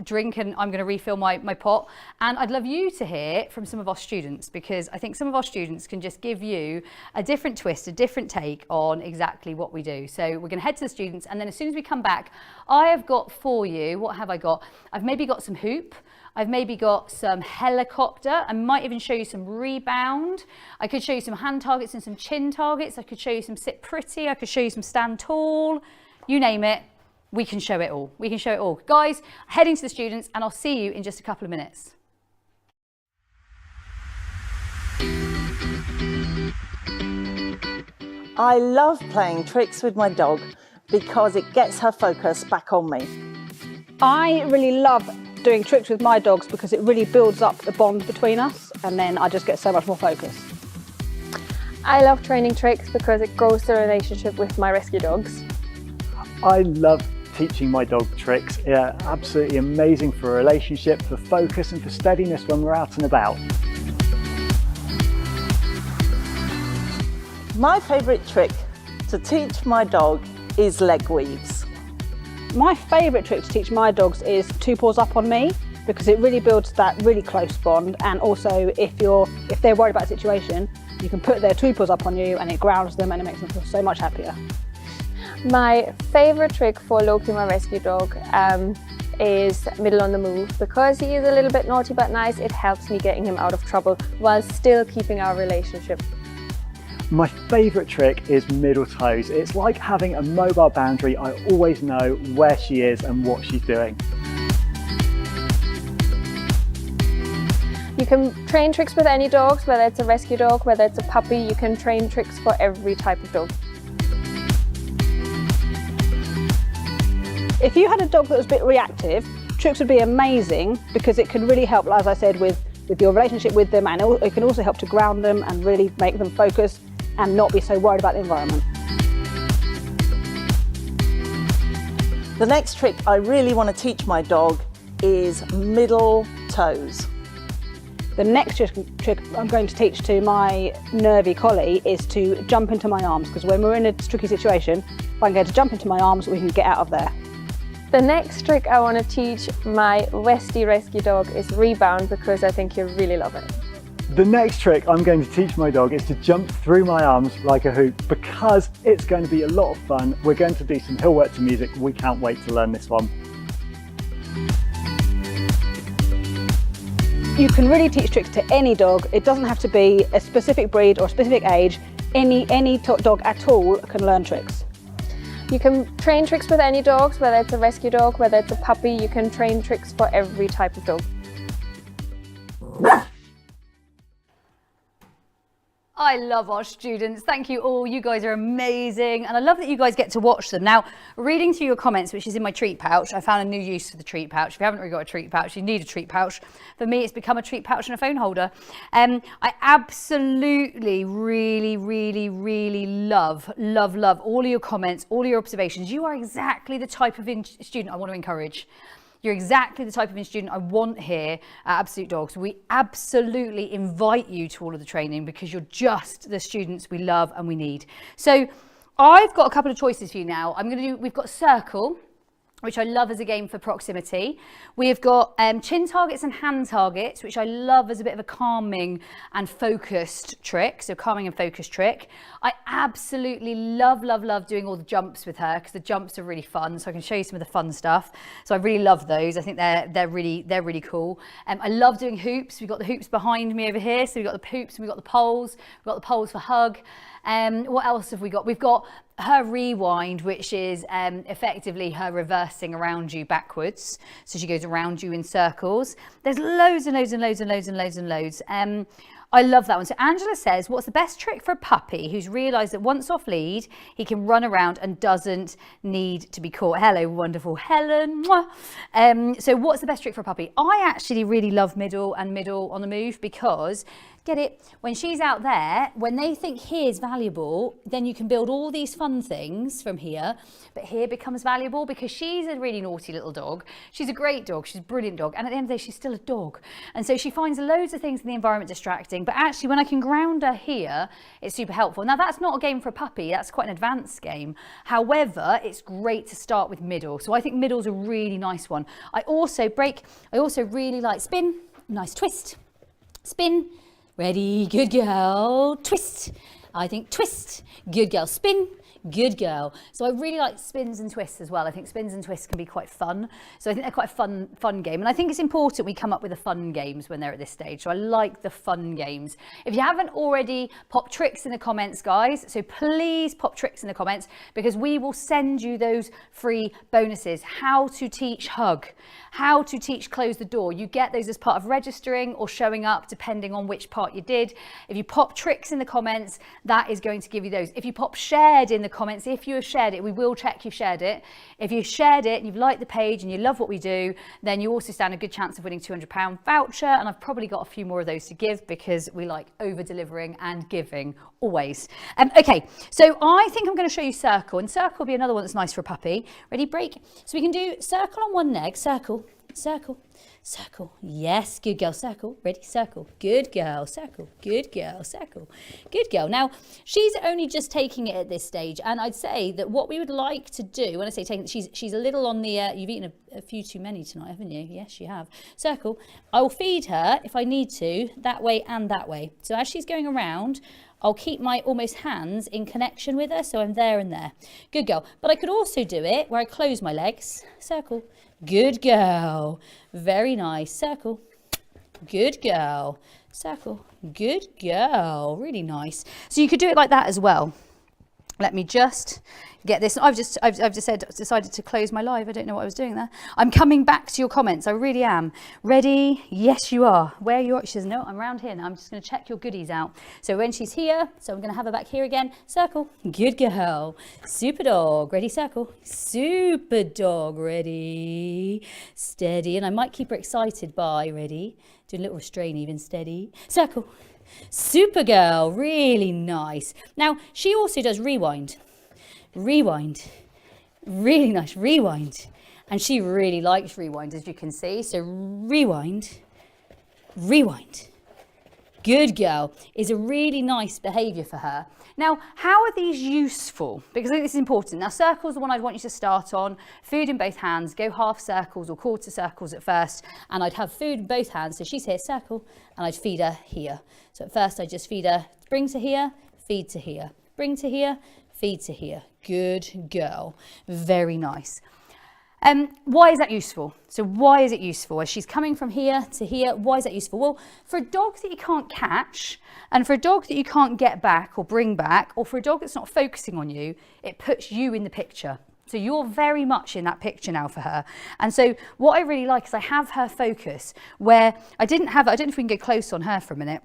drink, and I'm going to refill my pot. And I'd love you to hear from some of our students, because I think some of our students can just give you a different twist, a different take on exactly what we do. So we're going to head to the students, and then as soon as we come back, I have got for you, what have I got? I've maybe got some hoop. I've maybe got some helicopter. I might even show you some rebound. I could show you some hand targets and some chin targets. I could show you some sit pretty. I could show you some stand tall. You name it, we can show it all. We can show it all. Guys, heading to the students, and I'll see you in just a couple of minutes. I love playing tricks with my dog because it gets her focus back on me. I really love doing tricks with my dogs because it really builds up the bond between us, and then I just get so much more focus. I love training tricks because it grows the relationship with my rescue dogs. I love teaching my dog tricks. Yeah, absolutely amazing for a relationship, for focus and for steadiness when we're out and about. My favourite trick to teach my dog is leg weaves. My favourite trick to teach my dogs is 2 paws up on me, because it really builds that really close bond, and also if they're worried about a situation, you can put their 2 paws up on you and it grounds them and it makes them feel so much happier. My favourite trick for Loki, my rescue dog, is middle on the move. Because he is a little bit naughty but nice, it helps me getting him out of trouble while still keeping our relationship. My favourite trick is middle toes. It's like having a mobile boundary. I always know where she is and what she's doing. You can train tricks with any dogs, whether it's a rescue dog, whether it's a puppy. You can train tricks for every type of dog. If you had a dog that was a bit reactive, tricks would be amazing because it can really help, as I said, with your relationship with them, and it can also help to ground them and really make them focus and not be so worried about the environment. The next trick I really want to teach my dog is middle toes. The next trick I'm going to teach to my nervy collie is to jump into my arms, because when we're in a tricky situation, if I can get to jump into my arms, we can get out of there. The next trick I want to teach my Westie rescue dog is rebound, because I think you'll really love it. The next trick I'm going to teach my dog is to jump through my arms like a hoop, because it's going to be a lot of fun. We're going to do some hill work to music. We can't wait to learn this one. You can really teach tricks to any dog. It doesn't have to be a specific breed or a specific age. Any dog at all can learn tricks. You can train tricks with any dogs, whether it's a rescue dog, whether it's a puppy. You can train tricks for every type of dog. I love our students. Thank you all. You guys are amazing. And I love that you guys get to watch them. Now, reading through your comments, which is in my treat pouch, I found a new use for the treat pouch. If you haven't already got a treat pouch, you need a treat pouch. For me, it's become a treat pouch and a phone holder. I absolutely, really love all of your comments, all of your observations. You are exactly the type of student I want to encourage. You're exactly the type of student I want here at Absolute Dogs. We absolutely invite you to all of the training because you're just the students we love and we need. So I've got a couple of choices for you now. We've got circle, which I love as a game for proximity. We've got chin targets and hand targets, which I love as a bit of a calming and focused trick. So calming and focused trick. I absolutely love doing all the jumps with her because the jumps are really fun. So I can show you some of the fun stuff. So I really love those. I think they're really cool. I love doing hoops. We've got the hoops behind me over here. So we've got the hoops and we've got the poles. We've got the poles for hug. What else have we got? We've got her rewind, which is effectively her reversing around you backwards. So she goes around you in circles. There's loads. I love that one. So Angela says, what's the best trick for a puppy who's realised that once off lead, he can run around and doesn't need to be caught? Hello, wonderful Helen. So what's the best trick for a puppy? I actually really love middle on the move because Get it? When she's out there, when they think here's valuable, then you can build all these fun things from here, but here becomes valuable because she's a really naughty little dog. She's a great dog, she's a brilliant dog, and at the end of the day, she's still a dog. And so she finds loads of things in the environment distracting, but actually when I can ground her here, it's super helpful. Now that's not a game for a puppy, that's quite an advanced game. However, it's great to start with middle. So I think middle's a really nice one. I also really like spin, nice twist, spin, ready, good girl, twist. I think twist, good girl, spin, good girl. So I really like spins and twists as well. I think spins and twists can be quite fun. So I think they're quite a fun game. And I think it's important we come up with the fun games when they're at this stage. So I like the fun games. If you haven't already, pop tricks in the comments, guys. So please pop tricks in the comments because we will send you those free bonuses. How to teach hug, how to teach close the door. You get those as part of registering or showing up depending on which part you did. If you pop tricks in the comments, that is going to give you those. If you pop shared in the comments, if you have shared it, we will check you've shared it. If you've shared it and you've liked the page and you love what we do, then you also stand a good chance of winning £200 voucher. And I've probably got a few more of those to give because we like over delivering and giving always. Okay, so I think I'm going to show you circle, and circle will be another one that's nice for a puppy. Ready, break. So we can do circle on one leg, circle, circle, circle. Yes, good girl, circle. Ready, circle. Good girl, circle. Good girl, circle. Good girl. Now, she's only just taking it at this stage, and I'd say that what we would like to do, when I say taking, she's a little on the, you've eaten a few too many tonight, haven't you? Yes, you have. Circle. I will feed her, if I need to, that way and that way. So as she's going around, I'll keep my almost hands in connection with her, so I'm there and there. Good girl. But I could also do it where I close my legs. Circle. Good girl. Very nice. Circle. Good girl. Circle. Good girl. Really nice. So you could do it like that as well. Let me just get this. I've just decided to close my live. I don't know what I was doing there. I'm coming back to your comments. I really am. Ready? Yes, you are. Where you are? She says, no, I'm around here now. I'm just going to check your goodies out. So when she's here, so I'm going to have her back here again. Circle. Good girl. Super dog. Ready? Circle. Super dog. Ready? Steady. And I might keep her excited by, ready? Do a little restrain even. Steady. Circle. Super girl, really nice. Now, she also does rewind. Rewind. Really nice, rewind. And she really likes rewind, as you can see. So rewind, rewind. Good girl is a really nice behaviour for her. Now, how are these useful? Because I think this is important. Now, circle's the one I'd want you to start on. Food in both hands, go half circles or quarter circles at first. And I'd have food in both hands. So she's here, circle, and I'd feed her here. So at first I just feed her, bring to here, feed to here. Bring to here, feed to here. Good girl. Very nice. Why is that useful? So why is it useful? As she's coming from here to here, why is that useful? Well, for a dog that you can't catch, and for a dog that you can't get back or bring back, or for a dog that's not focusing on you, it puts you in the picture. So you're very much in that picture now for her. And so what I really like is I have her focus where I don't know if we can go close on her for a minute.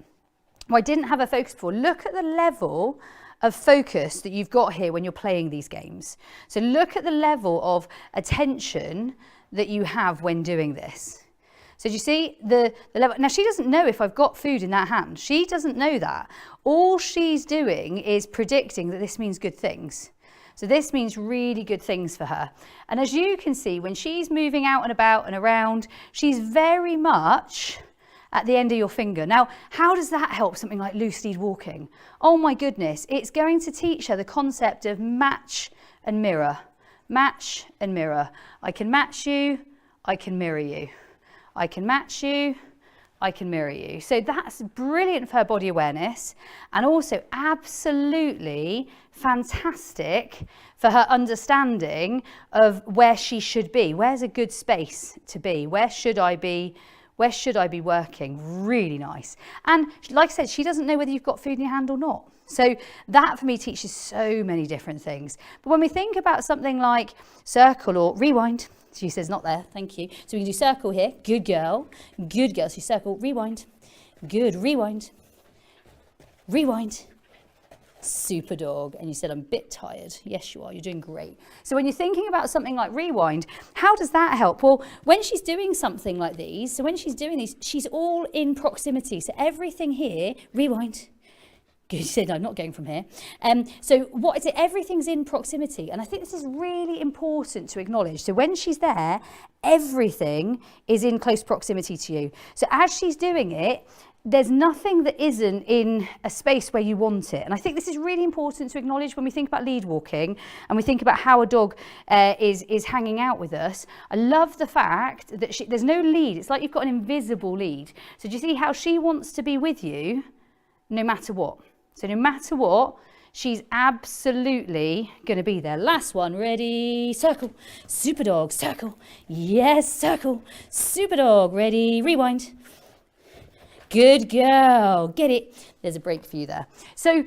Well, I didn't have her focus before. Look at the level of focus that you've got here when you're playing these games. So look at the level of attention that you have when doing this. So do you see the level? Now she doesn't know if I've got food in that hand. She doesn't know that. All she's doing is predicting that this means good things. So this means really good things for her. And as you can see, when she's moving out and about and around, she's very much at the end of your finger. Now, how does that help something like loose lead walking? Oh my goodness, it's going to teach her the concept of match and mirror. Match and mirror. I can match you, I can mirror you. I can match you, I can mirror you. So that's brilliant for her body awareness, and also absolutely fantastic for her understanding of where she should be. Where's a good space to be? Where should I be? Where should I be working? Really nice. And like I said, she doesn't know whether you've got food in your hand or not. So that for me teaches so many different things. But when we think about something like circle or rewind, she says not there, thank you. So we can do circle here, good girl, good girl. So circle, rewind, good, rewind, rewind, Super dog. And you said, I'm a bit tired. Yes, you are. You're doing great. So when you're thinking about something like rewind, how does that help? Well, when she's doing something like these, so when she's doing these, she's all in proximity. So everything here, rewind. Good, you said, I'm not going from here. So what is it? Everything's in proximity. And I think this is really important to acknowledge. So when she's there, everything is in close proximity to you. So as she's doing it, there's nothing that isn't in a space where you want it. And I think this is really important to acknowledge when we think about lead walking and we think about how a dog is hanging out with us. I love the fact that there's no lead. It's like you've got an invisible lead. So do you see how she wants to be with you no matter what? So no matter what, she's absolutely going to be there. Last one, ready, circle, super dog, circle. Yes, circle, super dog, ready, rewind. Good girl, get it. There's a break for you there. So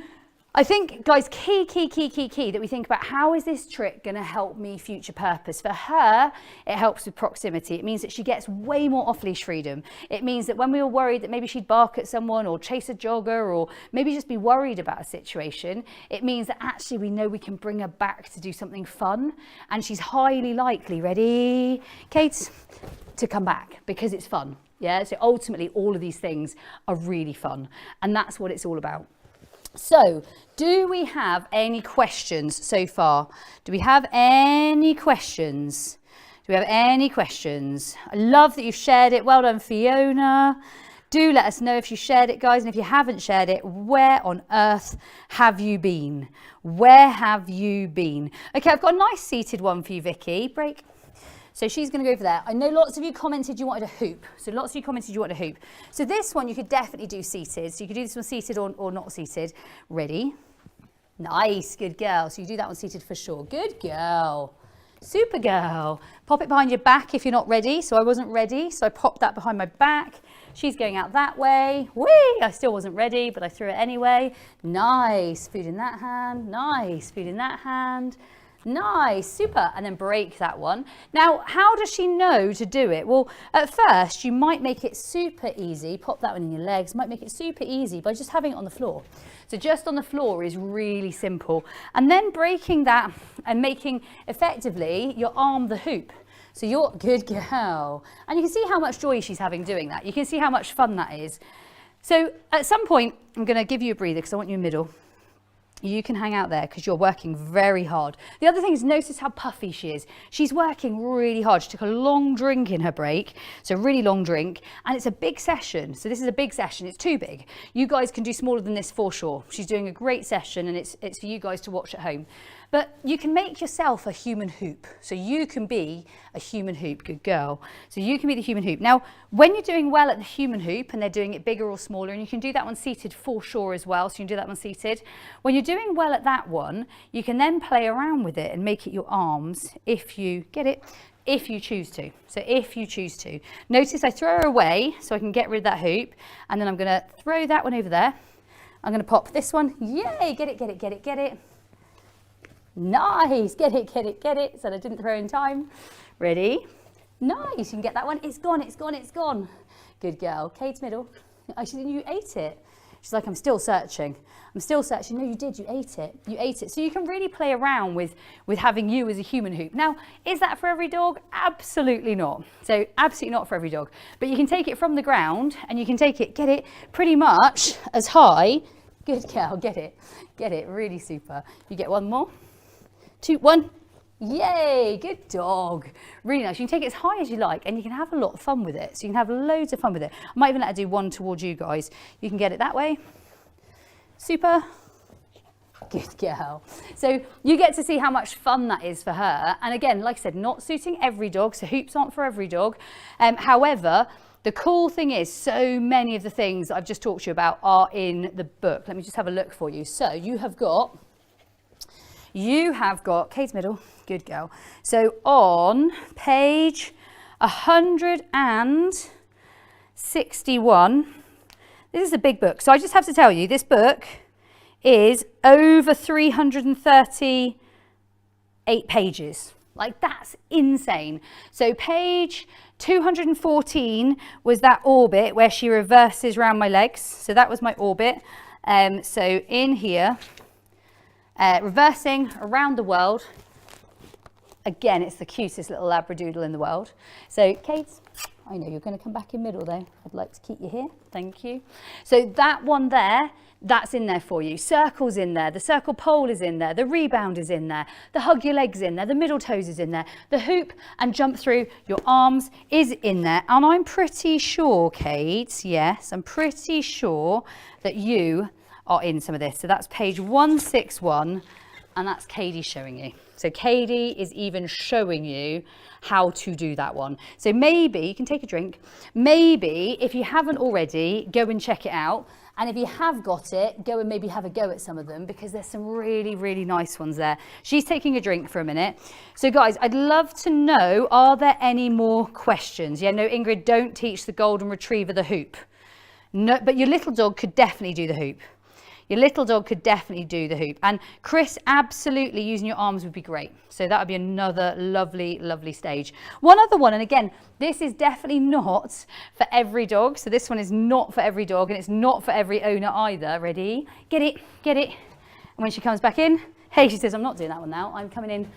I think, guys, key that we think about how is this trick going to help me future purpose? For her, it helps with proximity. It means that she gets way more off-leash freedom. It means that when we were worried that maybe she'd bark at someone or chase a jogger or maybe just be worried about a situation, it means that actually we know we can bring her back to do something fun, and she's highly likely, ready, Kate, to come back because it's fun. Yeah, so ultimately all of these things are really fun, and that's what it's all about. So, do we have any questions so far? Do we have any questions? Do we have any questions? I love that you've shared it. Well done, Fiona. Do let us know if you shared it, guys, and if you haven't shared it, where on earth have you been? Where have you been? Okay, I've got a nice seated one for you, Vicky. Break. So she's going to go over there. I know lots of you commented you wanted a hoop. So lots of you commented you wanted a hoop. So this one you could definitely do seated. So you could do this one seated or not seated. Ready? Nice, good girl. So you do that one seated for sure. Good girl. Super girl. Pop it behind your back if you're not ready. So I wasn't ready, so I popped that behind my back. She's going out that way. Whee! I still wasn't ready, but I threw it anyway. Nice. Food in that hand. Nice. Food in that hand. Nice, super, and then break that one. Now, how does she know to do it? Well, at first, you might make it super easy, pop that one in your legs, might make it super easy by just having it on the floor. So just on the floor is really simple. And then breaking that and making, effectively, your arm the hoop. So you're, good girl. And you can see how much joy she's having doing that. You can see how much fun that is. So at some point, I'm gonna give you a breather because I want you in the middle. You can hang out there because you're working very hard. The other thing is notice how puffy she is. She's working really hard. She took a long drink in her break, so a really long drink, and it's a big session. So this is a big session. It's too big. You guys can do smaller than this for sure. She's doing a great session, and it's for you guys to watch at home. But you can make yourself a human hoop. So you can be a human hoop, good girl. So you can be the human hoop. Now, when you're doing well at the human hoop and they're doing it bigger or smaller, and you can do that one seated for sure as well, so you can do that one seated. When you're doing well at that one, you can then play around with it and make it your arms if you, get it, if you choose to. So if you choose to. Notice I throw her away so I can get rid of that hoop, and then I'm gonna throw that one over there. I'm gonna pop this one, yay, get it, get it, get it, get it. Nice, get it, get it, get it. So I didn't throw in time. Ready? Nice, you can get that one. It's gone, it's gone, it's gone. Good girl. Kate's middle. Oh, you ate it. She's like, I'm still searching. I'm still searching. No, you did, you ate it. You ate it. So you can really play around with having you as a human hoop. Now, is that for every dog? Absolutely not. So absolutely not for every dog. But you can take it from the ground and you can take it, get it, pretty much as high. Good girl, get it, really super. You get one more. 2, 1, yay, good dog. Really nice. You can take it as high as you like and you can have a lot of fun with it. So you can have loads of fun with it. I might even let her do one towards you guys. You can get it that way. Super. Good girl. So you get to see how much fun that is for her. And again, like I said, not suiting every dog. So hoops aren't for every dog. However, the cool thing is so many of the things I've just talked to you about are in the book. Let me just have a look for you. So you have got Kate's middle, good girl. So on page 161, this is a big book. So I just have to tell you, this book is over 338 pages. Like, that's insane. So page 214 was that orbit where she reverses around my legs. So that was my orbit. So in here, reversing around the world. Again, it's the cutest little Labradoodle in the world. So, Kate, I know you're going to come back in middle though. I'd like to keep you here. Thank you. So that one there, that's in there for you. Circle's in there. The circle pole is in there. The rebound is in there. The hug your legs in there. The middle toes is in there. The hoop and jump through your arms is in there. And I'm pretty sure, Kate, yes, I'm pretty sure that you are in some of this. So that's page 161 and that's Katie showing you. So Katie is even showing you how to do that one. So maybe you can take a drink. Maybe if you haven't already, go and check it out. And if you have got it, go and maybe have a go at some of them because there's some really, really nice ones there. She's taking a drink for a minute. So guys, I'd love to know, are there any more questions? Yeah, no, Ingrid, don't teach the golden retriever the hoop. No, but your little dog could definitely do the hoop. Your little dog could definitely do the hoop. And Chris, absolutely using your arms would be great. So that would be another lovely, lovely stage. One other one, and again, this is definitely not for every dog. So this one is not for every dog and it's not for every owner either. Ready? Get it, get it. And when she comes back in, hey, she says, I'm not doing that one now. I'm coming in.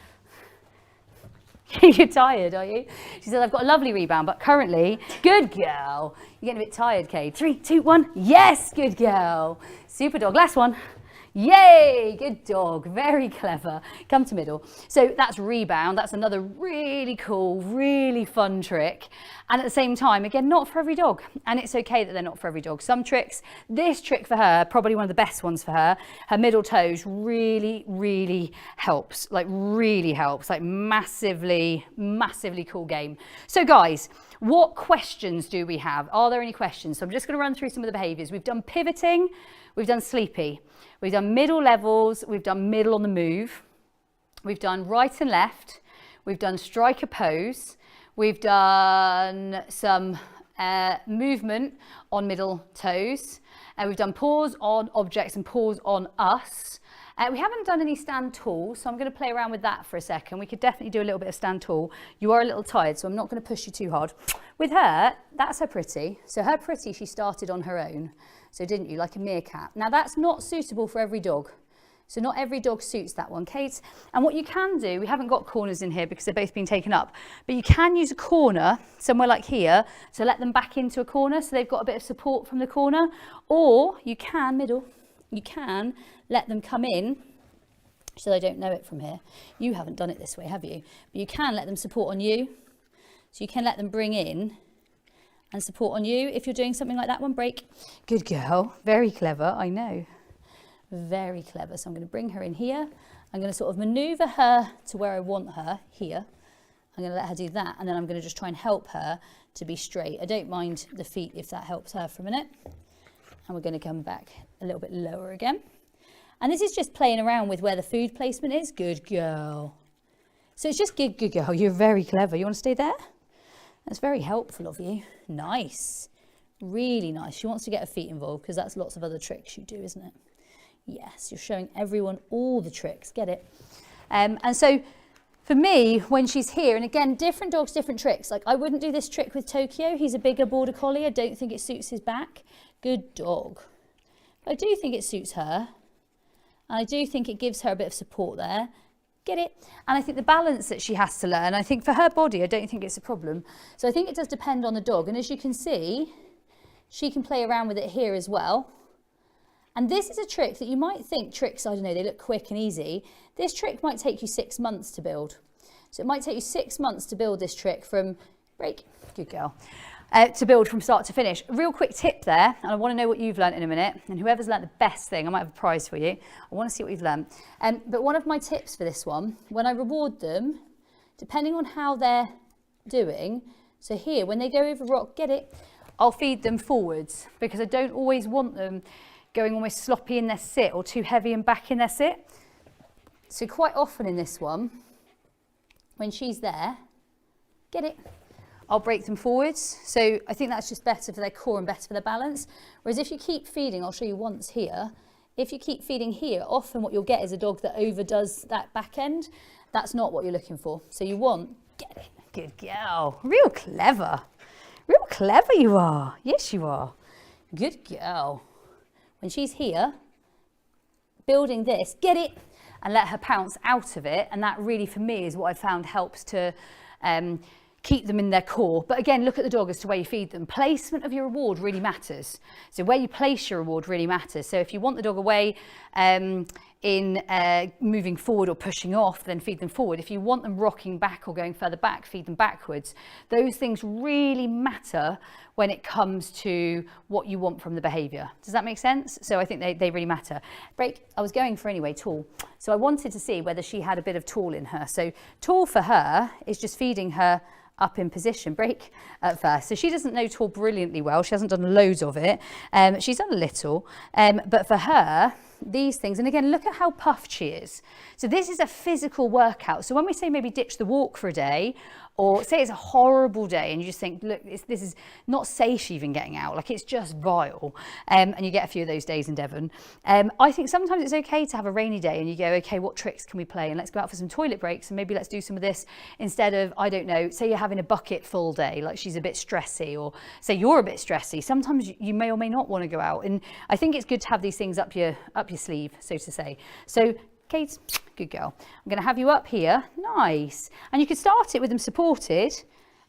You're tired, are you? She said, I've got a lovely rebound, but currently, good girl. You're getting a bit tired, Kate. 3, 2, 1. Yes, good girl. Super dog. Last one. Yay, good dog. Very clever. Come to middle. So that's rebound. That's another really cool, really fun trick. And at the same time, again, not for every dog. And it's okay that they're not for every dog. Some tricks, this trick for her, probably one of the best ones for her, her middle toes really, really helps. Like really helps. Like massively, massively cool game. So guys, what questions do we have? Are there any questions? So I'm just going to run through some of the behaviours. We've done pivoting. We've done sleepy. We've done middle levels. We've done middle on the move. We've done right and left. We've done striker pose. We've done some movement on middle toes. We've done pause on objects and pause on us. We haven't done any stand tall, so I'm going to play around with that for a second. We could definitely do a little bit of stand tall. You are a little tired, so I'm not going to push you too hard. With her, that's her pretty. So her pretty, she started on her own. So didn't you, like a meerkat? Now that's not suitable for every dog. So not every dog suits that one, Kate. And what you can do, we haven't got corners in here because they're both being taken up, but you can use a corner somewhere like here to let them back into a corner so they've got a bit of support from the corner. Or you can, middle, you can let them come in so they don't know it from here. You haven't done it this way, have you? But you can let them support on you. So you can let them bring in and support on you. If you're doing something like that one, break. Good girl, very clever, I know. Very clever. So I'm going to bring her in here. I'm going to sort of maneuver her to where I want her, here. I'm going to let her do that, and then I'm going to just try and help her to be straight. I don't mind the feet if that helps her for a minute. And we're going to come back a little bit lower again. And this is just playing around with where the food placement is. Good girl. So it's just good girl. You're very clever. You want to stay there? That's very helpful of you. Nice. Really nice. She wants to get her feet involved because that's lots of other tricks you do, isn't it? Yes, you're showing everyone all the tricks. Get it? And so for me, when she's here, and again, different dogs, different tricks. Like I wouldn't do this trick with Tokyo. He's a bigger border collie. I don't think it suits his back. Good dog. But I do think it suits her. And I do think it gives her a bit of support there. Get it? And I think the balance that she has to learn, I think for her body, I don't think it's a problem. So I think it does depend on the dog. And as you can see, she can play around with it here as well. And this is a trick that you might think tricks, I don't know, they look quick and easy. This trick might take you 6 months to build. So it might take you 6 months to build this trick from, break, good girl, to build from start to finish. A real quick tip there, and I want to know what you've learnt in a minute, and whoever's learnt the best thing, I might have a prize for you. I want to see what you've learnt. But one of my tips for this one, when I reward them, depending on how they're doing, so here, when they go over rock, get it, I'll feed them forwards, because I don't always want them going almost sloppy in their sit or too heavy and back in their sit. So quite often in this one, when she's there, get it, I'll break them forwards. So I think that's just better for their core and better for their balance. Whereas if you keep feeding, I'll show you once here, if you keep feeding here, often what you'll get is a dog that overdoes that back end. That's not what you're looking for. So you want, get it, good girl, real clever you are. Yes, you are. Good girl. When she's here, building this, get it, and let her pounce out of it. And that really, for me, is what I've found helps to keep them in their core. But again, look at the dog as to where you feed them. Placement of your reward really matters. So where you place your reward really matters. So if you want the dog away in moving forward or pushing off, then feed them forward. If you want them rocking back or going further back, feed them backwards. Those things really matter when it comes to what you want from the behaviour. Does that make sense? So I think they really matter. Break, I was going for anyway, tall. So I wanted to see whether she had a bit of tall in her. So tall for her is just feeding her up in position, break at first. So she doesn't know tall brilliantly well. She hasn't done loads of it. She's done a little, but for her, these things, and again, look at how puffed she is. So this is a physical workout. So when we say maybe ditch the walk for a day, or say it's a horrible day and you just think, look, this is not satiating getting out, like it's just vile, and you get a few of those days in Devon. I think sometimes it's okay to have a rainy day and you go, okay, what tricks can we play? And let's go out for some toilet breaks and maybe let's do some of this instead of, I don't know, say you're having a bucket full day, like she's a bit stressy, or say you're a bit stressy. Sometimes you may or may not want to go out. And I think it's good to have these things up your sleeve, so to say. So Kate, good girl. I'm going to have you up here. Nice. And you could start it with them supported,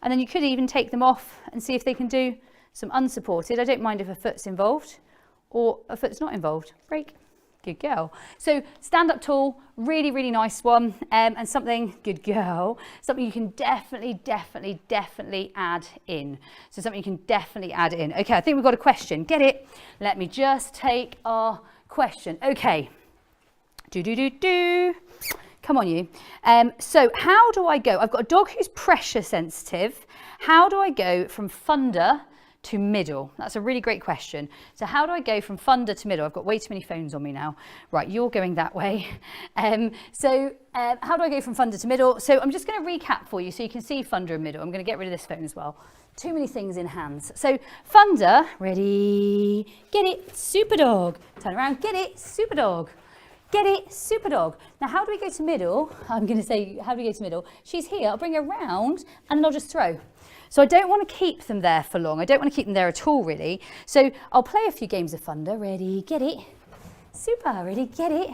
and then you could even take them off and see if they can do some unsupported. I don't mind if a foot's involved or a foot's not involved. Break. Good girl. So stand up tall, really, really nice one. And something, good girl, something you can definitely add in. So something you can definitely add in. Okay, I think we've got a question. Get it? Let me just take our question. Okay. Come on, you. So how do I go? I've got a dog who's pressure sensitive. How do I go from funder to middle? That's a really great question. So how do I go from funder to middle? I've got way too many phones on me now. Right, you're going that way. How do I go from funder to middle? So I'm just going to recap for you so you can see funder and middle. I'm going to get rid of this phone as well. Too many things in hands. So funder, ready, get it, super dog. Turn around, get it, super dog. Get it, super dog. Now, how do we go to middle? I'm going to say, how do we go to middle? She's here, I'll bring her round and then I'll just throw. So I don't want to keep them there for long. I don't want to keep them there at all, really. So I'll play a few games of funder. Ready, get it. Super, ready, get it.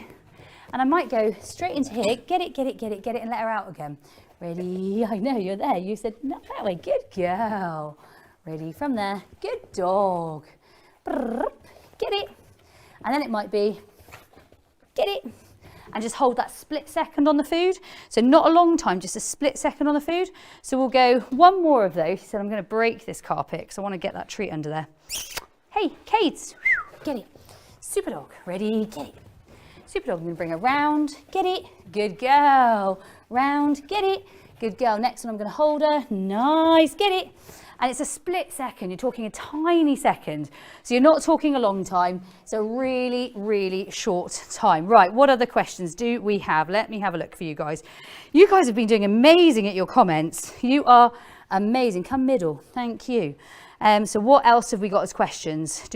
And I might go straight into here, get it, and let her out again. Ready, I know you're there. You said, not that way, good girl. Ready, from there, good dog. Get it. And then it might be, get it, and just hold that split second on the food. So not a long time, just a split second on the food. So we'll go one more of those. She said, I'm going to break this carpet because I want to get that treat under there. Hey, Kate, get it. Super dog, ready, get it. Super dog, I'm going to bring her round, get it, good girl. Round, get it, good girl. Next one, I'm going to hold her, nice, get it. And it's a split second, you're talking a tiny second. So you're not talking a long time, it's a really, really short time. Right, what other questions do we have? Let me have a look for you guys. You guys have been doing amazing at your comments. You are amazing. Come middle, thank you. So what else have we got as questions?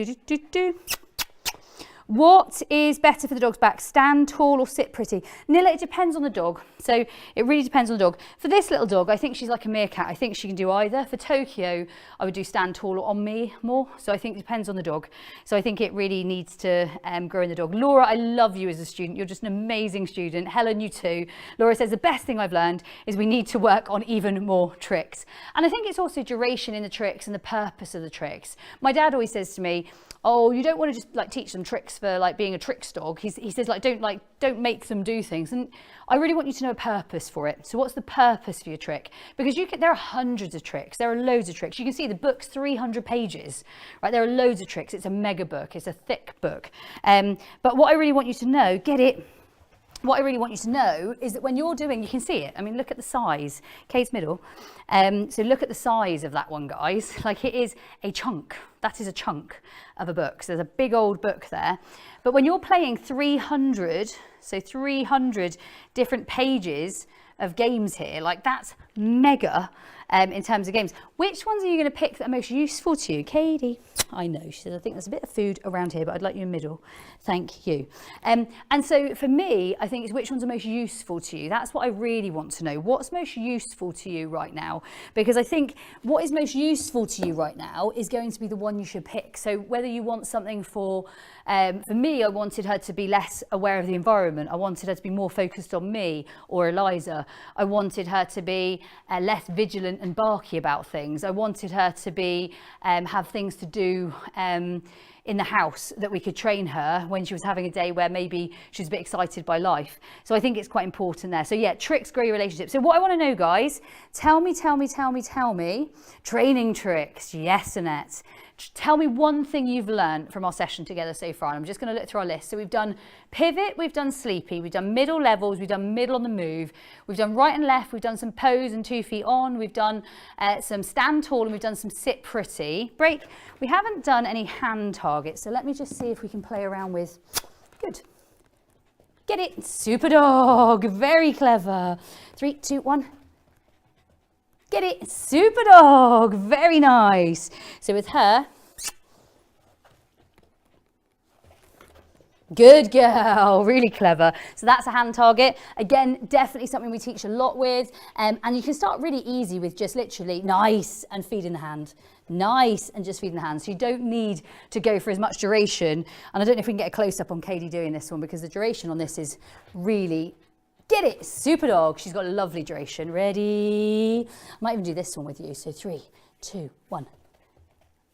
What is better for the dog's back, stand tall or sit pretty? Nilla, it depends on the dog. So it really depends on the dog. For this little dog, I think she's like a meerkat. I think she can do either. For Tokyo, I would do stand tall or on me more. So I think it depends on the dog. So I think it really needs to grow in the dog. Laura, I love you as a student. You're just an amazing student. Helen, you too. Laura says, the best thing I've learned is we need to work on even more tricks. And I think it's also duration in the tricks and the purpose of the tricks. My dad always says to me, oh, you don't want to just like teach them tricks for like being a tricks dog. He says don't make them do things. And I really want you to know a purpose for it. So what's the purpose for your trick? Because there are hundreds of tricks. There are loads of tricks. You can see the book's 300 pages, right? There are loads of tricks. It's a mega book. It's a thick book. But what I really want you to know, get it? What I really want you to know is that when you're doing, you can see it. I mean, look at the size. Kate's middle. So look at the size of that one, guys. Like it is a chunk. That is a chunk of a book. So there's a big old book there. But when you're playing 300, so 300 different pages of games here, like that's mega. in terms of games. Which ones are you going to pick that are most useful to you? Katie, I know, she says, I think there's a bit of food around here, but I'd like you in the middle. Thank you. And so for me, I think it's which ones are most useful to you. That's what I really want to know. What's most useful to you right now? Because I think what is most useful to you right now is going to be the one you should pick. So whether you want something for me, I wanted her to be less aware of the environment. I wanted her to be more focused on me or Eliza. I wanted her to be less vigilant and barky about things. I wanted her to be have things to do in the house that we could train her when she was having a day where maybe she was a bit excited by life. So I think it's quite important there. So yeah, tricks grow your relationship. So what I want to know, guys, tell me, training tricks. Yes, Annette. Tell me one thing you've learned from our session together so far. And I'm just going to look through our list. So we've done pivot, we've done sleepy, we've done middle levels, we've done middle on the move, we've done right and left, we've done some pose and 2 feet on, we've done some stand tall, and we've done some sit pretty. Break. We haven't done any hand targets. So let me just see if we can play around with, good. Get it, super dog, very clever. 3, 2, 1. Get it, super dog, very nice. So with her, good girl, really clever. So that's a hand target. Again, definitely something we teach a lot with. And you can start really easy with just literally nice and feed in the hand. Nice and just feed in the hand. So you don't need to go for as much duration. And I don't know if we can get a close up on Katie doing this one because the duration on this is really, get it, super dog. She's got a lovely duration. Ready? I might even do this one with you. So 3, 2, 1.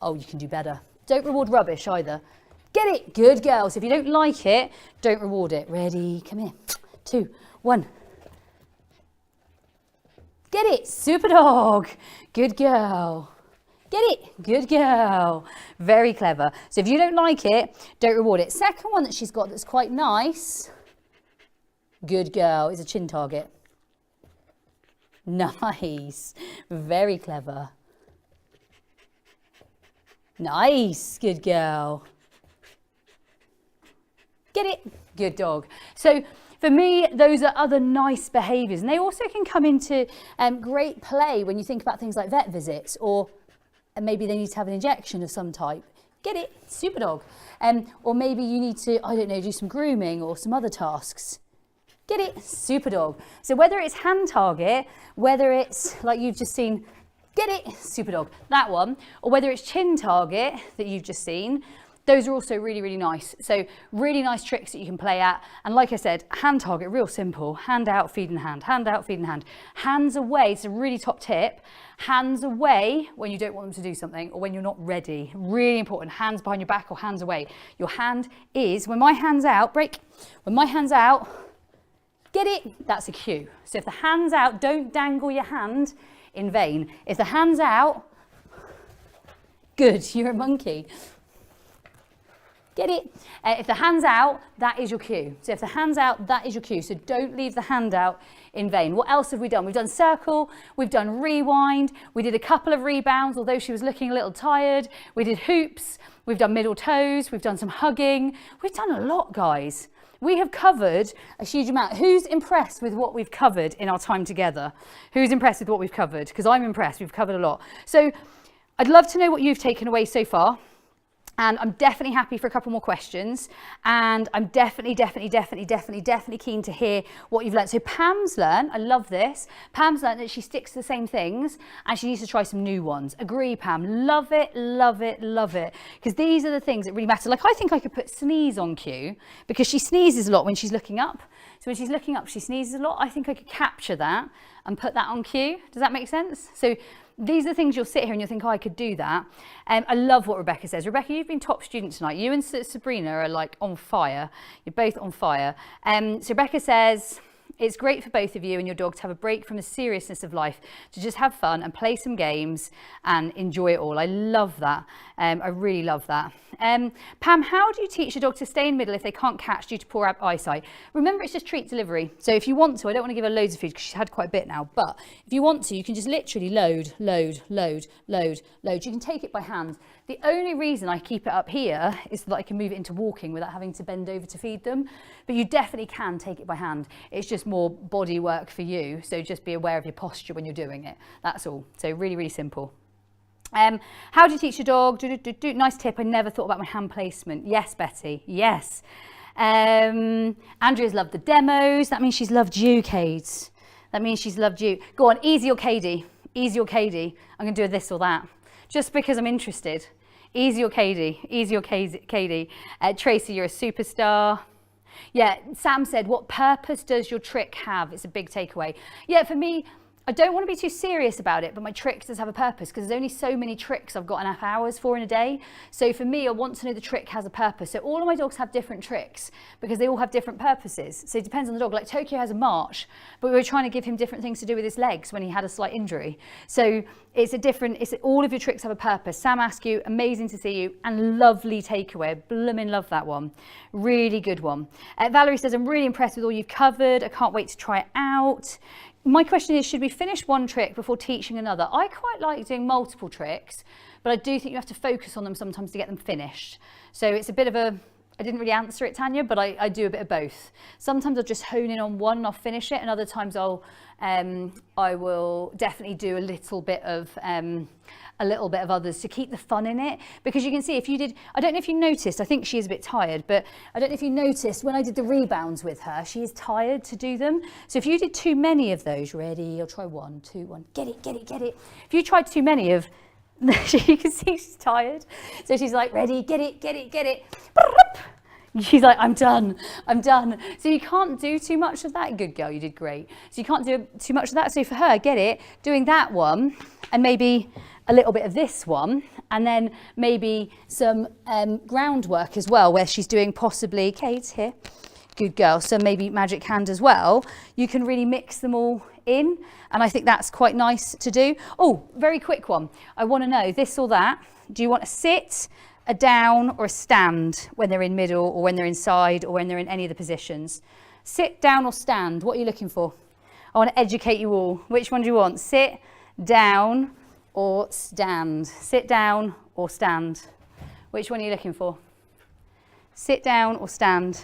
Oh, you can do better. Don't reward rubbish either. Get it, good girl. So if you don't like it, don't reward it. Ready? Come here. 2, 1. Get it, super dog. Good girl. Get it, good girl. Very clever. So if you don't like it, don't reward it. Second one that she's got that's quite nice, good girl, is a chin target. Nice. Very clever. Nice, good girl. Get it, good dog. So for me, those are other nice behaviours, and they also can come into great play when you think about things like vet visits, or maybe they need to have an injection of some type. Get it, super dog. Or maybe you need to, I don't know, do some grooming or some other tasks. Get it, super dog. So whether it's hand target, whether it's like you've just seen, get it, super dog, that one, or whether it's chin target that you've just seen, those are also really, really nice. So really nice tricks that you can play at. And like I said, hand target, real simple. Hand out, feed in hand. Hand out, feed in hand. Hands away, it's a really top tip. Hands away when you don't want them to do something or when you're not ready. Really important. Hands behind your back or hands away. Your hand is, when my hand's out, break. When my hand's out, get it, that's a cue. So if the hand's out, don't dangle your hand in vain. If the hand's out, good, you're a monkey. Get it? If the hand's out, that is your cue. So if the hand's out, that is your cue. So don't leave the hand out in vain. What else have we done? We've done circle, we've done rewind, we did a couple of rebounds, although she was looking a little tired. We did hoops, we've done middle toes, we've done some hugging. We've done a lot, guys. We have covered a huge amount. Who's impressed with what we've covered in our time together? Who's impressed with what we've covered? Because I'm impressed, we've covered a lot. So I'd love to know what you've taken away so far. And I'm definitely happy for a couple more questions. And I'm definitely keen to hear what you've learned. So Pam's learned, I love this. Pam's learned that she sticks to the same things and she needs to try some new ones. Agree, Pam. Love it, love it, love it. Because these are the things that really matter. Like I think I could put sneeze on cue because she sneezes a lot when she's looking up. So when she's looking up, she sneezes a lot. I think I could capture that and put that on cue. Does that make sense? So these are the things you'll sit here and you'll think, oh, I could do that. I love what Rebecca says. Rebecca, you've been top student tonight. You and Sabrina are like on fire. You're both on fire. So Rebecca says, it's great for both of you and your dog to have a break from the seriousness of life, to just have fun and play some games and enjoy it all. I love that. I really love that. Pam, how do you teach a dog to stay in middle if they can't catch due to poor eyesight? Remember, it's just treat delivery. So if you want to, I don't want to give her loads of food because she's had quite a bit now, but if you want to, you can just literally load. You can take it by hand. The only reason I keep it up here is so that I can move it into walking without having to bend over to feed them. But you definitely can take it by hand. It's just more body work for you. So just be aware of your posture when you're doing it. That's all. So really, really simple. How do you teach your dog? Nice tip. I never thought about my hand placement. Yes, Betty. Yes. Andrea's loved the demos. That means she's loved you, Kate. That means she's loved you. Go on, easy or Katie? Easy or Katie? I'm going to do a this or that. Just because I'm interested. Easy or Katie? Easy or Katie? Tracy, you're a superstar. Yeah, Sam said, what purpose does your trick have? It's a big takeaway. Yeah, for me, I don't want to be too serious about it, but my trick does have a purpose because there's only so many tricks I've got enough hours for in a day. So for me, I want to know the trick has a purpose. So all of my dogs have different tricks because they all have different purposes. So it depends on the dog. Like Tokyo has a march, but we were trying to give him different things to do with his legs when he had a slight injury. So all of your tricks have a purpose. Sam Askew, amazing to see you, and lovely takeaway. Bloomin' love that one. Really good one. Valerie says, I'm really impressed with all you've covered. I can't wait to try it out. My question is, should we finish one trick before teaching another? I quite like doing multiple tricks, but I do think you have to focus on them sometimes to get them finished. So it's a bit of a, I didn't really answer it, Tanya, but I do a bit of both. Sometimes I'll just hone in on one and I'll finish it, and other times I will definitely do a little bit of others to keep the fun in it. Because you can see if you did, I don't know if you noticed, I think she is a bit tired, but I don't know if you noticed when I did the rebounds with her, she is tired to do them. So if you did too many of those, ready, I'll try 1, 2, 1, get it, get it, get it. If you tried too many of, you can see she's tired. So she's like, ready, get it, get it, get it. She's like, I'm done, I'm done. So you can't do too much of that. Good girl, you did great. So you can't do too much of that. So for her, get it, doing that one, and maybe a little bit of this one, and then maybe some groundwork as well, where she's doing possibly, Kate here, good girl, so maybe magic hand as well. You can really mix them all in, and I think that's quite nice to do. Oh, very quick one. I want to know, this or that, do you want a sit, a down, or a stand when they're in middle, or when they're inside, or when they're in any of the positions? Sit, down, or stand? What are you looking for? I want to educate you all. Which one do you want? Sit, down, or stand? Sit down or stand? Which one are you looking for? Sit down or stand?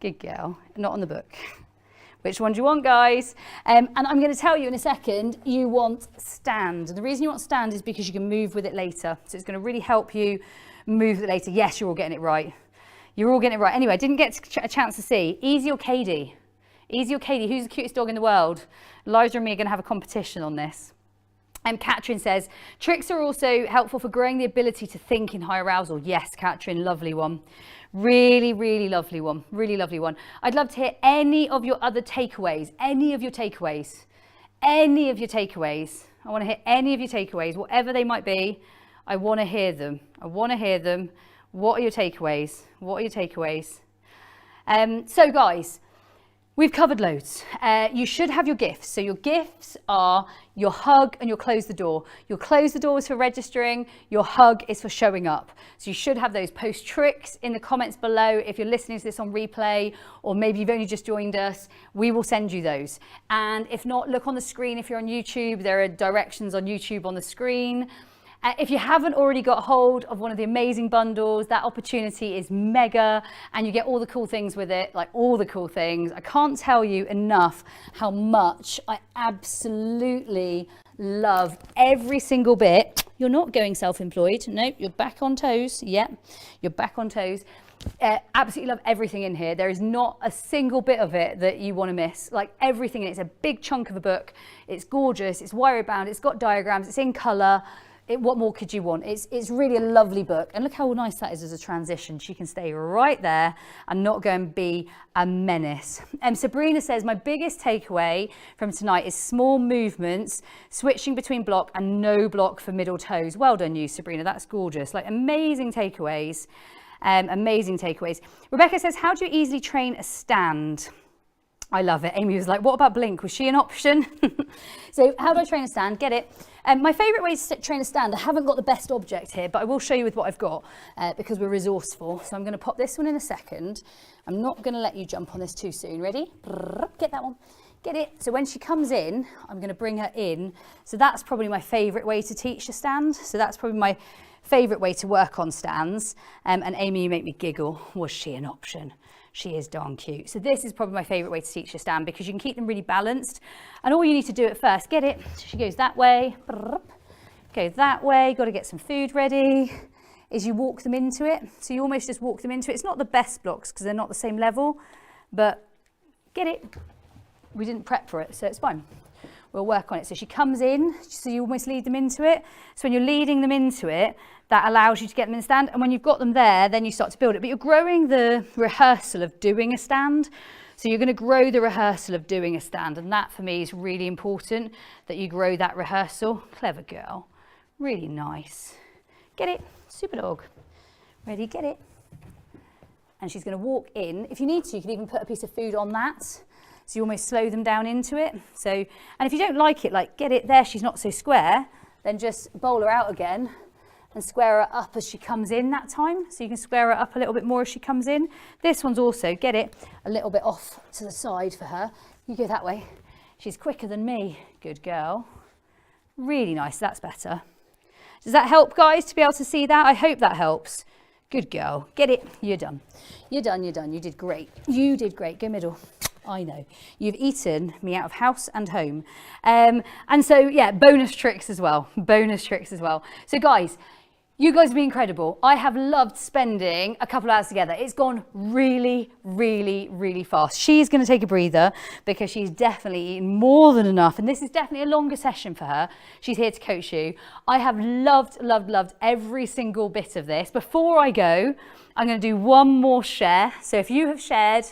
Good girl. Not on the book. Which one do you want, guys? And I'm going to tell you in a second, you want stand. And the reason you want stand is because you can move with it later. So it's going to really help you move with it later. Yes, you're all getting it right. You're all getting it right. Anyway, I didn't get a chance to see. Easy or Katie? Easy or Katie? Who's the cutest dog in the world? Liza and me are going to have a competition on this. Katrin says, tricks are also helpful for growing the ability to think in high arousal. Yes, Katrin, lovely one. Really, really lovely one. Really lovely one. I'd love to hear any of your other takeaways, any of your takeaways. I want to hear any of your takeaways, whatever they might be. I want to hear them. What are your takeaways? So guys, we've covered loads. You should have your gifts. So your gifts are your hug and your close the door. Your close the door is for registering. Your hug is for showing up. So you should have those. Post tricks in the comments below. If you're listening to this on replay, or maybe you've only just joined us, we will send you those. And if not, look on the screen. If you're on YouTube, there are directions on YouTube on the screen. If you haven't already got hold of one of the amazing bundles, that opportunity is mega, and you get all the cool things with it, like all the cool things. I can't tell you enough how much I absolutely love every single bit. You're not going self-employed. Nope, you're back on toes. Yep, you're back on toes. Absolutely love everything in here. There is not a single bit of it that you want to miss. Like everything in it. It's a big chunk of a book. It's gorgeous. It's wire bound. It's got diagrams. It's in colour. What more could you want? It's really a lovely book. And look how nice that is as a transition. She can stay right there and not go and be a menace. Sabrina says, my biggest takeaway from tonight is small movements, switching between block and no block for middle toes. Well done you, Sabrina. That's gorgeous. Like amazing takeaways. Amazing takeaways. Rebecca says, how do you easily train a stand? I love it. Amy was like, what about blink? Was she an option? So how do I train a stand? Get it? My favourite way to train a stand, I haven't got the best object here, but I will show you with what I've got because we're resourceful. So I'm going to pop this one in a second. I'm not going to let you jump on this too soon. Ready? Get that one. Get it. So when she comes in, I'm going to bring her in. So that's probably my favourite way to teach a stand. So that's probably my favourite way to work on stands. And Amy, you make me giggle. Was she an option? She is darn cute. So this is probably my favourite way to teach a stand because you can keep them really balanced. And all you need to do at first, get it. So she goes that way, go that way, got to get some food ready, is you walk them into it. So you almost just walk them into it. It's not the best blocks because they're not the same level, but get it. We didn't prep for it, so it's fine. We'll work on it. So she comes in, so you almost lead them into it. So when you're leading them into it, that allows you to get them in the stand. And when you've got them there, then you start to build it. But you're growing the rehearsal of doing a stand. So you're going to grow the rehearsal of doing a stand. And that for me is really important, that you grow that rehearsal. Clever girl. Really nice. Get it? Super dog. Ready? Get it? And she's going to walk in. If you need to, you can even put a piece of food on that. So you almost slow them down into it. So, and if you don't like it, like get it there, she's not so square, then just bowl her out again and square her up as she comes in that time. So you can square her up a little bit more as she comes in. This one's also, get it, a little bit off to the side for her. You go that way. She's quicker than me. Good girl. Really nice, that's better. Does that help, guys, to be able to see that? I hope that helps. Good girl. Get it, you're done. You're done, you're done. You did great. You did great. Go middle. I know. You've eaten me out of house and home. And so, yeah, bonus tricks as well. Bonus tricks as well. So, guys, you guys have been incredible. I have loved spending a couple of hours together. It's gone really, really, really fast. She's going to take a breather because she's definitely eaten more than enough. And this is definitely a longer session for her. She's here to coach you. I have loved, loved, loved every single bit of this. Before I go, I'm going to do one more share. So if you have shared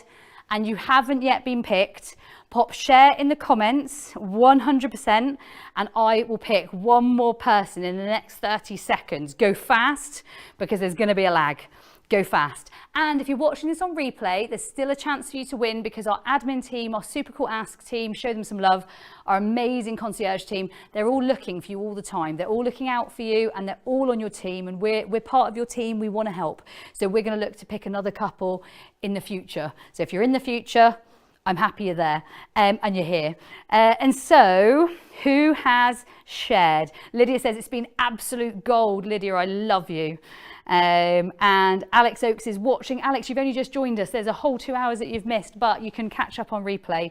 and you haven't yet been picked, pop share in the comments 100% and I will pick one more person in the next 30 seconds. Go fast because there's going to be a lag. Go fast. And if you're watching this on replay, there's still a chance for you to win because our admin team, our super cool Ask team, show them some love, our amazing concierge team, they're all looking for you all the time. They're all looking out for you and they're all on your team and we're part of your team. We want to help. So we're going to look to pick another couple in the future. So if you're in the future, I'm happy you're there and you're here. And so who has shared? Lydia says it's been absolute gold. Lydia, I love you. And Alex Oakes is watching. Alex, you've only just joined us. There's a whole 2 hours that you've missed, but you can catch up on replay.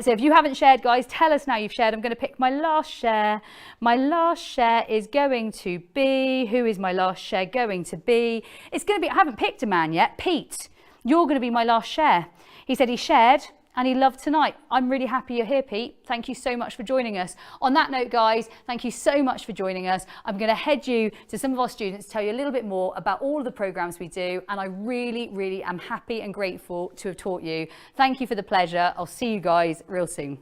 So if you haven't shared, guys, tell us now you've shared. I'm going to pick my last share. My last share is going to be, who is my last share going to be? It's going to be, I haven't picked a man yet. Pete, you're going to be my last share. He said he shared and he loved tonight. I'm really happy you're here, Pete. Thank you so much for joining us. On that note, guys, thank you so much for joining us. I'm going to head you to some of our students to tell you a little bit more about all of the programs we do. And I really, really am happy and grateful to have taught you. Thank you for the pleasure. I'll see you guys real soon.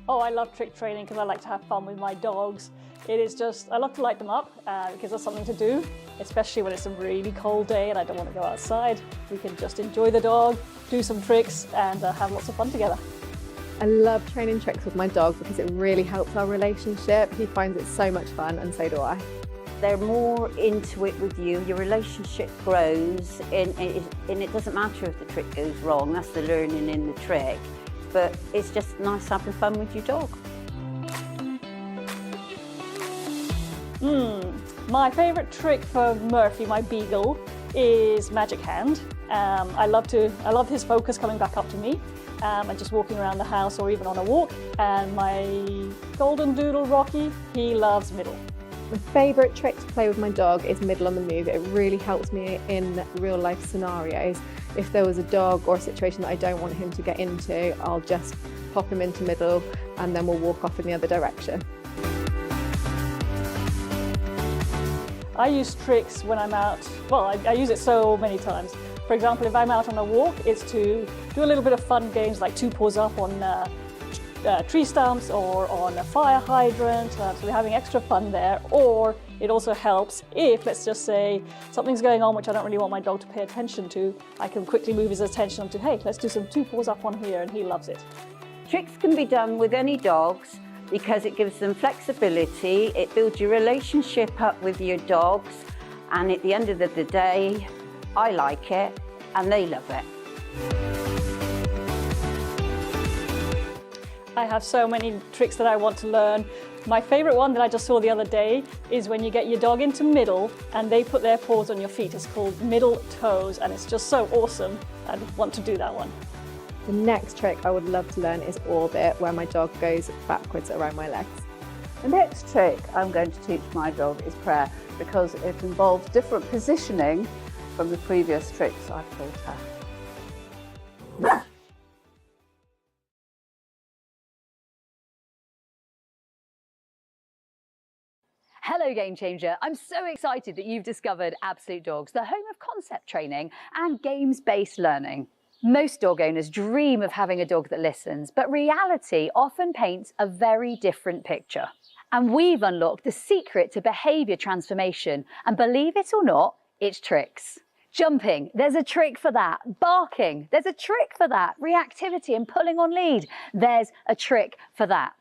Oh, I love trick training because I like to have fun with my dogs. It is just, I love to light them up because there's something to do, especially when it's a really cold day and I don't want to go outside. We can just enjoy the dog, do some tricks and have lots of fun together. I love training tricks with my dog because it really helps our relationship. He finds it so much fun and so do I. They're more into it with you, your relationship grows and it doesn't matter if the trick goes wrong, that's the learning in the trick, but it's just nice having fun with your dog. My favourite trick for Murphy, my beagle, is magic hand. I love his focus coming back up to me and just walking around the house or even on a walk. And my golden doodle Rocky, he loves middle. My favourite trick to play with my dog is middle on the move. It really helps me in real life scenarios. If there was a dog or a situation that I don't want him to get into, I'll just pop him into middle and then we'll walk off in the other direction. I use tricks when I'm out, well, I use it so many times. For example, if I'm out on a walk, it's to do a little bit of fun games like 2 paws up on tree stumps or on a fire hydrant, so we're having extra fun there. Or It also helps if, let's just say, something's going on which I don't really want my dog to pay attention to, I can quickly move his attention onto, hey, let's do some 2 paws up on here, and he loves it. Tricks can be done with any dogs because it gives them flexibility, it builds your relationship up with your dogs, and at the end of the day, I like it and they love it. I have so many tricks that I want to learn. My favorite one that I just saw the other day is when you get your dog into middle and they put their paws on your feet. It's called middle toes, and it's just so awesome. I want to do that one. The next trick I would love to learn is orbit, where my dog goes backwards around my legs. The next trick I'm going to teach my dog is prayer, because it involves different positioning from the previous tricks I've taught her. Hello Game Changer, I'm so excited that you've discovered absoluteDogs, the home of concept training and games-based learning. Most dog owners dream of having a dog that listens, but reality often paints a very different picture. And we've unlocked the secret to behaviour transformation, and believe it or not, it's tricks. Jumping, there's a trick for that. Barking, there's a trick for that. Reactivity and pulling on lead, there's a trick for that.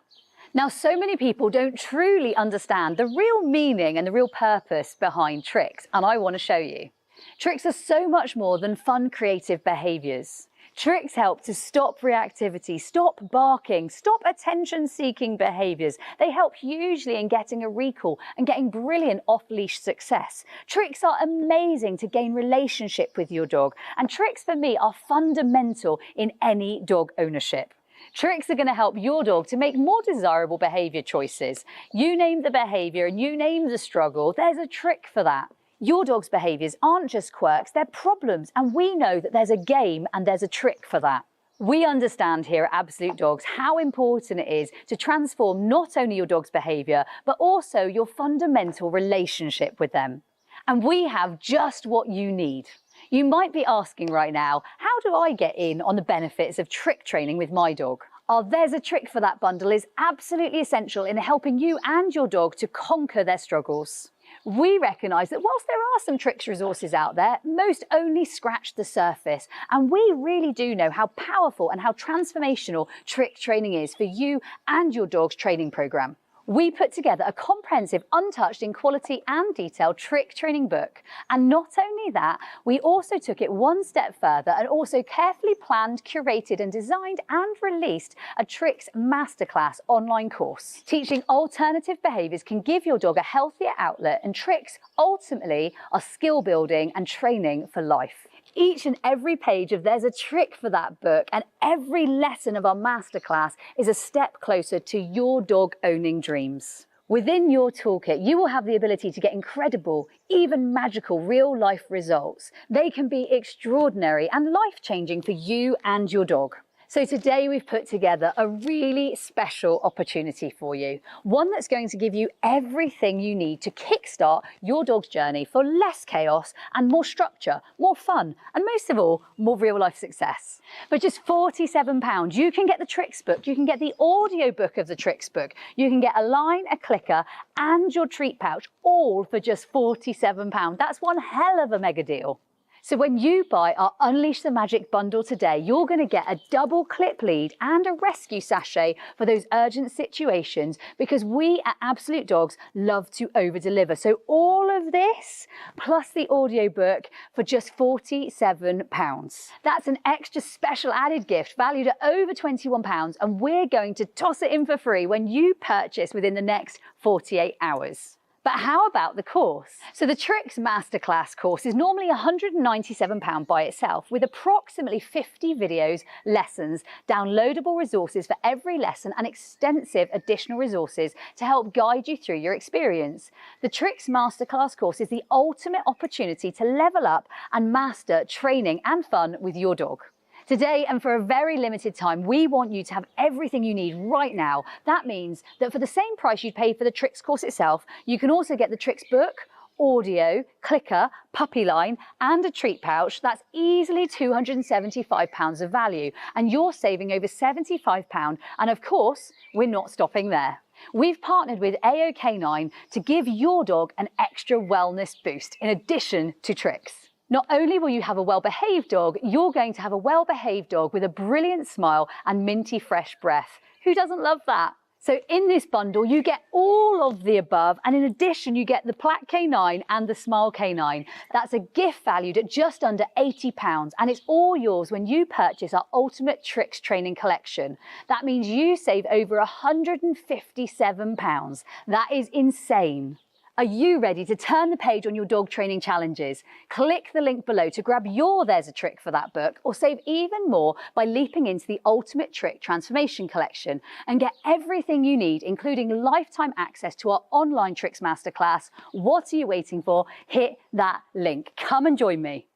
Now, so many people don't truly understand the real meaning and the real purpose behind tricks, and I want to show you. Tricks are so much more than fun, creative behaviours. Tricks help to stop reactivity, stop barking, stop attention-seeking behaviours. They help hugely in getting a recall and getting brilliant off-leash success. Tricks are amazing to gain relationship with your dog, and tricks for me are fundamental in any dog ownership. Tricks are going to help your dog to make more desirable behaviour choices. You name the behaviour and you name the struggle, there's a trick for that. Your dog's behaviours aren't just quirks, they're problems, and we know that there's a game and there's a trick for that. We understand here at absoluteDogs how important it is to transform not only your dog's behaviour, but also your fundamental relationship with them. And we have just what you need. You might be asking right now, how do I get in on the benefits of trick training with my dog? Our There's a Trick for That bundle is absolutely essential in helping you and your dog to conquer their struggles. We recognise that whilst there are some tricks resources out there, most only scratch the surface, and we really do know how powerful and how transformational trick training is for you and your dog's training programme. We put together a comprehensive, untouched in quality and detail trick training book. And not only that, we also took it one step further and also carefully planned, curated and designed and released a Tricks Masterclass online course. Teaching alternative behaviours can give your dog a healthier outlet, and tricks ultimately are skill building and training for life. Each and every page of There's a Trick for That book and every lesson of our masterclass is a step closer to your dog owning dreams. Within your toolkit, you will have the ability to get incredible, even magical real-life results. They can be extraordinary and life-changing for you and your dog. So today we've put together a really special opportunity for you. One that's going to give you everything you need to kickstart your dog's journey for less chaos and more structure, more fun, and most of all, more real life success. For just £47, you can get the Tricks book, you can get the audio book of the Tricks book, you can get a line, a clicker, and your treat pouch, all for just £47. That's one hell of a mega deal. So when you buy our Unleash the Magic bundle today, you're going to get a double clip lead and a rescue sachet for those urgent situations, because we at absoluteDogs love to over-deliver. So all of this plus the audiobook for just £47. That's an extra special added gift valued at over £21, and we're going to toss it in for free when you purchase within the next 48 hours. But how about the course? So the Tricks Masterclass course is normally £197 by itself, with approximately 50 videos, lessons, downloadable resources for every lesson and extensive additional resources to help guide you through your experience. The Tricks Masterclass course is the ultimate opportunity to level up and master training and fun with your dog. Today, and for a very limited time, we want you to have everything you need right now. That means that for the same price you'd pay for the Tricks course itself, you can also get the Tricks book, audio, clicker, puppy line, and a treat pouch. That's easily £275 of value, and you're saving over £75. And of course, we're not stopping there. We've partnered with AO Canine to give your dog an extra wellness boost in addition to tricks. Not only will you have a well-behaved dog, you're going to have a well-behaved dog with a brilliant smile and minty fresh breath. Who doesn't love that? So in this bundle, you get all of the above, and in addition, you get the Plaque Canine and the Smile Canine. That's a gift valued at just under £80, and it's all yours when you purchase our Ultimate Tricks Training Collection. That means you save over £157. That is insane. Are you ready to turn the page on your dog training challenges? Click the link below to grab your There's a Trick for That book, or save even more by leaping into the Ultimate Trick Transformation Collection and get everything you need, including lifetime access to our online tricks masterclass. What are you waiting for? Hit that link. Come and join me.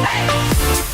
Hey!